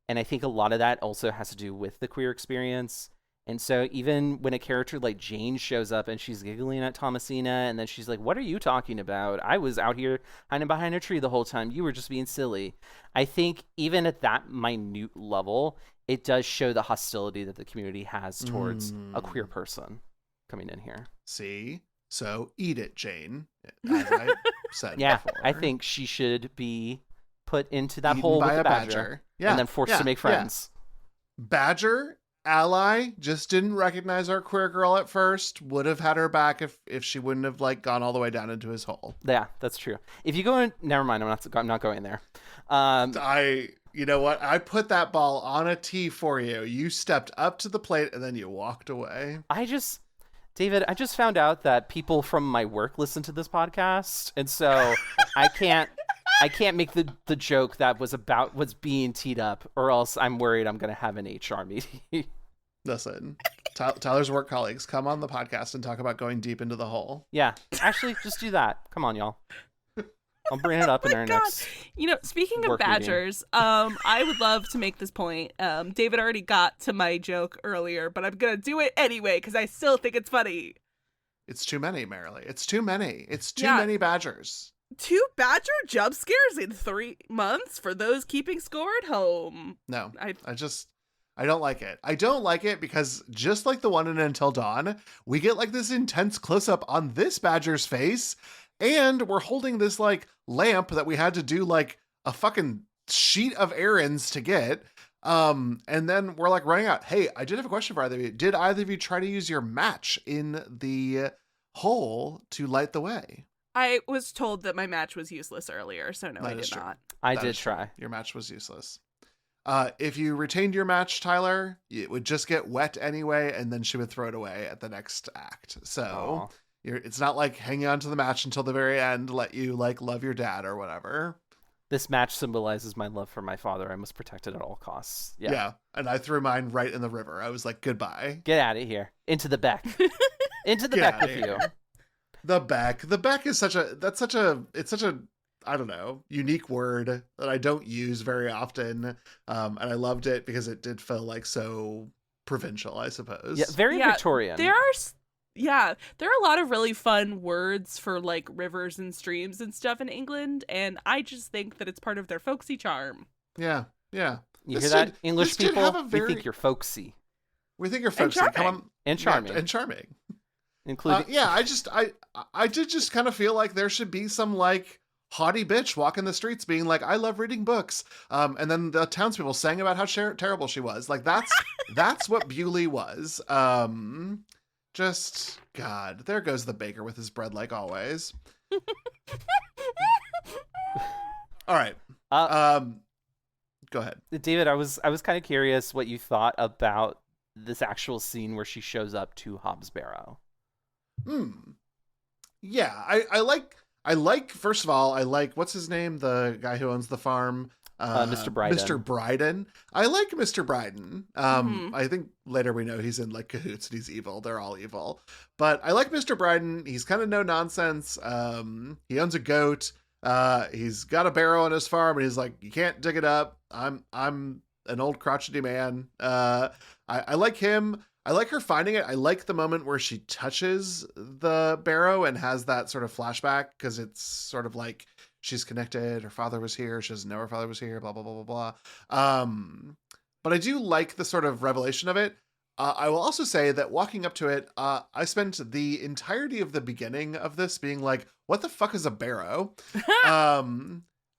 And I think a lot of that also has to do with the queer experience. And so even when a character like Jane shows up and she's giggling at Thomasina, and then she's like, "What are you talking about? I was out here hiding behind a tree the whole time. You were just being silly." I think even at that minute level, it does show the hostility that the community has towards a queer person coming in here. See? So eat it, Jane, as I said before. I think she should be put into that hole with a badger. And then forced to make friends. Badger, ally, just didn't recognize our queer girl at first. Would have had her back if she wouldn't have like gone all the way down into his hole. Yeah, that's true. If you go in, never mind. I'm not going there. You know what? I put that ball on a tee for you. You stepped up to the plate and then you walked away. David, I just found out that people from my work listen to this podcast, and so I can't make the joke that was being teed up, or else I'm worried I'm going to have an HR meeting. Listen, Tyler's work colleagues, come on the podcast and talk about going deep into the hole. Yeah, actually, just do that. Come on, y'all. I'll bring it up in our next. Speaking of badgers, I would love to make this point. David already got to my joke earlier, but I'm gonna do it anyway because I still think it's funny. It's too many, Marilee. It's too many. It's too many badgers. 2 badger jump scares in 3 months for those keeping score at home. No, I don't like it. I don't like it because just like the one in Until Dawn, we get like this intense close up on this badger's face. And we're holding this like lamp that we had to do like a fucking sheet of errands to get. And then we're like running out. Hey, I did have a question for either of you. Did either of you try to use your match in the hole to light the way? I was told that my match was useless earlier, so no, I did not. I did try. Your match was useless. If you retained your match, Tyler, it would just get wet anyway, and then she would throw it away at the next act. So... It's not like hanging on to the match until the very end, let you like love your dad or whatever. This match symbolizes my love for my father. I must protect it at all costs. Yeah. And I threw mine right in the river. I was like, goodbye. Get out of here. Into the beck. Into the beck with you. The beck. The beck is such a, I don't know, unique word that I don't use very often. And I loved it because it did feel like so provincial, I suppose. Yeah, very Victorian. There are a lot of really fun words for like rivers and streams and stuff in England, and I just think that it's part of their folksy charm. Yeah. You hear that, English people? We think you're folksy. We think you're folksy. And come on, and charming, and charming. Including, I did just kind of feel like there should be some like haughty bitch walking the streets being like, I love reading books. And then the townspeople sang about how terrible she was. Like that's what Bewley was. Just, God, there goes the baker with his bread like always. All right. Go ahead. David, I was kind of curious what you thought about this actual scene where she shows up to Hob's Barrow. Yeah, I like, first of all, I like, what's his name? The guy who owns the farm. Mr. Bryden. Mr. Bryden. I like Mr. Bryden. I think later we know he's in like cahoots and he's evil. They're all evil. But I like Mr. Bryden. He's kind of no nonsense. He owns a goat. He's got a barrow on his farm and he's like, you can't dig it up. I'm an old crotchety man. I like him. I like her finding it. I like the moment where she touches the barrow and has that sort of flashback because it's sort of like she's connected. Her father was here. She doesn't know her father was here. Blah, blah, blah, blah, blah. But I do like the sort of revelation of it. I will also say that walking up to it, I spent the entirety of the beginning of this being like, what the fuck is a barrow?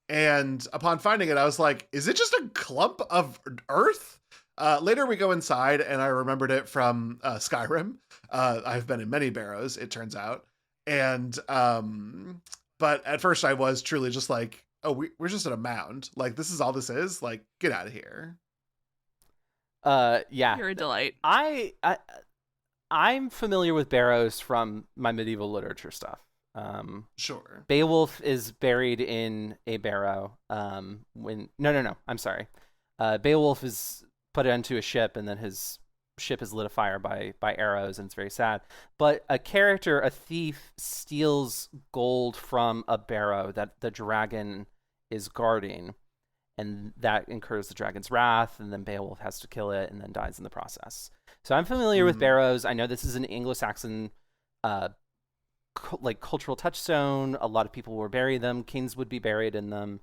And upon finding it, I was like, is it just a clump of earth? Later we go inside and I remembered it from Skyrim. I've been in many barrows, it turns out. And, but at first I was truly just like, oh, we're just in a mound. Like, this is all this is? Like, get out of here. Yeah. You're a delight. I'm familiar with barrows from my medieval literature stuff. Sure. Beowulf is buried in a barrow. No, I'm sorry. Beowulf is put into a ship and then his ship is lit afire by arrows and it's very sad. But a thief steals gold from a barrow that the dragon is guarding, and that incurs the dragon's wrath, and then Beowulf has to kill it and then dies in the process. So I'm familiar with barrows. I know this is an Anglo-Saxon cultural touchstone. A lot of people would bury them. Kings would be buried in them.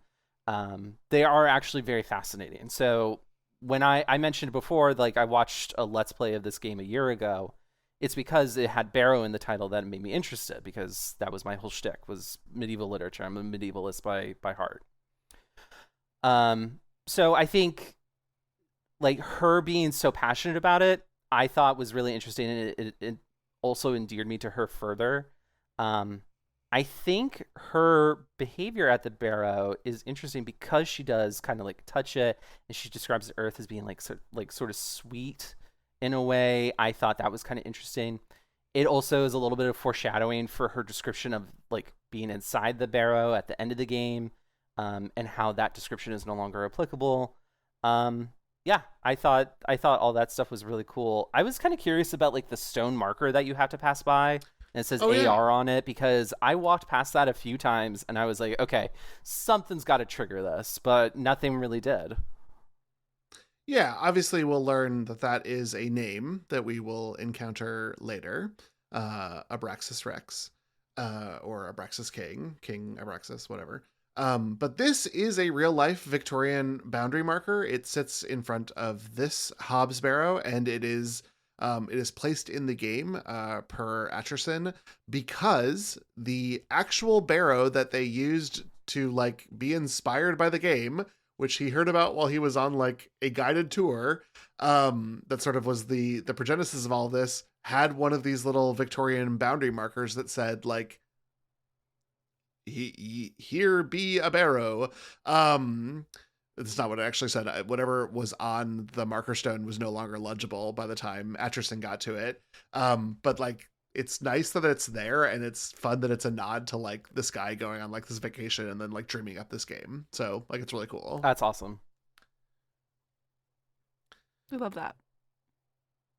They are actually very fascinating. So when I mentioned before, like I watched a Let's Play of this game a year ago, it's because it had Barrow in the title that made me interested, because that was my whole shtick, was medieval literature. I'm a medievalist by heart. So I think like her being so passionate about it, I thought was really interesting, and it also endeared me to her further. I think her behavior at the Barrow is interesting because she does kind of like touch it, and she describes the earth as being like sort of sweet in a way. I thought that was kind of interesting. It also is a little bit of foreshadowing for her description of like being inside the Barrow at the end of the game, and how that description is no longer applicable. Yeah, I thought all that stuff was really cool. I was kind of curious about like the stone marker that you have to pass by. And it says AR on it, because I walked past that a few times and I was like, okay, something's got to trigger this, but nothing really did. Yeah, obviously we'll learn that is a name that we will encounter later. Abraxas Rex, or Abraxas King Abraxas, whatever. But this is a real life Victorian boundary marker. It sits in front of this Hobbs Barrow, and it is placed in the game per Aitcheson, because the actual Barrow that they used to like be inspired by the game, which he heard about while he was on like a guided tour, that sort of was the progenesis of all of this, had one of these little Victorian boundary markers that said like, here be a Barrow. It's not what it actually said. Whatever was on the marker stone was no longer legible by the time Aitcheson got to it. But like, it's nice that it's there, and it's fun that it's a nod to like this guy going on like this vacation and then like dreaming up this game. So like, it's really cool. That's awesome. We love that.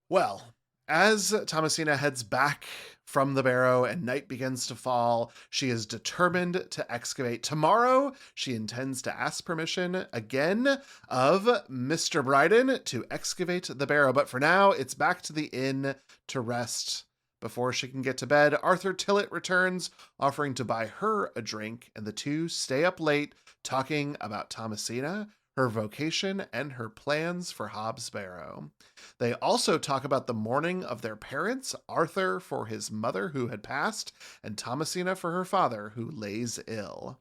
Well, as Thomasina heads back from the Barrow and night begins to fall, she is determined to excavate. Tomorrow, she intends to ask permission again of Mr. Bryden to excavate the Barrow. But for now, it's back to the inn to rest. Before she can get to bed, Arthur Tillett returns, offering to buy her a drink, and the two stay up late talking about Thomasina, her vocation, and her plans for Hobbs Barrow. They also talk about the mourning of their parents, Arthur for his mother who had passed, and Thomasina for her father who lays ill.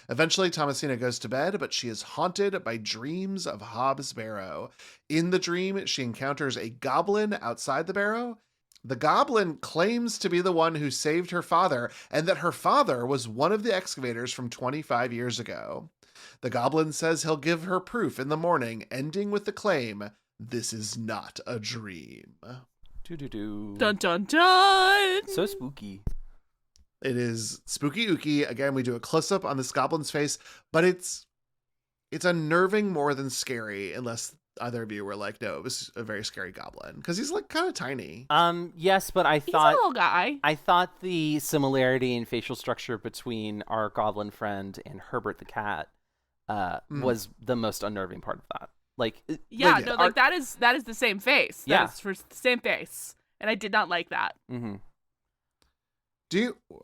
Eventually, Thomasina goes to bed, but she is haunted by dreams of Hobbs Barrow. In the dream, she encounters a goblin outside the Barrow. The goblin claims to be the one who saved her father, and that her father was one of the excavators from 25 years ago. The goblin says he'll give her proof in the morning, ending with the claim, "This is not a dream." Doo-doo-doo. Dun dun dun! So spooky. It is spooky ooky. Again, we do a close-up on this goblin's face, but it's unnerving more than scary, unless either of you were like, no, it was a very scary goblin, because he's like kind of tiny. Yes, but He's a little guy. I thought the similarity in facial structure between our goblin friend and Herbert the cat was the most unnerving part of that. Like, that is the same face. That is for the same face, and I did not like that. Mm-hmm.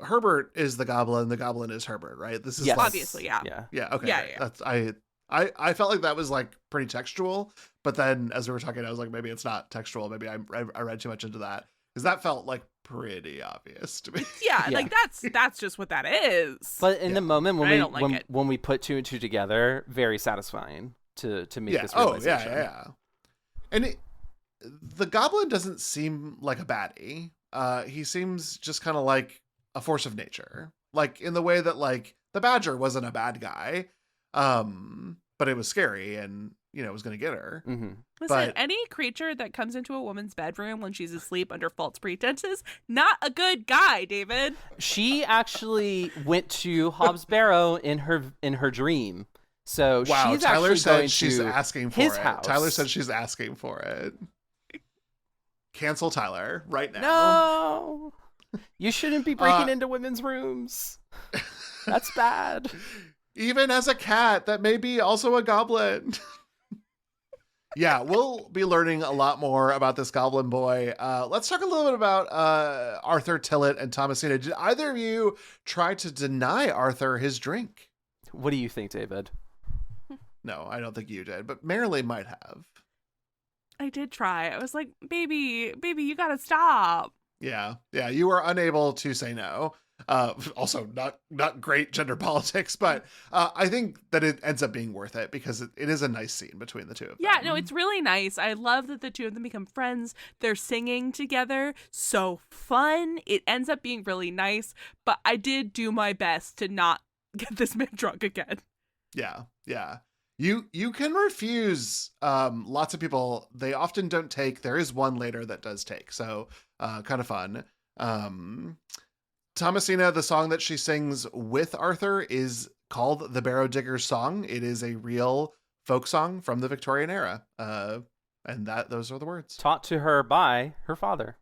Herbert is the goblin is Herbert, right? This is obviously, yeah. Yeah, okay. Yeah. That's I felt like that was like pretty textual, but then as we were talking, I was like, maybe it's not textual. Maybe I read too much into that, because that felt like pretty obvious to me. Yeah, like that's just what that is. But in the moment when we put two and two together, very satisfying to make this realization. Yeah. And the goblin doesn't seem like a baddie. He seems just kind of like a force of nature, like in the way that like the badger wasn't a bad guy. But it was scary, and it was going to get her. Mm-hmm. Listen, any creature that comes into a woman's bedroom when she's asleep under false pretenses, not a good guy, David. She actually went to Hobbs Barrow in her dream. So she's Tyler actually said going she's to asking for his it. house. Tyler said she's asking for it. Cancel Tyler right now. No, you shouldn't be breaking into women's rooms. That's bad. Even as a cat that may be also a goblin. Yeah, we'll be learning a lot more about this goblin boy. Let's talk a little bit about Arthur Tillett and Thomasina. Did either of you try to deny Arthur his drink? What do you think, David? No, I don't think you did, but Marilee might have. I did try. I was like, baby, you gotta stop. Yeah, you were unable to say no. Also not great gender politics, but I think that it ends up being worth it because it is a nice scene between the two of them. Yeah, no, it's really nice. I love that the two of them become friends. They're singing together. So fun. It ends up being really nice, but I did do my best to not get this man drunk again. Yeah. You can refuse. Lots of people, they often don't take. There is one later that does take, so kind of fun. Thomasina, the song that she sings with Arthur is called the Barrow Digger's Song. It is a real folk song from the Victorian era, and those are the words. Taught to her by her father.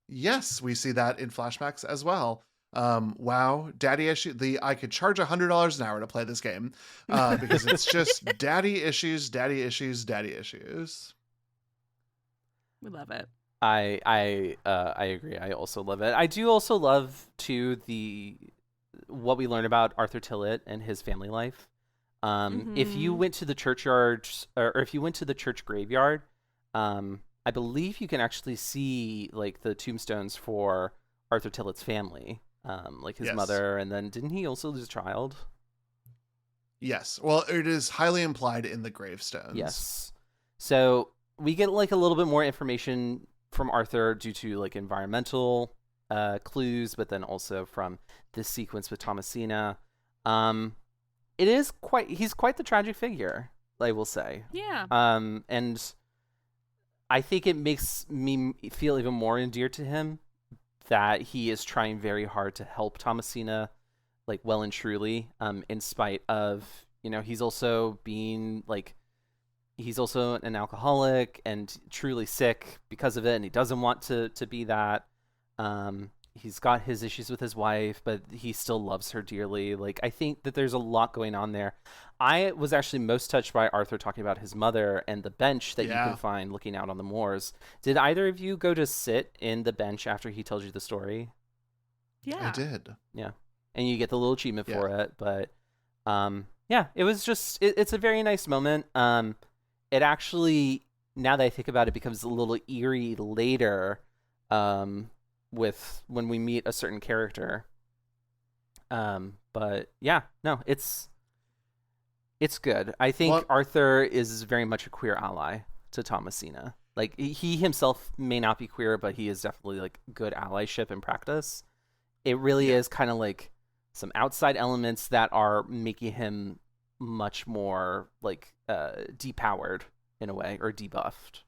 Yes, we see that in flashbacks as well. Wow, daddy issue. I could charge $100 an hour to play this game because it's just daddy issues. We love it. I agree. I also love it. I do also love too what we learn about Arthur Tillett and his family life. If you went to the churchyard or if you went to the church graveyard, I believe you can actually see like the tombstones for Arthur Tillett's family. Like his mother, and then didn't he also lose a child? Yes. Well, it is highly implied in the gravestones. Yes. So we get like a little bit more information from Arthur due to like environmental clues, but then also from this sequence with Thomasina. He's quite the tragic figure, I will say. Yeah. And I think it makes me feel even more endeared to him that he is trying very hard to help Thomasina, like well and truly, in spite of, he's also an alcoholic and truly sick because of it, and he doesn't want to be that. He's got his issues with his wife, but he still loves her dearly. Like, I think that there's a lot going on there. I was actually most touched by Arthur talking about his mother and the bench that you can find looking out on the moors. Did either of you go to sit in the bench after he tells you the story? Yeah. I did. Yeah. And you get the little achievement for it. But, it was just, it's a very nice moment. It actually, now that I think about it, becomes a little eerie later, with when we meet a certain character. But yeah, no, it's good. I think Arthur is very much a queer ally to Thomasina. Like, he himself may not be queer, but he is definitely like good allyship in practice. It really is kind of like some outside elements that are making him much more like depowered in a way, or debuffed.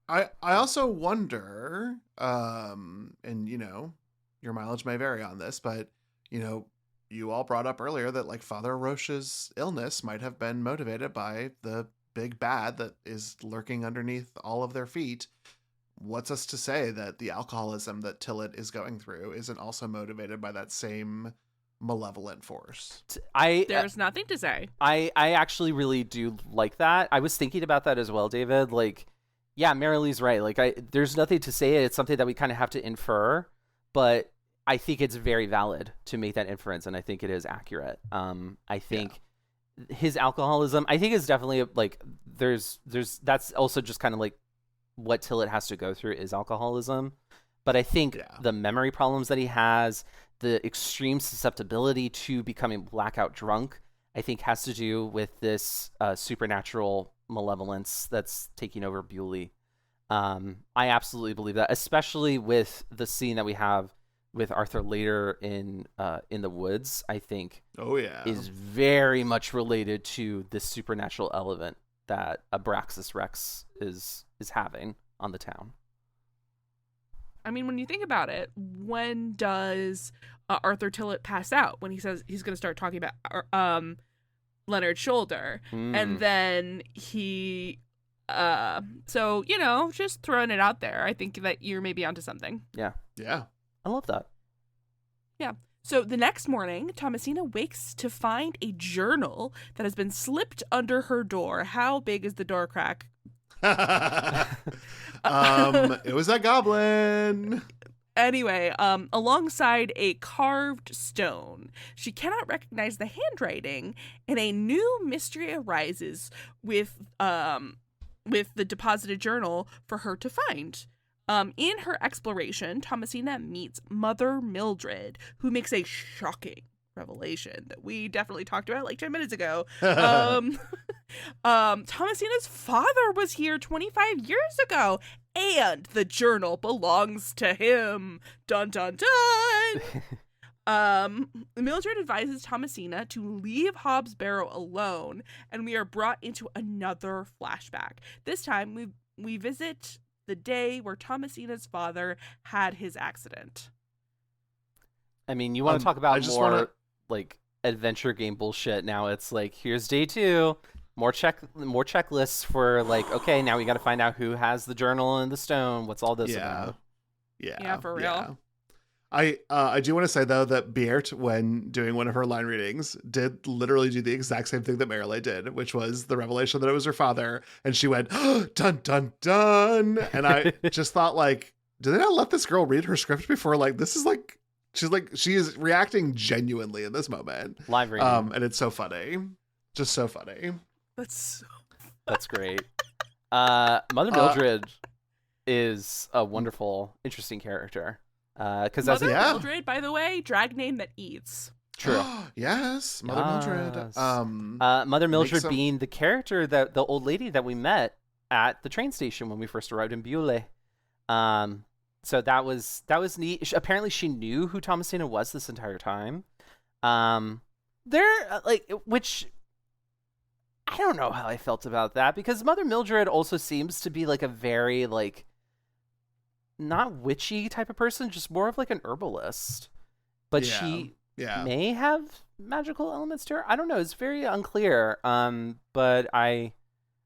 I also wonder, and your mileage may vary on this, but you all brought up earlier that like Father Roche's illness might have been motivated by the big bad that is lurking underneath all of their feet. What's us to say that the alcoholism that Tillett is going through isn't also motivated by that same malevolent force? There's nothing to say. I actually really do like that. I was thinking about that as well, David. Like, yeah, Marilee's right. Like, there's nothing to say. It's something that we kind of have to infer, but I think it's very valid to make that inference, and I think it is accurate. I think his alcoholism, I think, is definitely like there's that's also just kind of like what Tillett has to go through is alcoholism. But I think the memory problems that he has, the extreme susceptibility to becoming blackout drunk, I think has to do with this supernatural malevolence that's taking over Bewley. I absolutely believe that, especially with the scene that we have with Arthur later in the woods. I think is very much related to this supernatural element that Abraxas Rex is having on the town. I mean, when you think about it, when does Arthur Tillett pass out? When he says he's going to start talking about Leonard's shoulder, and then he so just throwing it out there. I think that you're maybe onto something. Yeah I love that. Yeah. So the next morning, Thomasina wakes to find a journal that has been slipped under her door. How big is the door crack? It was that goblin. Anyway, alongside a carved stone. She cannot recognize the handwriting, and a new mystery arises with the deposited journal for her to find. In her exploration, Thomasina meets Mother Mildred, who makes a shocking revelation that we definitely talked about like 10 minutes ago. Thomasina's father was here 25 years ago, and the journal belongs to him. Dun dun dun. Mildred advises Thomasina to leave Hobbs Barrow alone, and we are brought into another flashback. This time we visit the day where Thomasina's father had his accident. I mean, you want to talk about more like adventure game bullshit. Now it's like, here's day 2, more checklists for like, okay, now we got to find out who has the journal and the stone. What's all this about? Yeah, for real. Yeah. I do want to say though that Beart, when doing one of her line readings, did literally do the exact same thing that Marilee did, which was the revelation that it was her father, and she went, oh, dun dun dun, and I just thought, like, did they not let this girl read her script before? Like, this is like, she is reacting genuinely in this moment, live reading, and it's so funny, just so funny. That's great. Mother Mildred is a wonderful, interesting character. Because Mother Mildred, by the way, drag name that eats. True. Yes, Mother Mildred. Mother Mildred being the character that the old lady that we met at the train station when we first arrived in Beaulieu. So that was neat. Apparently, she knew who Thomasina was this entire time. Which I don't know how I felt about that, because Mother Mildred also seems to be like a very like, not witchy type of person, just more of like an herbalist. But she may have magical elements to her. I don't know. It's very unclear. But I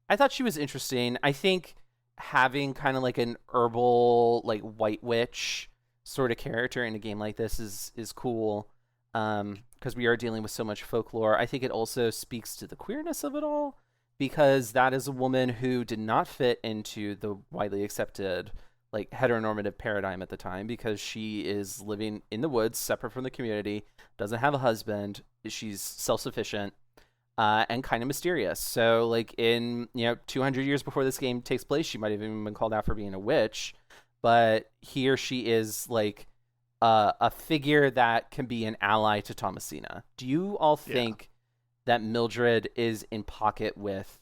thought she was interesting. I think having kind of like an herbal, like white witch sort of character in a game like this is cool. Because we are dealing with so much folklore. I think it also speaks to the queerness of it all, because that is a woman who did not fit into the widely accepted like heteronormative paradigm at the time, because she is living in the woods, separate from the community, doesn't have a husband, she's self-sufficient, and kind of mysterious. So like in 200 years before this game takes place, she might have even been called out for being a witch, but here she is like a figure that can be an ally to Thomasina. Do you all think that Mildred is in pocket with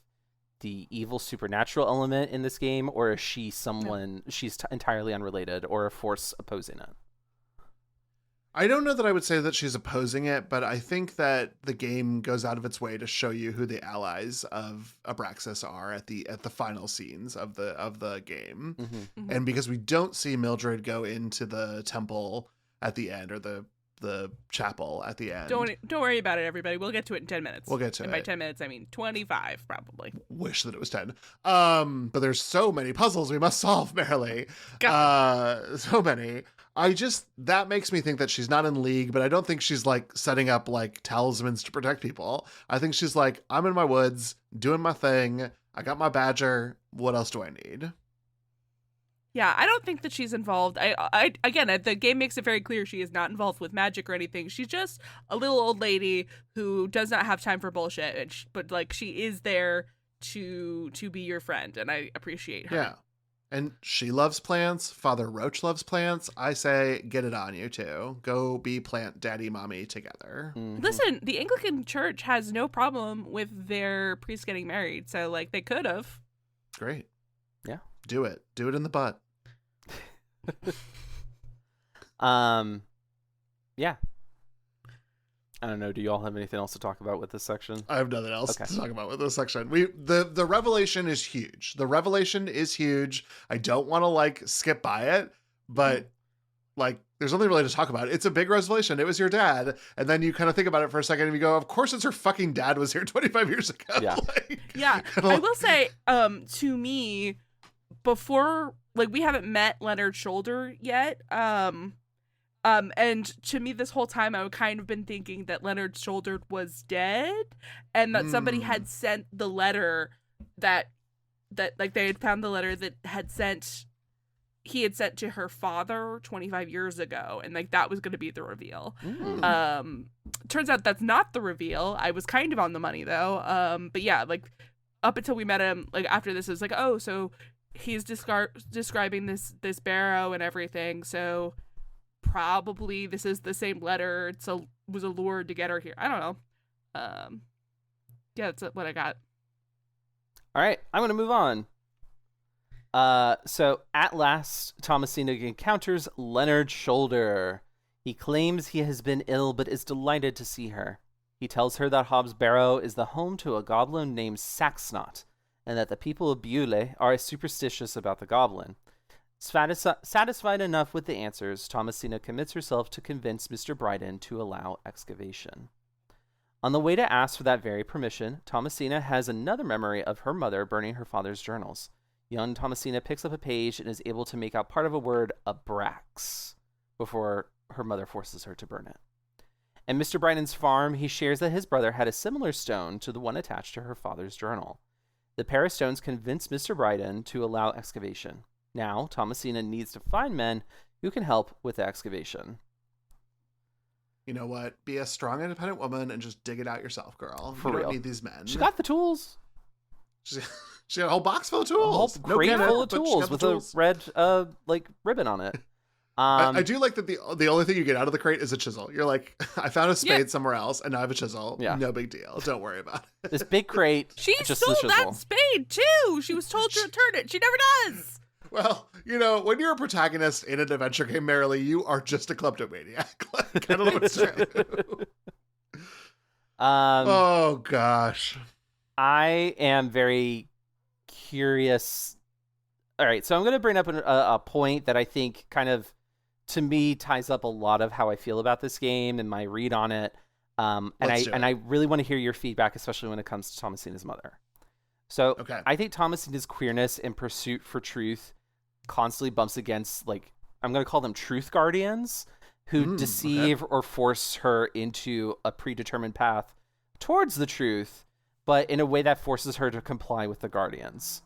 the evil supernatural element in this game, or is she someone she's entirely unrelated, or a force opposing it? I don't know that I would say that she's opposing it, but I think that the game goes out of its way to show you who the allies of Abraxas are at the final scenes of the game. Mm-hmm. And because we don't see Mildred go into the temple at the end, or the chapel at the end. Don't worry about it, everybody. We'll get to it in 10 minutes. We'll get to it. By 10 minutes, I mean 25, probably. Wish that it was 10. But there's so many puzzles we must solve, Marilee. So many. That makes me think that she's not in league, but I don't think she's like setting up like talismans to protect people. I think she's like, I'm in my woods, doing my thing. I got my badger. What else do I need? Yeah, I don't think that she's involved. Again, the game makes it very clear she is not involved with magic or anything. She's just a little old lady who does not have time for bullshit, but like she is there to be your friend, and I appreciate her. Yeah. And she loves plants. Father Roach loves plants. I say, get it on, you two. Go be plant daddy mommy together. Mm-hmm. Listen, the Anglican Church has no problem with their priests getting married, so like they could have. Great. Yeah. Do it in the butt. Yeah. I don't know. Do you all have anything else to talk about with this section? I have nothing else to talk about with this section. The revelation is huge. The revelation is huge. I don't want to like skip by it, but like there's nothing really to talk about. It's a big revelation. It was your dad. And then you kind of think about it for a second and you go, of course it's her fucking dad was here 25 years ago. Yeah. Yeah. I will say, to me, before, like, we haven't met Leonard Shoulder yet. And to me, this whole time, I've kind of been thinking that Leonard Shoulder was dead, and that somebody had sent the letter that like they had found the letter that he had sent to her father 25 years ago, and like that was going to be the reveal. Turns out that's not the reveal. I was kind of on the money though. But yeah, like up until we met him, like after this, it was like, oh, so he's describing this Barrow and everything, so probably this is the same letter. Was allured to get her here. I don't know. Yeah, that's what I got. All right, I'm gonna move on. So at last, Thomasina encounters Leonard Shoulder. He claims he has been ill, but is delighted to see her. He tells her that Hob's Barrow is the home to a goblin named Saxnot, and that the people of Bewley are superstitious about the goblin. Satisfied enough with the answers, Thomasina commits herself to convince Mr. Bryden to allow excavation. On the way to ask for that very permission, Thomasina has another memory of her mother burning her father's journals. Young Thomasina picks up a page and is able to make out part of a word, abrax, before her mother forces her to burn it. At Mr. Bryden's farm, he shares that his brother had a similar stone to the one attached to her father's journal. The pair of stones convince Mr. Bryden to allow excavation. Now, Thomasina needs to find men who can help with the excavation. You know what? Be a strong, independent woman and just dig it out yourself, girl. For you real. Don't need these men. She got the tools. She got a whole box full of tools. A whole crate full of tools with a red ribbon on it. I do like that the only thing you get out of the crate is a chisel. You're like, I found a spade somewhere else, and now I have a chisel. Yeah. No big deal. Don't worry about it. This big crate. She just stole the chisel. that spade, too. She was told to return it. She never does. Well, when you're a protagonist in an adventure game, Merrily, you are just a kleptomaniac. Like, I don't know what to do. Oh, gosh. I am very curious. All right, so I'm going to bring up a point that I think kind of, to me, ties up a lot of how I feel about this game and my read on it. And I really want to hear your feedback, especially when it comes to Thomasina's mother. So I think Thomasina's queerness and pursuit for truth constantly bumps against, like, I'm going to call them truth guardians who deceive or force her into a predetermined path towards the truth, but in a way that forces her to comply with the guardians.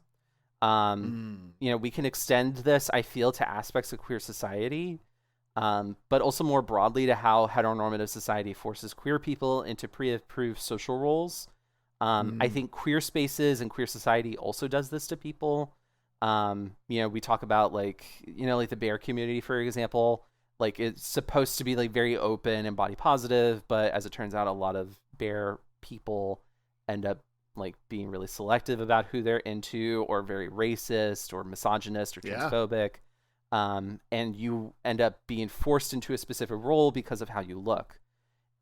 We can extend this, I feel, to aspects of queer society, but also more broadly to how heteronormative society forces queer people into pre-approved social roles. I think queer spaces and queer society also does this to people. We talk about like the bear community, for example, like it's supposed to be like very open and body positive, but as it turns out, a lot of bear people end up like being really selective about who they're into, or very racist or misogynist or transphobic. And you end up being forced into a specific role because of how you look.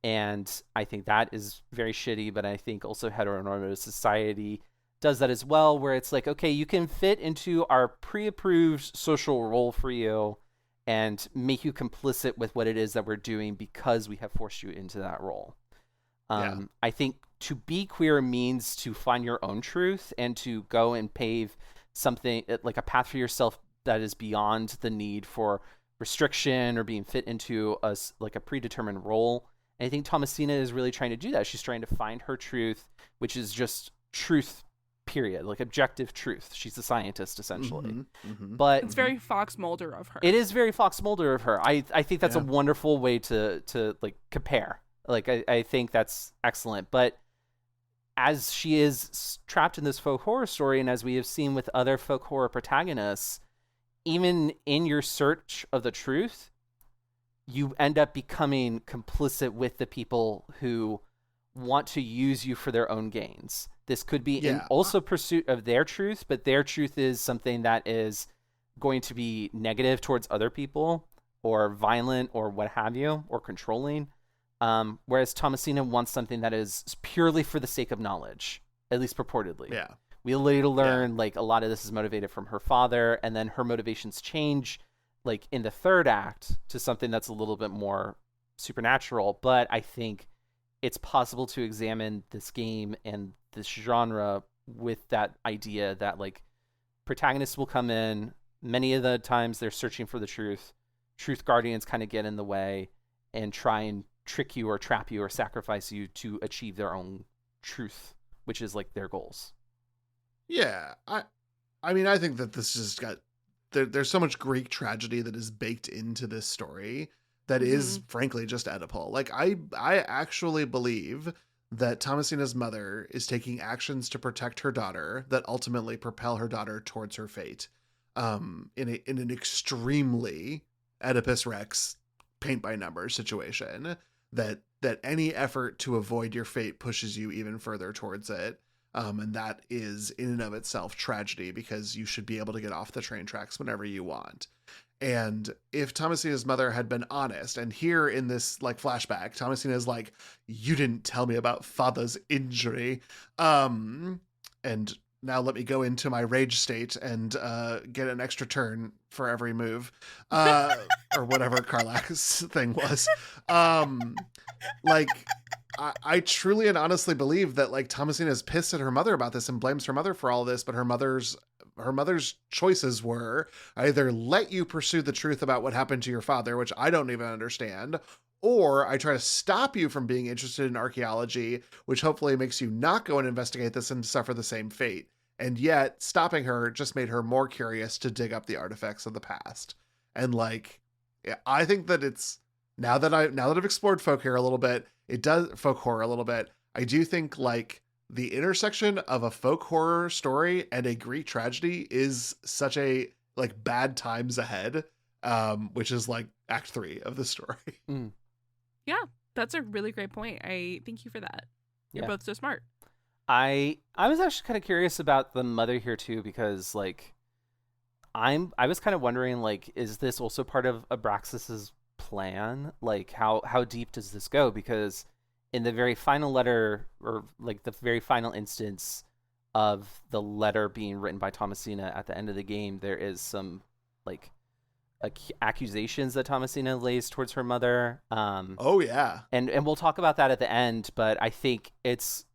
And I think that is very shitty, but I think also heteronormative society does that as well, where it's like, okay, you can fit into our pre-approved social role for you and make you complicit with what it is that we're doing because we have forced you into that role. I think to be queer means to find your own truth and to go and pave something like a path for yourself that is beyond the need for restriction or being fit into a predetermined role. And I think Thomasina is really trying to do that. She's trying to find her truth, which is just truth, period, like objective truth. She's a scientist, essentially. But it's very Fox Mulder of her. It is very Fox Mulder of her. I think that's a wonderful way to like compare. Like, I think that's excellent. But as she is trapped in this folk horror story, and as we have seen with other folk horror protagonists, even in your search of the truth, you end up becoming complicit with the people who want to use you for their own gains. This could be in also pursuit of their truth, but their truth is something that is going to be negative towards other people, or violent, or what have you, or controlling. Whereas Thomasina wants something that is purely for the sake of knowledge, at least purportedly. Yeah. We later learn like a lot of this is motivated from her father, and then her motivations change like in the third act to something that's a little bit more supernatural. But I think it's possible to examine this game and this genre with that idea that like protagonists will come in, many of the times they're searching for the truth. Truth guardians kind of get in the way and try and trick you or trap you or sacrifice you to achieve their own truth, which is like their goals. Yeah, I mean, I think that this just got there's so much Greek tragedy that is baked into this story that is frankly just Oedipal. Like I actually believe that Thomasina's mother is taking actions to protect her daughter that ultimately propel her daughter towards her fate. In an extremely Oedipus Rex paint by numbers situation, that any effort to avoid your fate pushes you even further towards it. And that is in and of itself tragedy, because you should be able to get off the train tracks whenever you want. And if Thomasina's mother had been honest, and here in this like flashback, Thomasina is like, you didn't tell me about father's injury. And now let me go into my rage state and get an extra turn for every move, or whatever Karlach's thing was. Like, I truly and honestly believe that like Thomasina is pissed at her mother about this and blames her mother for all this, but her mother's choices were either let you pursue the truth about what happened to your father, which I don't even understand, or I try to stop you from being interested in archaeology, which hopefully makes you not go and investigate this and suffer the same fate. And yet stopping her just made her more curious to dig up the artifacts of the past. And like, I think that it's now that I've explored folk horror a little bit, I do think like the intersection of a folk horror story and a Greek tragedy is such a like bad times ahead, which is like act 3 of the story. Yeah, that's a really great point. I thank you for that. You're both so smart. I was actually kind of curious about the mother here too, because like I was kind of wondering, like, is this also part of Abraxas's plan? Like how deep does this go? Because in the very final letter, or like the very final instance of the letter being written by Thomasina at the end of the game, there is some like accusations that Thomasina lays towards her mother. And we'll talk about that at the end, but I think it's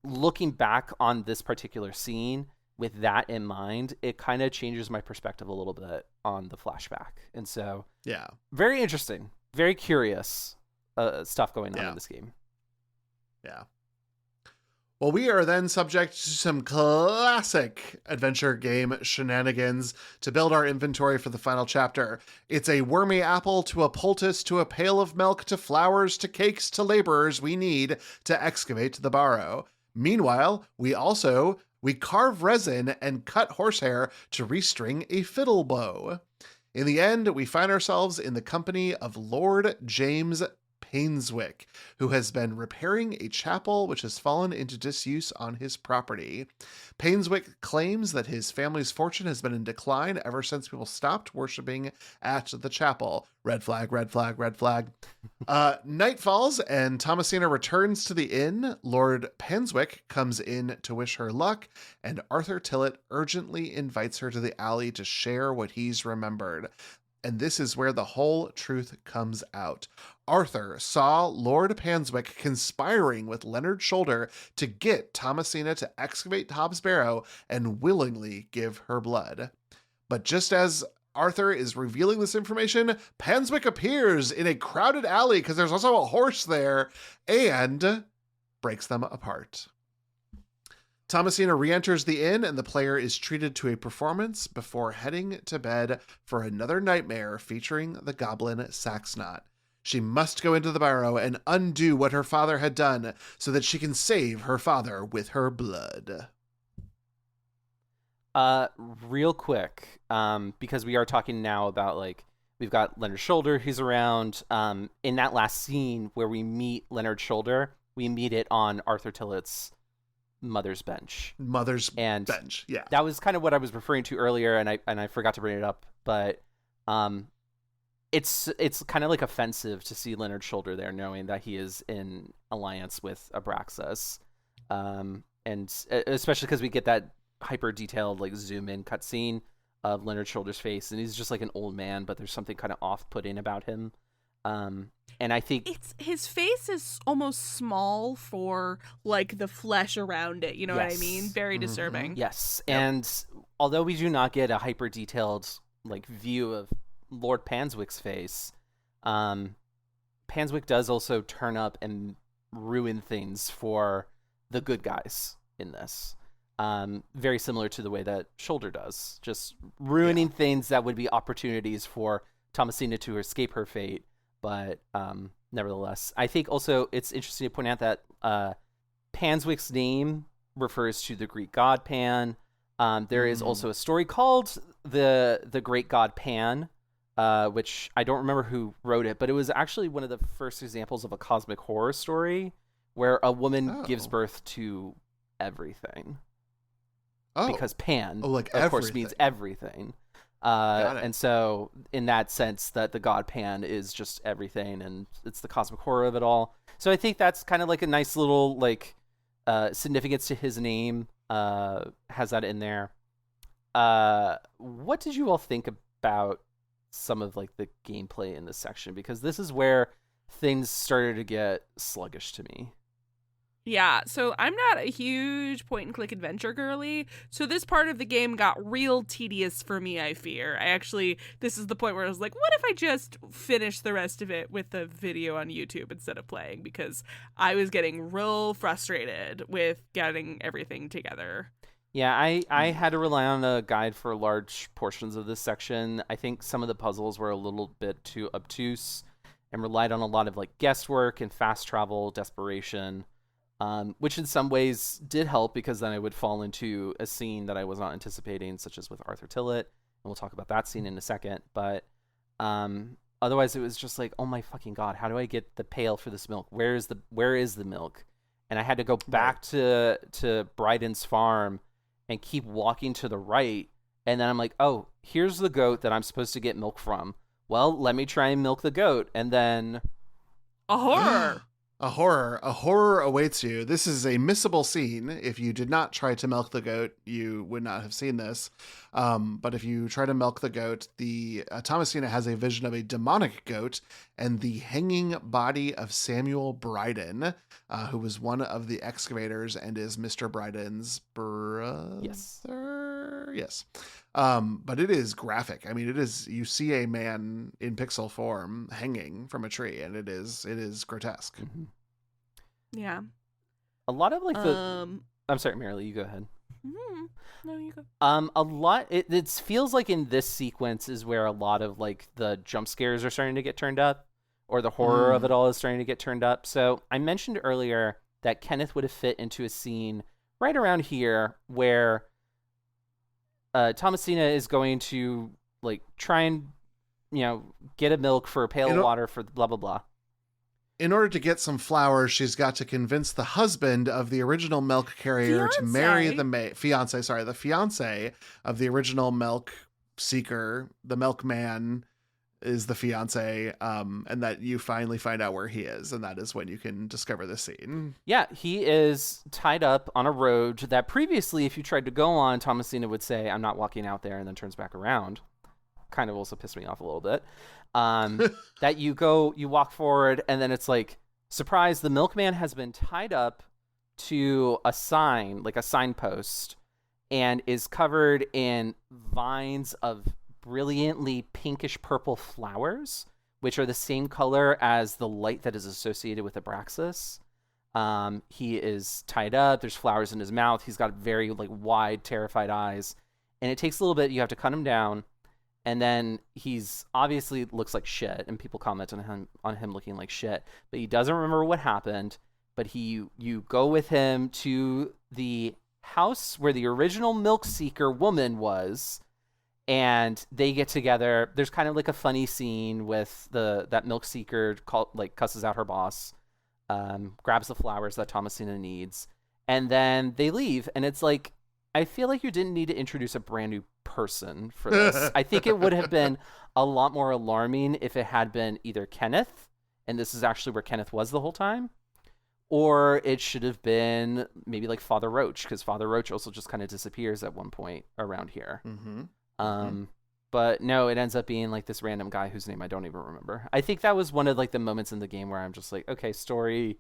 looking back on this particular scene with that in mind, it kind of changes my perspective a little bit on the flashback. And so, very interesting, very curious stuff going on in this game. Yeah. Well, we are then subject to some classic adventure game shenanigans to build our inventory for the final chapter. It's a wormy apple to a poultice to a pail of milk to flowers to cakes to laborers we need to excavate the Barrow. Meanwhile, we carve resin and cut horsehair to restring a fiddle bow. In the end, we find ourselves in the company of Lord James Painswick, who has been repairing a chapel which has fallen into disuse on his property. Painswick claims that his family's fortune has been in decline ever since people stopped worshiping at the chapel. Red flag, red flag, red flag. Night falls and Thomasina returns to the inn. Lord Painswick comes in to wish her luck, and Arthur Tillett urgently invites her to the alley to share what he's remembered. And this is where the whole truth comes out. Arthur saw Lord Painswick conspiring with Leonard Shoulder to get Thomasina to excavate Hobbs Barrow and willingly give her blood. But just as Arthur is revealing this information, Painswick appears in a crowded alley, because there's also a horse there, and breaks them apart. Thomasina re-enters the inn, and the player is treated to a performance before heading to bed for another nightmare featuring the goblin Saxnot. She must go into the Barrow and undo what her father had done so that she can save her father with her blood. Real quick, because we are talking now about, like, we've got Leonard Shoulder who's around. In that last scene where we meet Leonard Shoulder, we meet it on Arthur Tillett's mother's bench. Bench, yeah. That was kind of what I was referring to earlier, and I forgot to bring it up, but it's kind of like offensive to see Leonard Shoulder there, knowing that he is in alliance with Abraxas, and especially because we get that hyper detailed like zoom in cutscene of Leonard Shoulder's face, and he's just like an old man, but there's something kind of off-putting about him. And I think his face is almost small for like the flesh around it. You know what I mean? Very disturbing. Yes. Yep. And although we do not get a hyper detailed like view of Lord Painswick's face, Painswick does also turn up and ruin things for the good guys in this. Very similar to the way that Shoulder does, just ruining things that would be opportunities for Thomasina to escape her fate. But nevertheless, I think also it's interesting to point out that Panswick's name refers to the Greek god Pan. There is also a story called the Great God Pan, which I don't remember who wrote it, but it was actually one of the first examples of a cosmic horror story where a woman gives birth to everything. Because Pan, of course, means everything. And so in that sense that the god Pan is just everything, and it's the cosmic horror of it all. So I think that's kind of like a nice little like significance to his name, has that in there. What did you all think about some of like the gameplay in this section? Because this is where things started to get sluggish to me. Yeah, so I'm not a huge point-and-click adventure girly, so this part of the game got real tedious for me, I fear. This is the point where I was like, what if I just finish the rest of it with the video on YouTube instead of playing? Because I was getting real frustrated with getting everything together. Yeah, I had to rely on a guide for large portions of this section. I think some of the puzzles were a little bit too obtuse and relied on a lot of like guesswork and fast travel desperation. Which in some ways did help, because then I would fall into a scene that I was not anticipating, such as with Arthur Tillett, and we'll talk about that scene in a second. But otherwise, it was just like, oh my fucking god, how do I get the pail for this milk? Where is the milk? And I had to go back to Bryden's farm and keep walking to the right, and then I'm like, oh, here's the goat that I'm supposed to get milk from. Well, let me try and milk the goat, and then a horror. A horror awaits you. This is a missable scene. If you did not try to milk the goat, you would not have seen this. But if you try to milk the goat, the Thomasina has a vision of a demonic goat and the hanging body of Samuel Bryden, who was one of the excavators and is Mr. Bryden's brother. Yes. But it is graphic. I mean, you see a man in pixel form hanging from a tree, and it is grotesque. Mm-hmm. Yeah. A lot of like I'm sorry, Marilee, you go ahead. No, you go. A lot. It feels like in this sequence is where a lot of like the jump scares are starting to get turned up, or the horror of it all is starting to get turned up. So I mentioned earlier that Kenneth would have fit into a scene right around here where Thomasina is going to like try and get a milk for a pail of water for blah blah blah. In order to get some flowers, she's got to convince the husband of the original milk carrier to marry the fiance of the original milk seeker. The milkman is the fiance, and that you finally find out where he is, and that is when you can discover the scene. Yeah, he is tied up on a road that previously, if you tried to go on, Thomasina would say, I'm not walking out there, and then turns back around. Kind of also pissed me off a little bit. That you walk forward, and then it's like, surprise, the milkman has been tied up to a sign, like a signpost, and is covered in vines of brilliantly pinkish purple flowers, which are the same color as the light that is associated with Abraxas. He is tied up. There's flowers in his mouth. He's got very like wide, terrified eyes, and it takes a little bit. You have to cut him down, and then he's obviously looks like shit, and people comment on him looking like shit. But he doesn't remember what happened. But you go with him to the house where the original milk seeker woman was. And they get together. There's kind of like a funny scene with that milk seeker cusses out her boss, grabs the flowers that Thomasina needs, and then they leave. And it's like, I feel like you didn't need to introduce a brand new person for this. I think it would have been a lot more alarming if it had been either Kenneth, and this is actually where Kenneth was the whole time, or it should have been maybe like Father Roach, because Father Roach also just kind of disappears at one point around here. Mm-hmm. But no, it ends up being like this random guy whose name I don't even remember. I think that was one of like the moments in the game where I'm just like, okay, story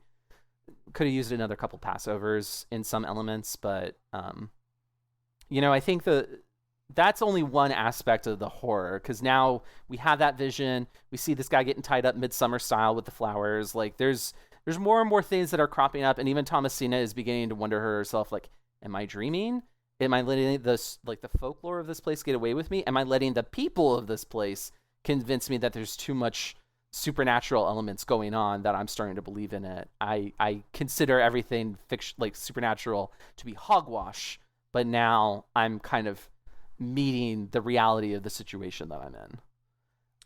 could have used another couple passovers in some elements, but I think that's only one aspect of the horror, because now we have that vision. We see this guy getting tied up midsummer style with the flowers. Like there's more and more things that are cropping up, and even Thomasina is beginning to wonder herself, like, am I dreaming? Am I letting the folklore of this place get away with me? Am I letting the people of this place convince me that there's too much supernatural elements going on that I'm starting to believe in it. I consider everything like supernatural to be hogwash, but now I'm kind of meeting the reality of the situation that I'm in.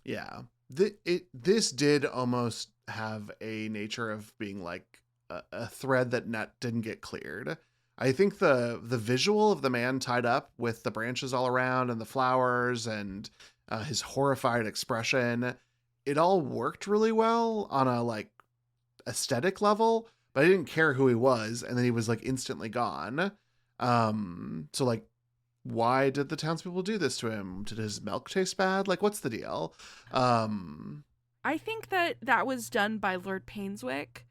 Yeah. This did almost have a nature of being like a thread that didn't get cleared. I think the visual of the man tied up with the branches all around and the flowers and his horrified expression, it all worked really well on a like aesthetic level, but I didn't care who he was, and then he was like instantly gone. So like, why did the townspeople do this to him? Did his milk taste bad? Like, what's the deal? I think that was done by Lord Painswick.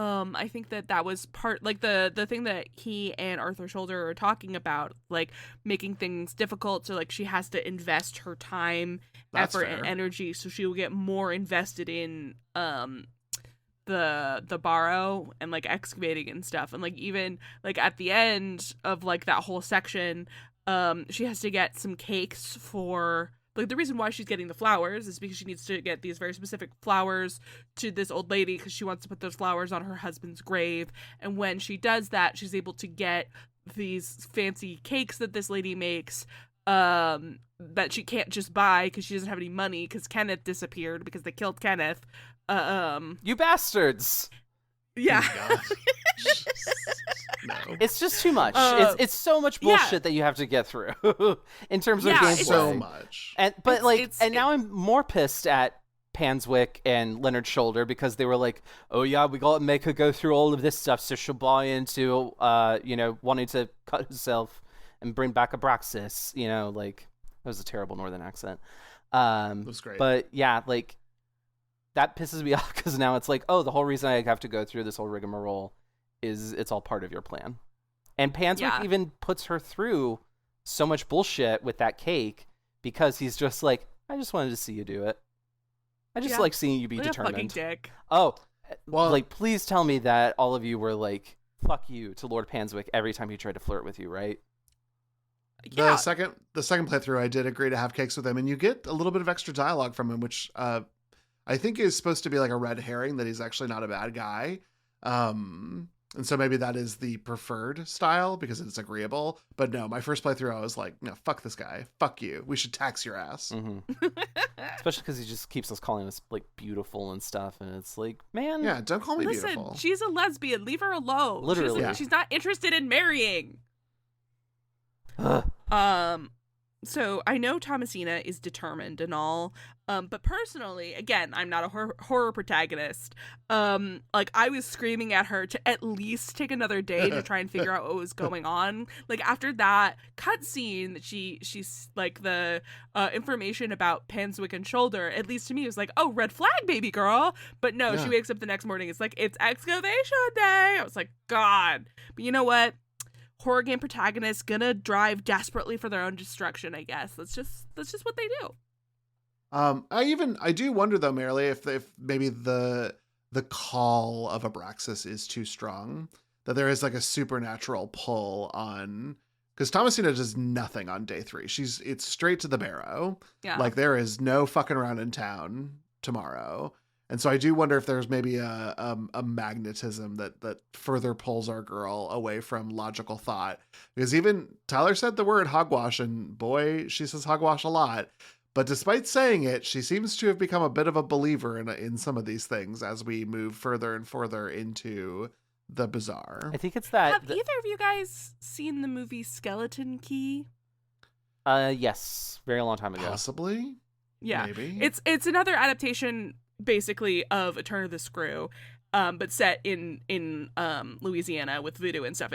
I think that was part, like, the thing that he and Arthur Shoulder are talking about, like, making things difficult, so, like, she has to invest her time, effort, and energy, so she will get more invested in, the Barrow and, like, excavating and stuff, and, like, even, like, at the end of, like, that whole section, she has to get some cakes for... Like, the reason why she's getting the flowers is because she needs to get these very specific flowers to this old lady because she wants to put those flowers on her husband's grave. And when she does that, she's able to get these fancy cakes that this lady makes that she can't just buy because she doesn't have any money because Kenneth disappeared because they killed Kenneth. You bastards! Yeah. Oh no. It's just too much. It's so much bullshit that you have to get through in terms of gameplay. So much. And now I'm more pissed at Panswick and Leonard Shoulder because they were like, oh yeah, we gotta make her go through all of this stuff so she'll buy into wanting to cut herself and bring back Abraxas. Like, that was a terrible northern accent. That was great. But yeah, like, that pisses me off because now it's like, oh, the whole reason I have to go through this whole rigmarole is it's all part of your plan. And Panswick even puts her through so much bullshit with that cake because he's just like, I just wanted to see you do it. I just like seeing you be determined. Fucking dick. Oh, well, like, please tell me that all of you were like, fuck you to Lord Panswick every time he tried to flirt with you, right? The second playthrough, I did agree to have cakes with him, and you get a little bit of extra dialogue from him, which I think is supposed to be like a red herring that he's actually not a bad guy. And so maybe that is the preferred style because it's agreeable. But no, my first playthrough, I was like, no, fuck this guy. Fuck you. We should tax your ass. Mm-hmm. Especially because he just keeps us calling us like beautiful and stuff. And it's like, man. Yeah, don't call me beautiful. Listen, she's a lesbian. Leave her alone. Literally. She's not interested in marrying. So I know Thomasina is determined and all, but personally, again, I'm not a horror protagonist. Like, I was screaming at her to at least take another day to try and figure out what was going on. Like, after that cutscene that she's like, the information about Panswick and Shoulder, at least to me, was like, oh, red flag, baby girl. But no, she wakes up the next morning, it's like, it's excavation day. I was like, God. But you know what? Horror game protagonists gonna drive desperately for their own destruction, I guess. That's just what they do. I do wonder though, Marilee, if maybe the call of Abraxas is too strong, that there is like a supernatural pull on, because Thomasina does nothing on day 3. It's straight to the Barrow. Yeah. Like, there is no fucking around in town tomorrow. And so I do wonder if there's maybe a magnetism that further pulls our girl away from logical thought. Because even Tyler said the word hogwash, and boy, she says hogwash a lot. But despite saying it, she seems to have become a bit of a believer in some of these things as we move further and further into the bizarre. I think it's that... Have either of you guys seen the movie Skeleton Key? Yes. Very long time ago. Possibly? Yeah. Maybe. It's another adaptation, basically, of A Turn of the Screw, but set in Louisiana with voodoo and stuff.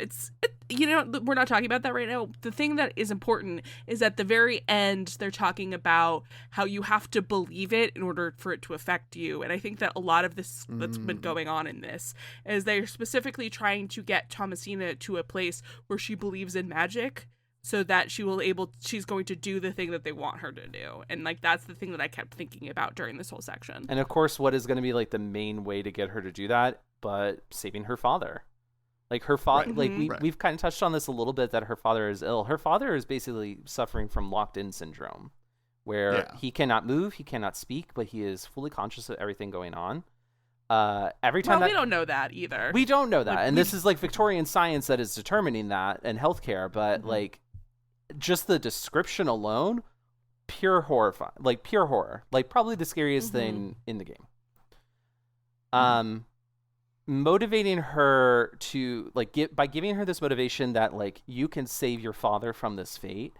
We're not talking about that right now. The thing that is important is at the very end, they're talking about how you have to believe it in order for it to affect you. And I think that a lot of this that's been going on in this is they're specifically trying to get Thomasina to a place where she believes in magic, so that she's going to do the thing that they want her to do. And, like, that's the thing that I kept thinking about during this whole section. And, of course, what is going to be, like, the main way to get her to do that, but saving her father. Like, her father, we've kind of touched on this a little bit, that her father is ill. Her father is basically suffering from locked-in syndrome, where he cannot move, he cannot speak, but he is fully conscious of everything going on. Every time we don't know that either. We don't know that. And this is like Victorian science that is determining that, and healthcare, but like just the description alone, pure horror, like probably the scariest thing in the game. Motivating her to like by giving her this motivation that like you can save your father from this fate.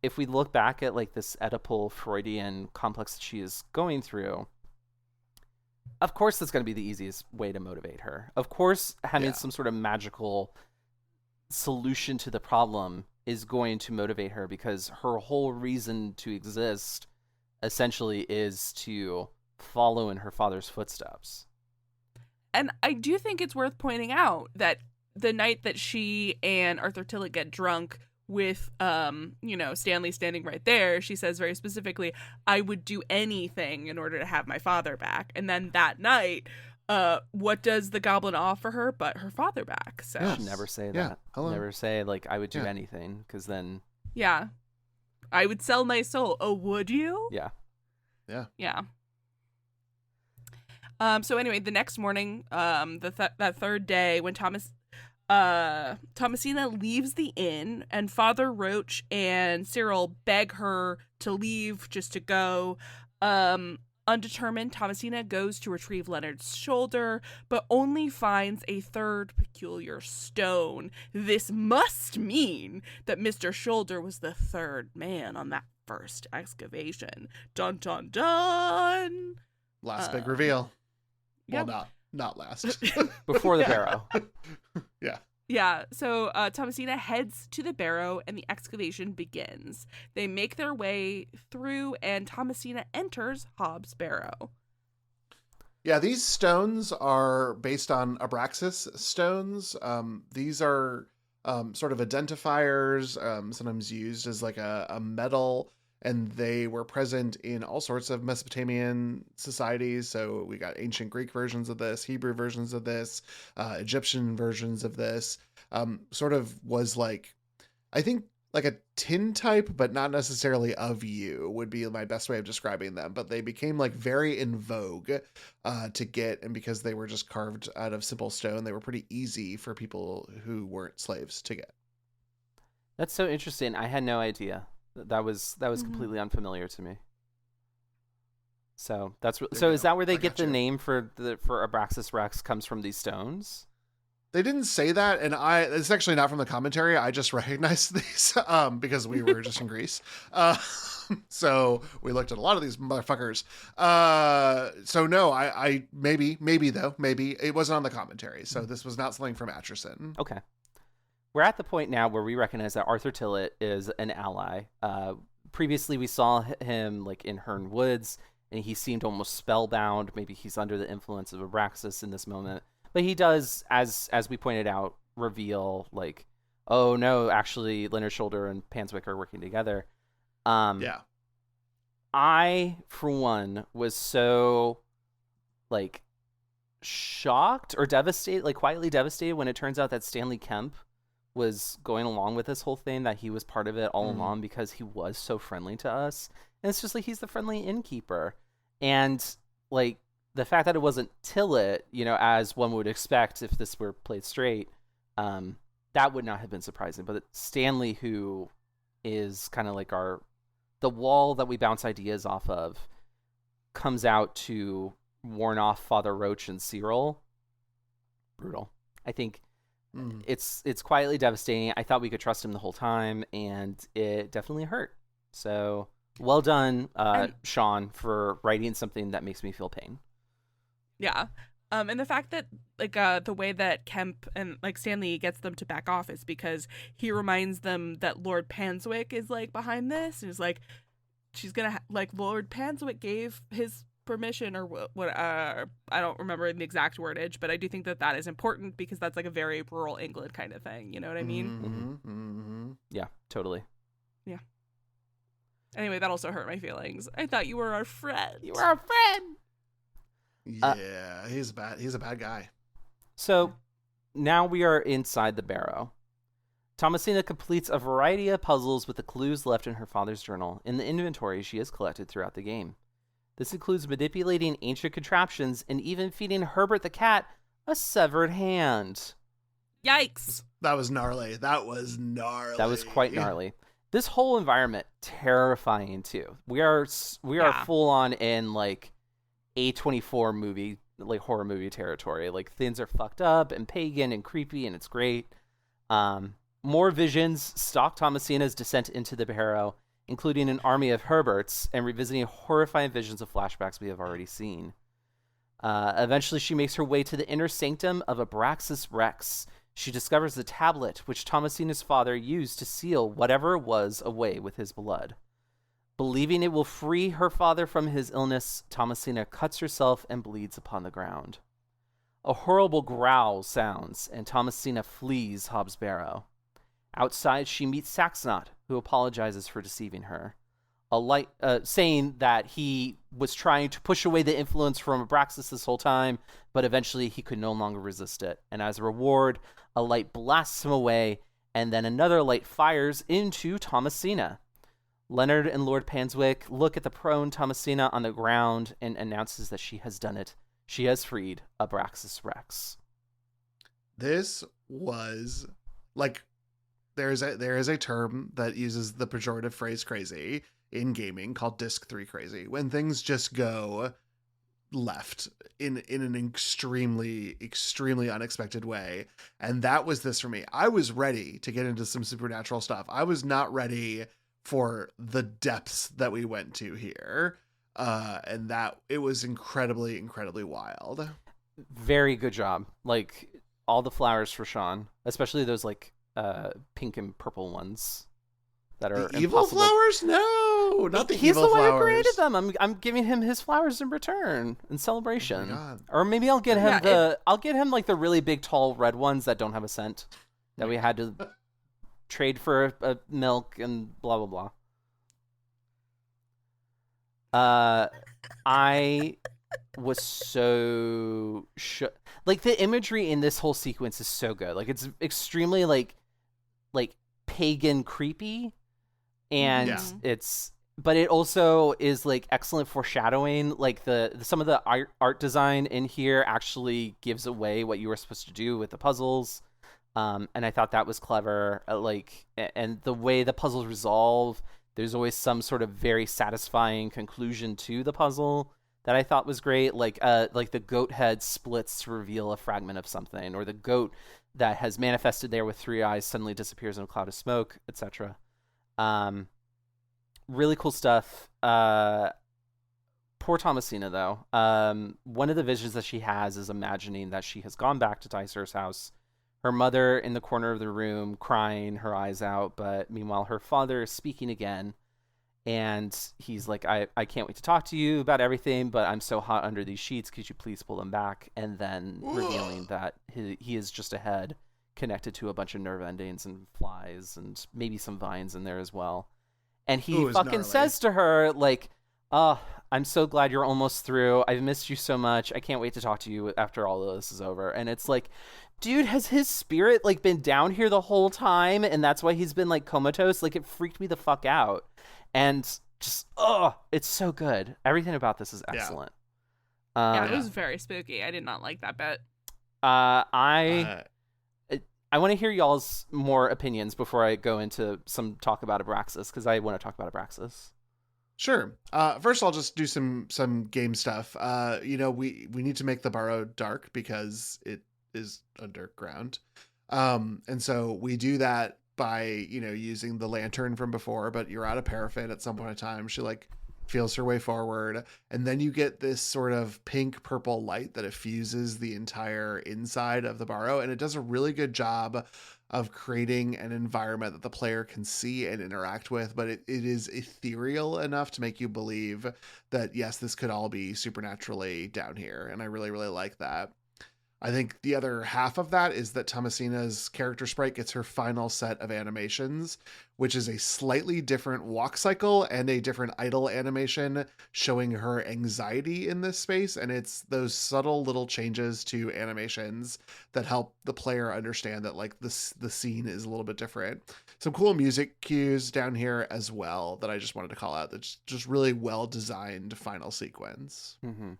If we look back at like this Oedipal Freudian complex that she is going through, of course that's going to be the easiest way to motivate her. Of course, having some sort of magical solution to the problem is going to motivate her, because her whole reason to exist essentially is to follow in her father's footsteps. And I do think it's worth pointing out that the night that she and Arthur Tillett get drunk with, Stanley standing right there, she says very specifically, I would do anything in order to have my father back. And then that night, what does the goblin offer her but her father back? So never say that. Never say, like, I would do anything, because then... Yeah. I would sell my soul. Oh, would you? Yeah. Yeah. Yeah. So anyway, the next morning, that third day, when Thomasina leaves the inn, and Father Roach and Cyril beg her to leave, just to go. Undetermined, Thomasina goes to retrieve Leonard's shoulder, but only finds a third peculiar stone. This must mean that Mr. Shoulder was the third man on that first excavation. Dun dun dun! Last big reveal. Yep. Well, not last. Before the Barrow. Yeah. Yeah, so Thomasina heads to the Barrow, and the excavation begins. They make their way through, and Thomasina enters Hob's Barrow. Yeah, these stones are based on Abraxas stones. These are sort of identifiers, sometimes used as like a medal, and they were present in all sorts of Mesopotamian societies. So we got ancient Greek versions of this, Hebrew versions of this, Egyptian versions of this. Sort of was like, I think like a tin type, but not necessarily of you, would be my best way of describing them. But they became like very in vogue to get, and because they were just carved out of simple stone, they were pretty easy for people who weren't slaves to get. That's so interesting. I had no idea. That was completely unfamiliar to me. So is that where they get the name for Abraxas Rex comes from these stones? They didn't say that, and it's actually not from the commentary. I just recognized these because we were just in Greece. So we looked at a lot of these motherfuckers. So no, I maybe it wasn't on the commentary. So this was not something from Aitcheson. Okay. We're at the point now where we recognize that Arthur Tillett is an ally. Previously, we saw him like in Herne Woods, and he seemed almost spellbound. Maybe he's under the influence of Abraxas in this moment. But he does, as we pointed out, reveal like, oh no, actually Leonard Shoulder and Panswick are working together. Yeah. I, for one, was so like shocked or devastated, like quietly devastated, when it turns out that Stanley Kemp was going along with this whole thing, that he was part of it all along, because he was so friendly to us. And it's just like, he's the friendly innkeeper. And like the fact that it wasn't Tillett, as one would expect if this were played straight, that would not have been surprising. But Stanley, who is kind of like the wall that we bounce ideas off of, comes out to warn off Father Roach and Cyril. Brutal. I think it's quietly devastating. I thought we could trust him the whole time, and it definitely hurt. So well done, Shaun, for writing something that makes me feel pain. Yeah. And the fact that like the way that Kemp and like Stanley gets them to back off is because he reminds them that Lord Panswick is like behind this, and is like, she's gonna like Lord Panswick gave his permission, or what I don't remember the exact wordage, but I do think that is important, because that's like a very rural England kind of thing, you know what I mean? Yeah, totally. Yeah. Anyway, that also hurt my feelings. I thought you were our friend. You were our friend. Yeah, he's a bad guy. So now we are inside the Barrow. Thomasina completes a variety of puzzles with the clues left in her father's journal in the inventory she has collected throughout the game. This includes manipulating ancient contraptions and even feeding Herbert the cat a severed hand. Yikes. That was gnarly. That was quite gnarly. This whole environment, terrifying too. We are full on in like A24 movie, like horror movie territory. Like things are fucked up and pagan and creepy, and it's great. More visions stalk Thomasina's descent into the Barrow, including an army of Herberts and revisiting horrifying visions of flashbacks we have already seen. Eventually, she makes her way to the inner sanctum of Abraxas Rex. She discovers the tablet which Thomasina's father used to seal whatever was away with his blood. Believing it will free her father from his illness, Thomasina cuts herself and bleeds upon the ground. A horrible growl sounds, and Thomasina flees Hob's Barrow. Outside, she meets Saxnot, who apologizes for deceiving her, saying that he was trying to push away the influence from Abraxas this whole time, but eventually he could no longer resist it. And as a reward, a light blasts him away, and then another light fires into Thomasina. Leonard and Lord Panswick look at the prone Thomasina on the ground and announces that she has done it. She has freed Abraxas Rex. This was like... There is a term that uses the pejorative phrase crazy in gaming called disc 3 crazy, when things just go left in an extremely unexpected way. And that was this for me. I was ready to get into some supernatural stuff. I was not ready for the depths that we went to here. And that it was incredibly wild. Very good job. Like all the flowers for Shaun, especially those like pink and purple ones that are the evil flowers. No, not the He's evil the one flowers. who created them. I'm giving him his flowers in return in celebration. Oh or maybe I'll get him I'll get him like the really big tall red ones that don't have a scent that we had to trade for a milk and blah blah blah. I was so like the imagery in this whole sequence is so good. Like it's extremely like pagan creepy, and but it also is like excellent foreshadowing. Like some of the art design in here actually gives away what you were supposed to do with the puzzles, and I thought that was clever. And the way the puzzles resolve, there's always some sort of very satisfying conclusion to the puzzle that I thought was great. Like the goat head splits to reveal a fragment of something, or the goat that has manifested there with 3 eyes suddenly disappears in a cloud of smoke, etc. Really cool stuff. Poor Thomasina, though. One of the visions that she has is imagining that she has gone back to Tyser's house, her mother in the corner of the room crying her eyes out, but meanwhile her father is speaking again. And he's like, I can't wait to talk to you about everything, but I'm so hot under these sheets. Could you please pull them back? And then revealing that he is just a head connected to a bunch of nerve endings and flies and maybe some vines in there as well. And he fucking says to her, like, oh, I'm so glad you're almost through. I've missed you so much. I can't wait to talk to you after all of this is over. And it's like, dude, has his spirit like been down here the whole time? And that's why he's been like comatose? Like it freaked me the fuck out. And just, it's so good. Everything about this is excellent. It was very spooky. I did not like that bit. I want to hear y'all's more opinions before I go into some talk about Abraxas, because I want to talk about Abraxas. Sure. First, I'll just do some game stuff. We need to make the Barrow dark because it is underground. And so we do that by, using the lantern from before, but you're out of paraffin at some point in time. She like feels her way forward, and then you get this sort of pink purple light that effuses the entire inside of the Barrow, and it does a really good job of creating an environment that the player can see and interact with, but it is ethereal enough to make you believe that yes, this could all be supernaturally down here, and I really like that. I think the other half of that is that Thomasina's character sprite gets her final set of animations, which is a slightly different walk cycle and a different idle animation showing her anxiety in this space. And it's those subtle little changes to animations that help the player understand that like the scene is a little bit different. Some cool music cues down here as well that I just wanted to call out. That's just really well designed final sequence. Mm-hmm.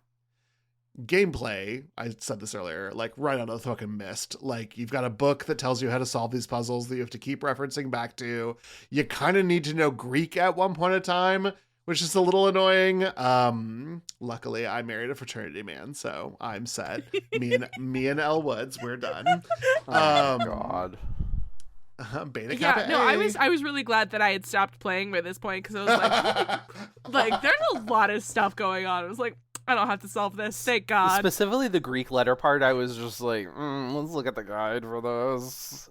Gameplay, I said this earlier, like right out of the fucking mist. Like you've got a book that tells you how to solve these puzzles that you have to keep referencing back to. You kind of need to know Greek at one point in time, which is a little annoying. Luckily I married a fraternity man, so I'm set. me and Elle Woods, we're done. Oh God. Beta Kappa A. I was really glad that I had stopped playing by this point because I was like there's a lot of stuff going on. I was like, I don't have to solve this, thank God. Specifically the Greek letter part, I was just like, let's look at the guide for those.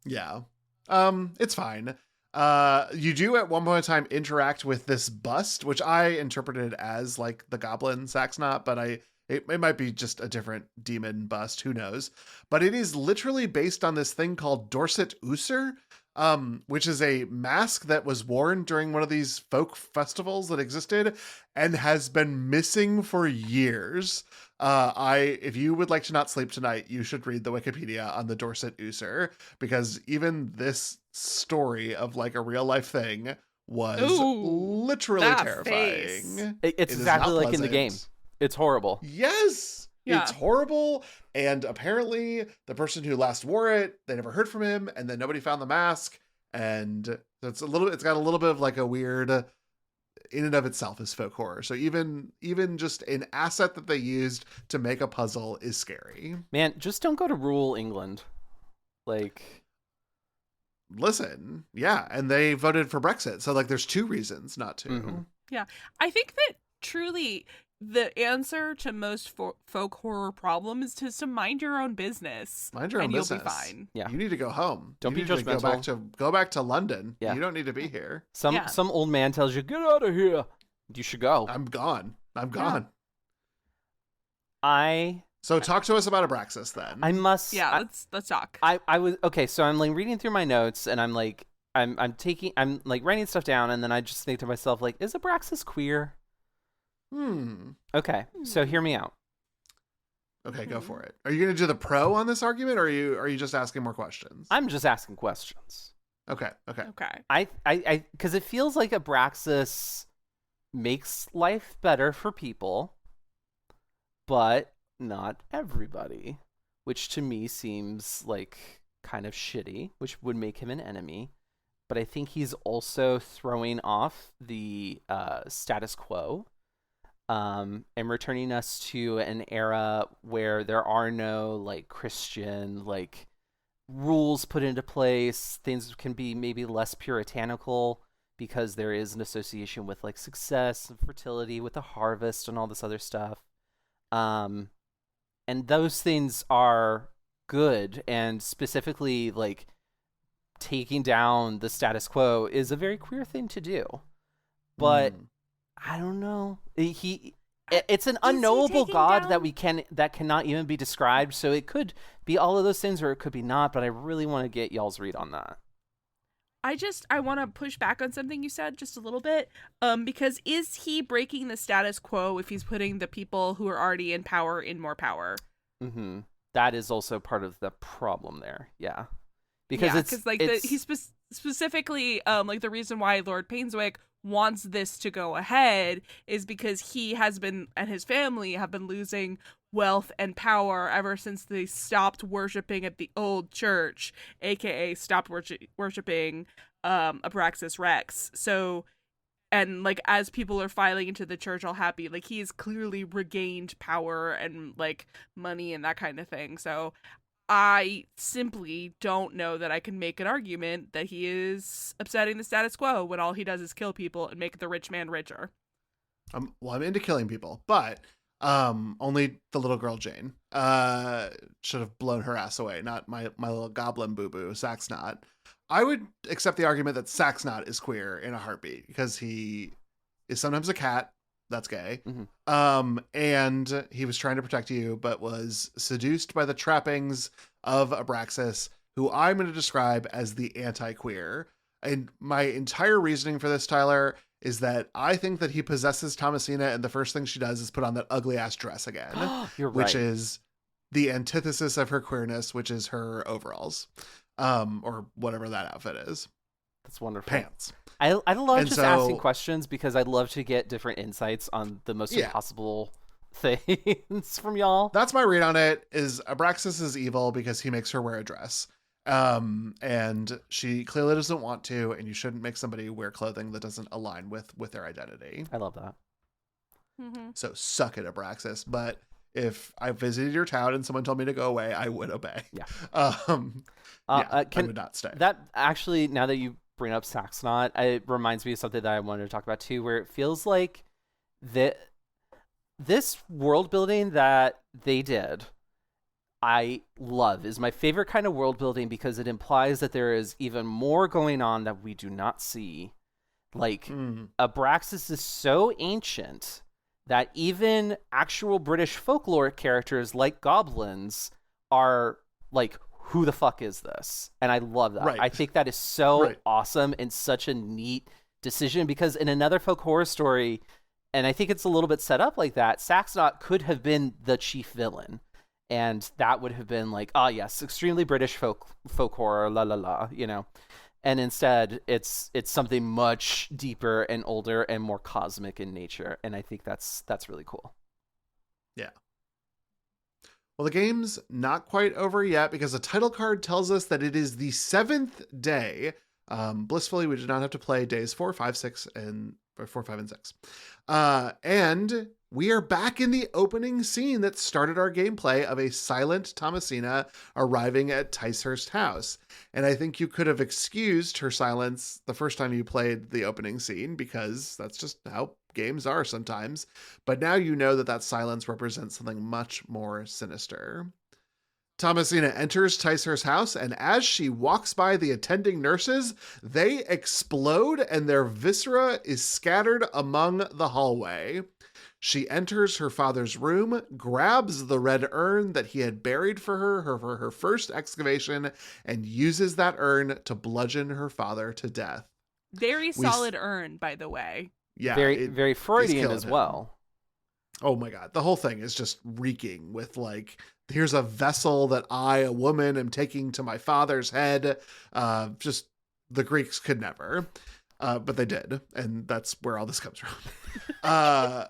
Yeah. It's fine. You do at one point in time interact with this bust, which I interpreted as like the goblin Saxnot, but it might be just a different demon bust, who knows. But it is literally based on this thing called Dorset Ooser, which is a mask that was worn during one of these folk festivals that existed and has been missing for years. If you would like to not sleep tonight, you should read the Wikipedia on the Dorset Ooser, because even this story of like a real life thing was literally terrifying. It's exactly like in the game. It's horrible. Yes. Yeah. It's horrible. And apparently the person who last wore it, they never heard from him, and then nobody found the mask. And it's got a little bit of like a weird, in and of itself is folk horror. So even just an asset that they used to make a puzzle is scary. Man, just don't go to rural England. Like, listen, yeah. And they voted for Brexit. So like there's two reasons not to. Mm-hmm. Yeah. I think that truly the answer to most folk horror problems is to mind your own business. Mind your own business. You'll be fine. Yeah. You need to go home. Don't be judgmental. Go back to London. Yeah. You don't need to be here. Some old man tells you, get out of here. You should go. I'm gone. So talk to us about Abraxas then. I must. Yeah, let's talk. I was okay. So I'm like reading through my notes, and I'm like writing stuff down, and then I just think to myself, like, is Abraxas queer? Okay, so hear me out. Okay, go for it. Are you going to do the pro on this argument, or are you just asking more questions? I'm just asking questions. Okay. I because it feels like Abraxas makes life better for people, but not everybody, which to me seems like kind of shitty, which would make him an enemy. But I think he's also throwing off the status quo. And returning us to an era where there are no like Christian like rules put into place. Things can be maybe less puritanical because there is an association with like success and fertility with the harvest and all this other stuff. And those things are good, and specifically like taking down the status quo is a very queer thing to do. But I don't know. It's an unknowable god that cannot even be described. So it could be all of those things, or it could be not. But I really want to get y'all's read on that. I want to push back on something you said just a little bit. Because is he breaking the status quo if he's putting the people who are already in power in more power? Mm-hmm. That is also part of the problem there. Yeah, because specifically like the reason why Lord Painswick wants this to go ahead is because he has been and his family have been losing wealth and power ever since they stopped worshiping at the old church, aka stopped worshiping Abraxas Rex. So, and like as people are filing into the church all happy, like he's clearly regained power and like money and that kind of thing. So I simply don't know that I can make an argument that he is upsetting the status quo when all he does is kill people and make the rich man richer. Well, I'm into killing people, but only the little girl Jane should have blown her ass away, not my little goblin boo-boo, Saxnot. I would accept the argument that Saxnot is queer in a heartbeat because he is sometimes a cat, that's gay. Mm-hmm. And he was trying to protect you, but was seduced by the trappings of Abraxas, who I'm going to describe as the anti-queer. And my entire reasoning for this, Tyler, is that I think that he possesses Thomasina, and the first thing she does is put on that ugly ass dress again. You're right. Which is the antithesis of her queerness, which is her overalls, or whatever that outfit is. That's wonderful. Pants. I love asking questions because I love to get different insights on the most impossible things from y'all. That's my read on it, is Abraxas is evil because he makes her wear a dress. And she clearly doesn't want to, and you shouldn't make somebody wear clothing that doesn't align with their identity. I love that. Mm-hmm. So suck it, Abraxas. But if I visited your town and someone told me to go away, I would obey. Yeah. I would not stay. That actually, now that you bring up Saxonot, it reminds me of something that I wanted to talk about too, where it feels like this world building that they did, I love, is my favorite kind of world building because it implies that there is even more going on that we do not see. Like, Abraxas is so ancient that even actual British folklore characters like goblins are like, who the fuck is this? And I love that. Right. I think that is so awesome and such a neat decision, because in another folk horror story, and I think it's a little bit set up like that, Saxonot could have been the chief villain. And that would have been like, oh yes, extremely British folk horror, la la la, you know. And instead, it's something much deeper and older and more cosmic in nature. And I think that's really cool. Yeah. Well, the game's not quite over yet because the title card tells us that it is the 7th day. Blissfully, we did not have to play days 4, 5, 6, and 4, 5, and 6. And we are back in the opening scene that started our gameplay of a silent Thomasina arriving at Ticehurst House. And I think you could have excused her silence the first time you played the opening scene, because that's just how games are sometimes. But now you know that silence represents something much more sinister. Thomasina enters Ticehurst house, and as she walks by the attending nurses, they explode and their viscera is scattered among the hallway. She enters her father's room, grabs the red urn that he had buried for her first excavation, and uses that urn to bludgeon her father to death. Very solid urn, by the way. Yeah. Very Freudian as well. Oh my God. The whole thing is just reeking with like, here's a vessel that I, a woman, am taking to my father's head. Just the Greeks could never, but they did. And that's where all this comes from.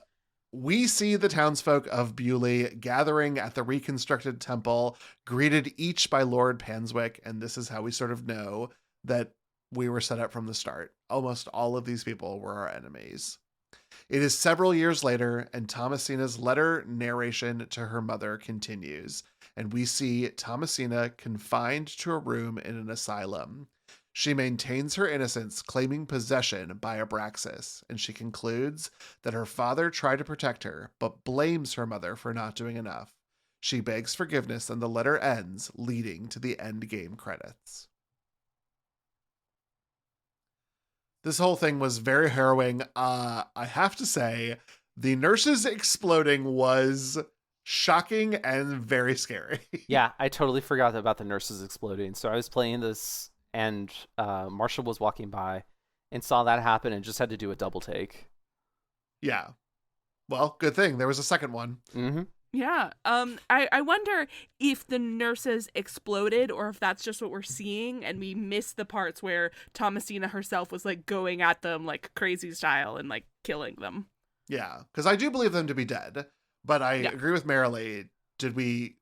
We see the townsfolk of Bewley gathering at the reconstructed temple, greeted each by Lord Panswick. And this is how we sort of know that we were set up from the start. Almost all of these people were our enemies. It is several years later, and Thomasina's letter narration to her mother continues, and we see Thomasina confined to a room in an asylum. She maintains her innocence, claiming possession by Abraxas, and she concludes that her father tried to protect her, but blames her mother for not doing enough. She begs forgiveness, and the letter ends, leading to the end game credits. This whole thing was very harrowing. I have to say, the nurses exploding was shocking and very scary. Yeah, I totally forgot about the nurses exploding. So I was playing this, and Marshall was walking by and saw that happen and just had to do a double take. Yeah. Well, good thing. There was a second one. Mm-hmm. Yeah. I wonder if the nurses exploded or if that's just what we're seeing and we missed the parts where Thomasina herself was like going at them like crazy style and like killing them. Yeah, because I do believe them to be dead, but I agree with Marilee.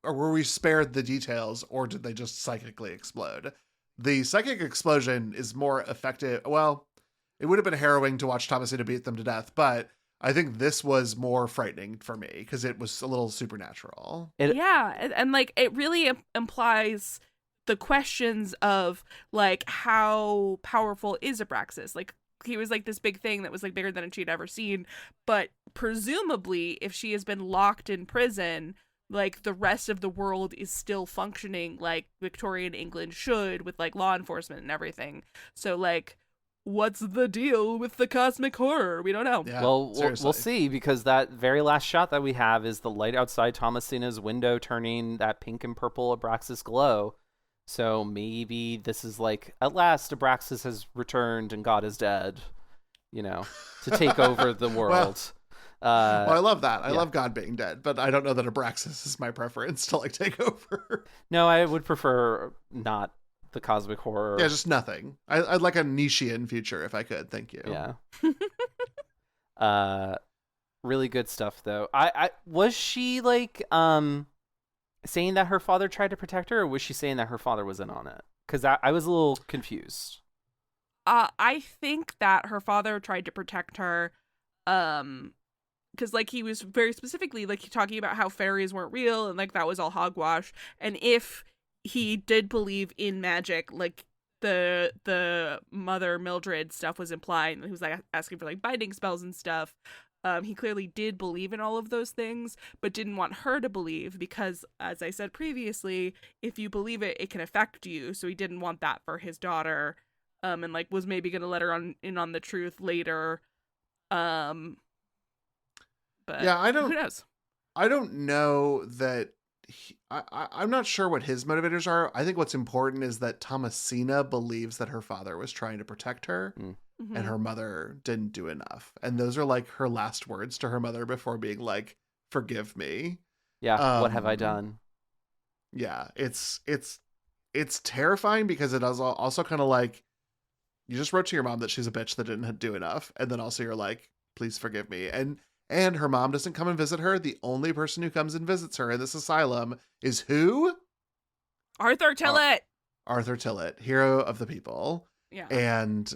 Were we spared the details, or did they just psychically explode? The psychic explosion is more effective. Well, it would have been harrowing to watch Thomasina beat them to death, but I think this was more frightening for me because it was a little supernatural. And like it really implies the questions of like how powerful is Abraxas? Like he was like this big thing that was like bigger than she'd ever seen, but presumably if she has been locked in prison, like the rest of the world is still functioning like Victorian England should with like law enforcement and everything. So like what's the deal with the cosmic horror? We don't know. Yeah, well, we'll see, because that very last shot that we have is the light outside Thomasina's window turning that pink and purple Abraxas glow. So maybe this is like, at last Abraxas has returned and God is dead, to take over the world. Well, I love that. I love God being dead, but I don't know that Abraxas is my preference to take over. No, I would prefer not the cosmic horror. Yeah, just nothing. I'd like a Nietzschean future if I could. Thank you. Yeah. Really good stuff though. I was she saying that her father tried to protect her, or was she saying that her father was in on it? Because I was a little confused. I think that her father tried to protect her, because he was very specifically talking about how fairies weren't real and that was all hogwash, and if he did believe in magic, the Mother Mildred stuff was implying. He was asking for binding spells and stuff. He clearly did believe in all of those things, but didn't want her to believe because, as I said previously, if you believe it, it can affect you. So he didn't want that for his daughter, and was maybe going to let her in on the truth later. But yeah, who knows? I don't know that. I'm not sure what his motivators are. I think what's important is that Thomasina believes that her father was trying to protect her, and her mother didn't do enough. And those are her last words to her mother before being forgive me. Yeah. What have I done? Yeah. It's terrifying because it is also kind of you just wrote to your mom that she's a bitch that didn't do enough. And then also you're please forgive me. And her mom doesn't come and visit her. The only person who comes and visits her in this asylum is who? Arthur Tillett. Arthur Tillett, hero of the people. Yeah. And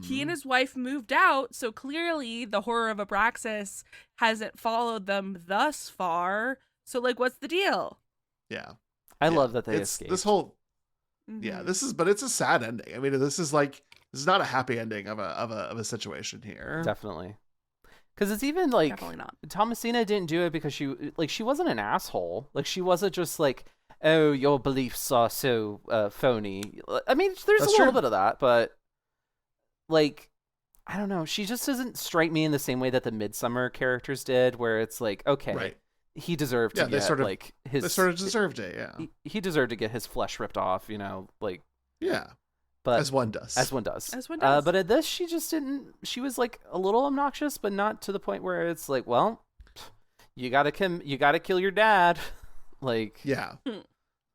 he and his wife moved out, so clearly the horror of Abraxas hasn't followed them thus far. So what's the deal? Yeah. I love that they escaped. This whole but it's a sad ending. I mean, this is not a happy ending of a situation here. Definitely. Because it's even definitely not. Thomasina didn't do it because she wasn't an asshole. She wasn't just oh, your beliefs are so phony. I mean, there's a little bit of that, but I don't know. She just doesn't strike me in the same way that the Midsummer characters did, where it's okay, right. He deserved to get they sort of deserved it. Yeah, he deserved to get his flesh ripped off. Yeah. But as one does. But at this, she just didn't. She was a little obnoxious, but not to the point where it's well, you gotta kill your dad. Yeah.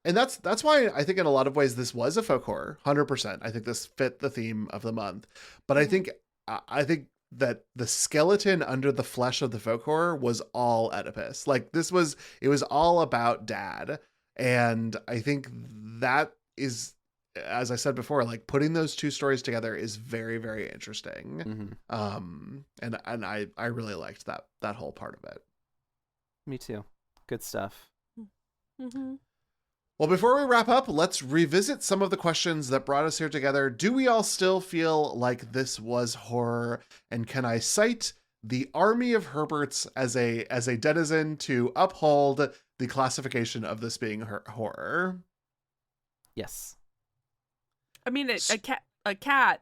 And that's why I think in a lot of ways this was a folk horror, 100%. I think this fit the theme of the month. But I think that the skeleton under the flesh of the folk horror was all Oedipus. It was all about dad. And I think that is, as I said before, putting those two stories together is very, very interesting. And I really liked that whole part of it. Me too. Good stuff. Well, before we wrap up, let's revisit some of the questions that brought us here together. Do we all still feel like this was horror? And can I cite the army of Herberts as a denizen to uphold the classification of this being horror? Yes. I mean, a cat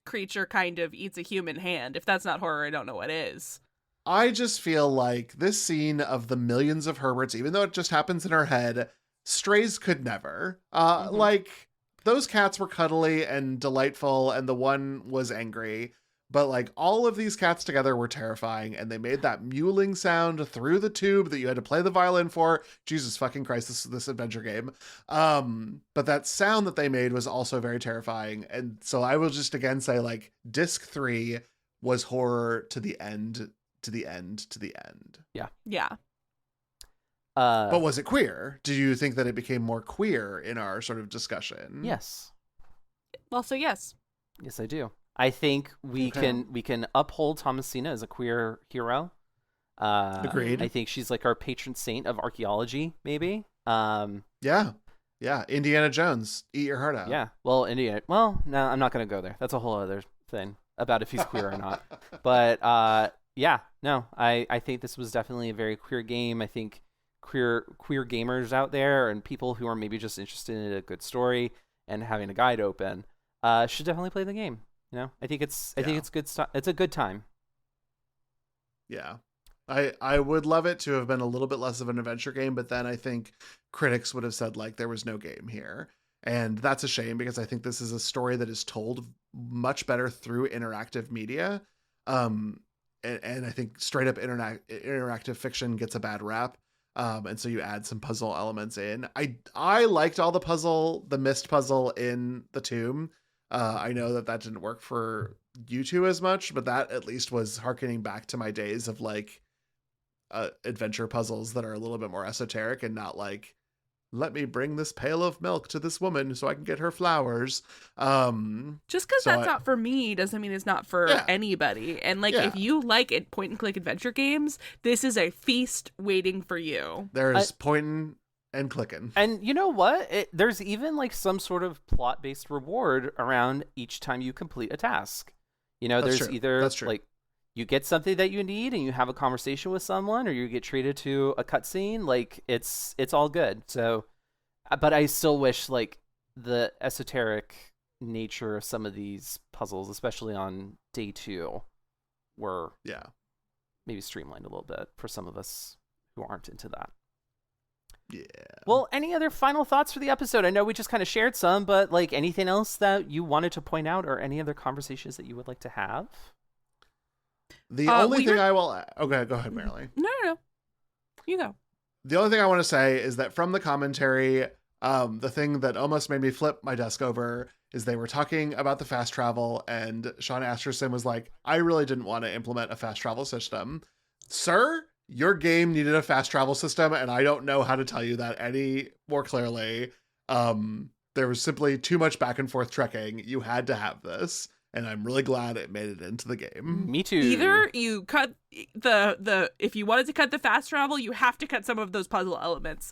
creature kind of eats a human hand. If that's not horror, I don't know what is. I just feel like this scene of the millions of Herberts, even though it just happens in our head, strays could never. Those cats were cuddly and delightful, and the one was angry. But all of these cats together were terrifying, and they made that mewling sound through the tube that you had to play the violin for. Jesus fucking Christ, this adventure game. But that sound that they made was also very terrifying. And so I will just again say disc 3 was horror to the end, to the end, to the end. Yeah. Yeah. But was it queer? Do you think that it became more queer in our sort of discussion? Yes. Also, yes. Yes, I do. I think we can uphold Thomasina as a queer hero. Agreed. I think she's our patron saint of archaeology, maybe. Yeah. Indiana Jones, eat your heart out. Yeah. Well, no, I'm not going to go there. That's a whole other thing about if he's queer or not. But yeah, no, I think this was definitely a very queer game. I think queer gamers out there and people who are maybe just interested in a good story and having a guide open should definitely play the game. You know, I think it's good. It's a good time. Yeah. I would love it to have been a little bit less of an adventure game, but then I think critics would have said like there was no game here. And that's a shame because I think this is a story that is told much better through interactive media. And I think straight up interactive fiction gets a bad rap. And so you add some puzzle elements in. I liked all the mist puzzle in the tomb. I know that didn't work for you two as much, but that at least was harkening back to my days of like adventure puzzles that are a little bit more esoteric and not like, let me bring this pail of milk to this woman so I can get her flowers. Just because that's not for me doesn't mean it's not for anybody. And like, if you like it, point and click adventure games, this is a feast waiting for you. There's pointing and clicking. And you know what? There's even like some sort of plot-based reward around each time you complete a task. You know, That's there's true. either That's true. like you get something that you need and you have a conversation with someone, or you get treated to a cutscene. Like it's all good. So, but I still wish like the esoteric nature of some of these puzzles, especially on day 2, were maybe streamlined a little bit for some of us who aren't into that. Yeah. Well, any other final thoughts for the episode? I know we just kind of shared some, but like anything else that you wanted to point out, or any other conversations that you would like to have? The only thing I will... Okay, go ahead, Marilee. No. You go. The only thing I want to say is that from the commentary, the thing that almost made me flip my desk over is they were talking about the fast travel, and Shaun Aitcheson was like, I really didn't want to implement a fast travel system. Sir, your game needed a fast travel system, and I don't know how to tell you that any more clearly. There was simply too much back and forth trekking. You had to have this. And I'm really glad it made it into the game. Me too. Either you cut if you wanted to cut the fast travel, you have to cut some of those puzzle elements.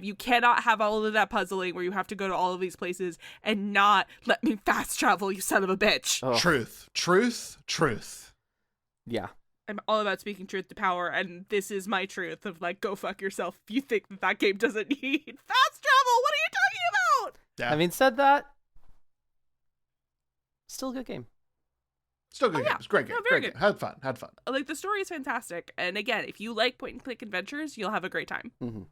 You cannot have all of that puzzling where you have to go to all of these places and not let me fast travel, you son of a bitch. Oh. Truth. Yeah. I'm all about speaking truth to power, and this is my truth of like, go fuck yourself if you think that game doesn't need fast travel. What are you talking about? Yeah. Having said that, still a good game. Still good game. It's a great game. No, very Great good. game. Had fun. Like, the story is fantastic. And again, if you like point and click adventures, you'll have a great time. Mm-hmm.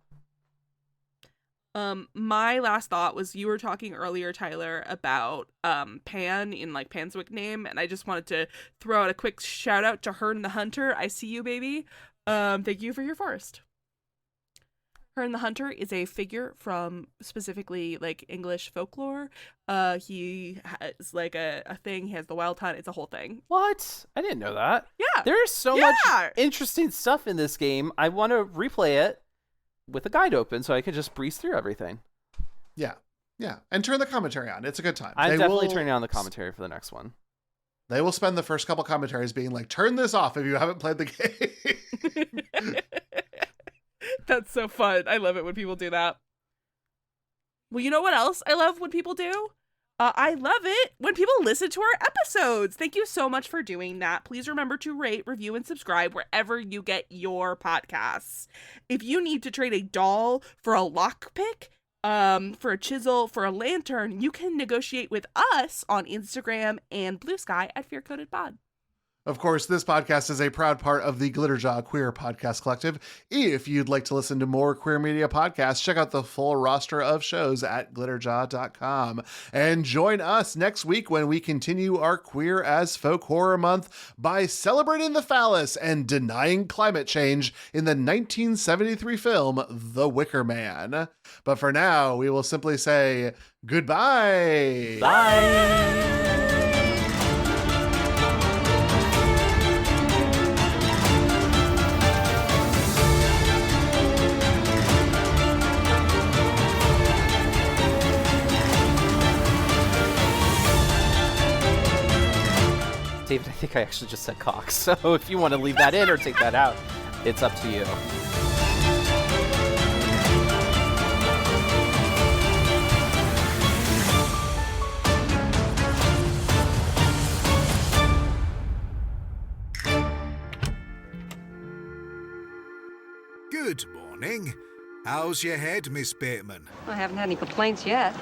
My last thought was, you were talking earlier, Tyler, about Pan in like Pan's name, and I just wanted to throw out a quick shout out to Hearn the Hunter. I see you, baby. Thank you for your forest. Hearn the Hunter is a figure from specifically like English folklore. He has like a thing. He has the wild hunt. It's a whole thing. What? I didn't know that. Yeah. There's so much interesting stuff in this game. I want to replay it with a guide open so I can just breeze through everything. Yeah. And turn the commentary on. It's a good time. I'm definitely turning on the commentary for the next one. They will spend the first couple commentaries being like, turn this off if you haven't played the game. That's so fun. I love it when people do that. Well, you know what else I love when people do? I love it when people listen to our episodes. Thank you so much for doing that. Please remember to rate, review, and subscribe wherever you get your podcasts. If you need to trade a doll for a lockpick, for a chisel, for a lantern, you can negotiate with us on Instagram and Blue Sky at Fear Coded Pod. Of course, this podcast is a proud part of the Glitterjaw Queer Podcast Collective. If you'd like to listen to more queer media podcasts, check out the full roster of shows at glitterjaw.com. And join us next week when we continue our Queer as Folk Horror Month by celebrating the phallus and denying climate change in the 1973 film The Wicker Man. But for now, we will simply say goodbye. Bye. David, I think I actually just said cock, so if you want to leave that in or take that out, it's up to you. Good morning. How's your head, Miss Bateman? I haven't had any complaints yet.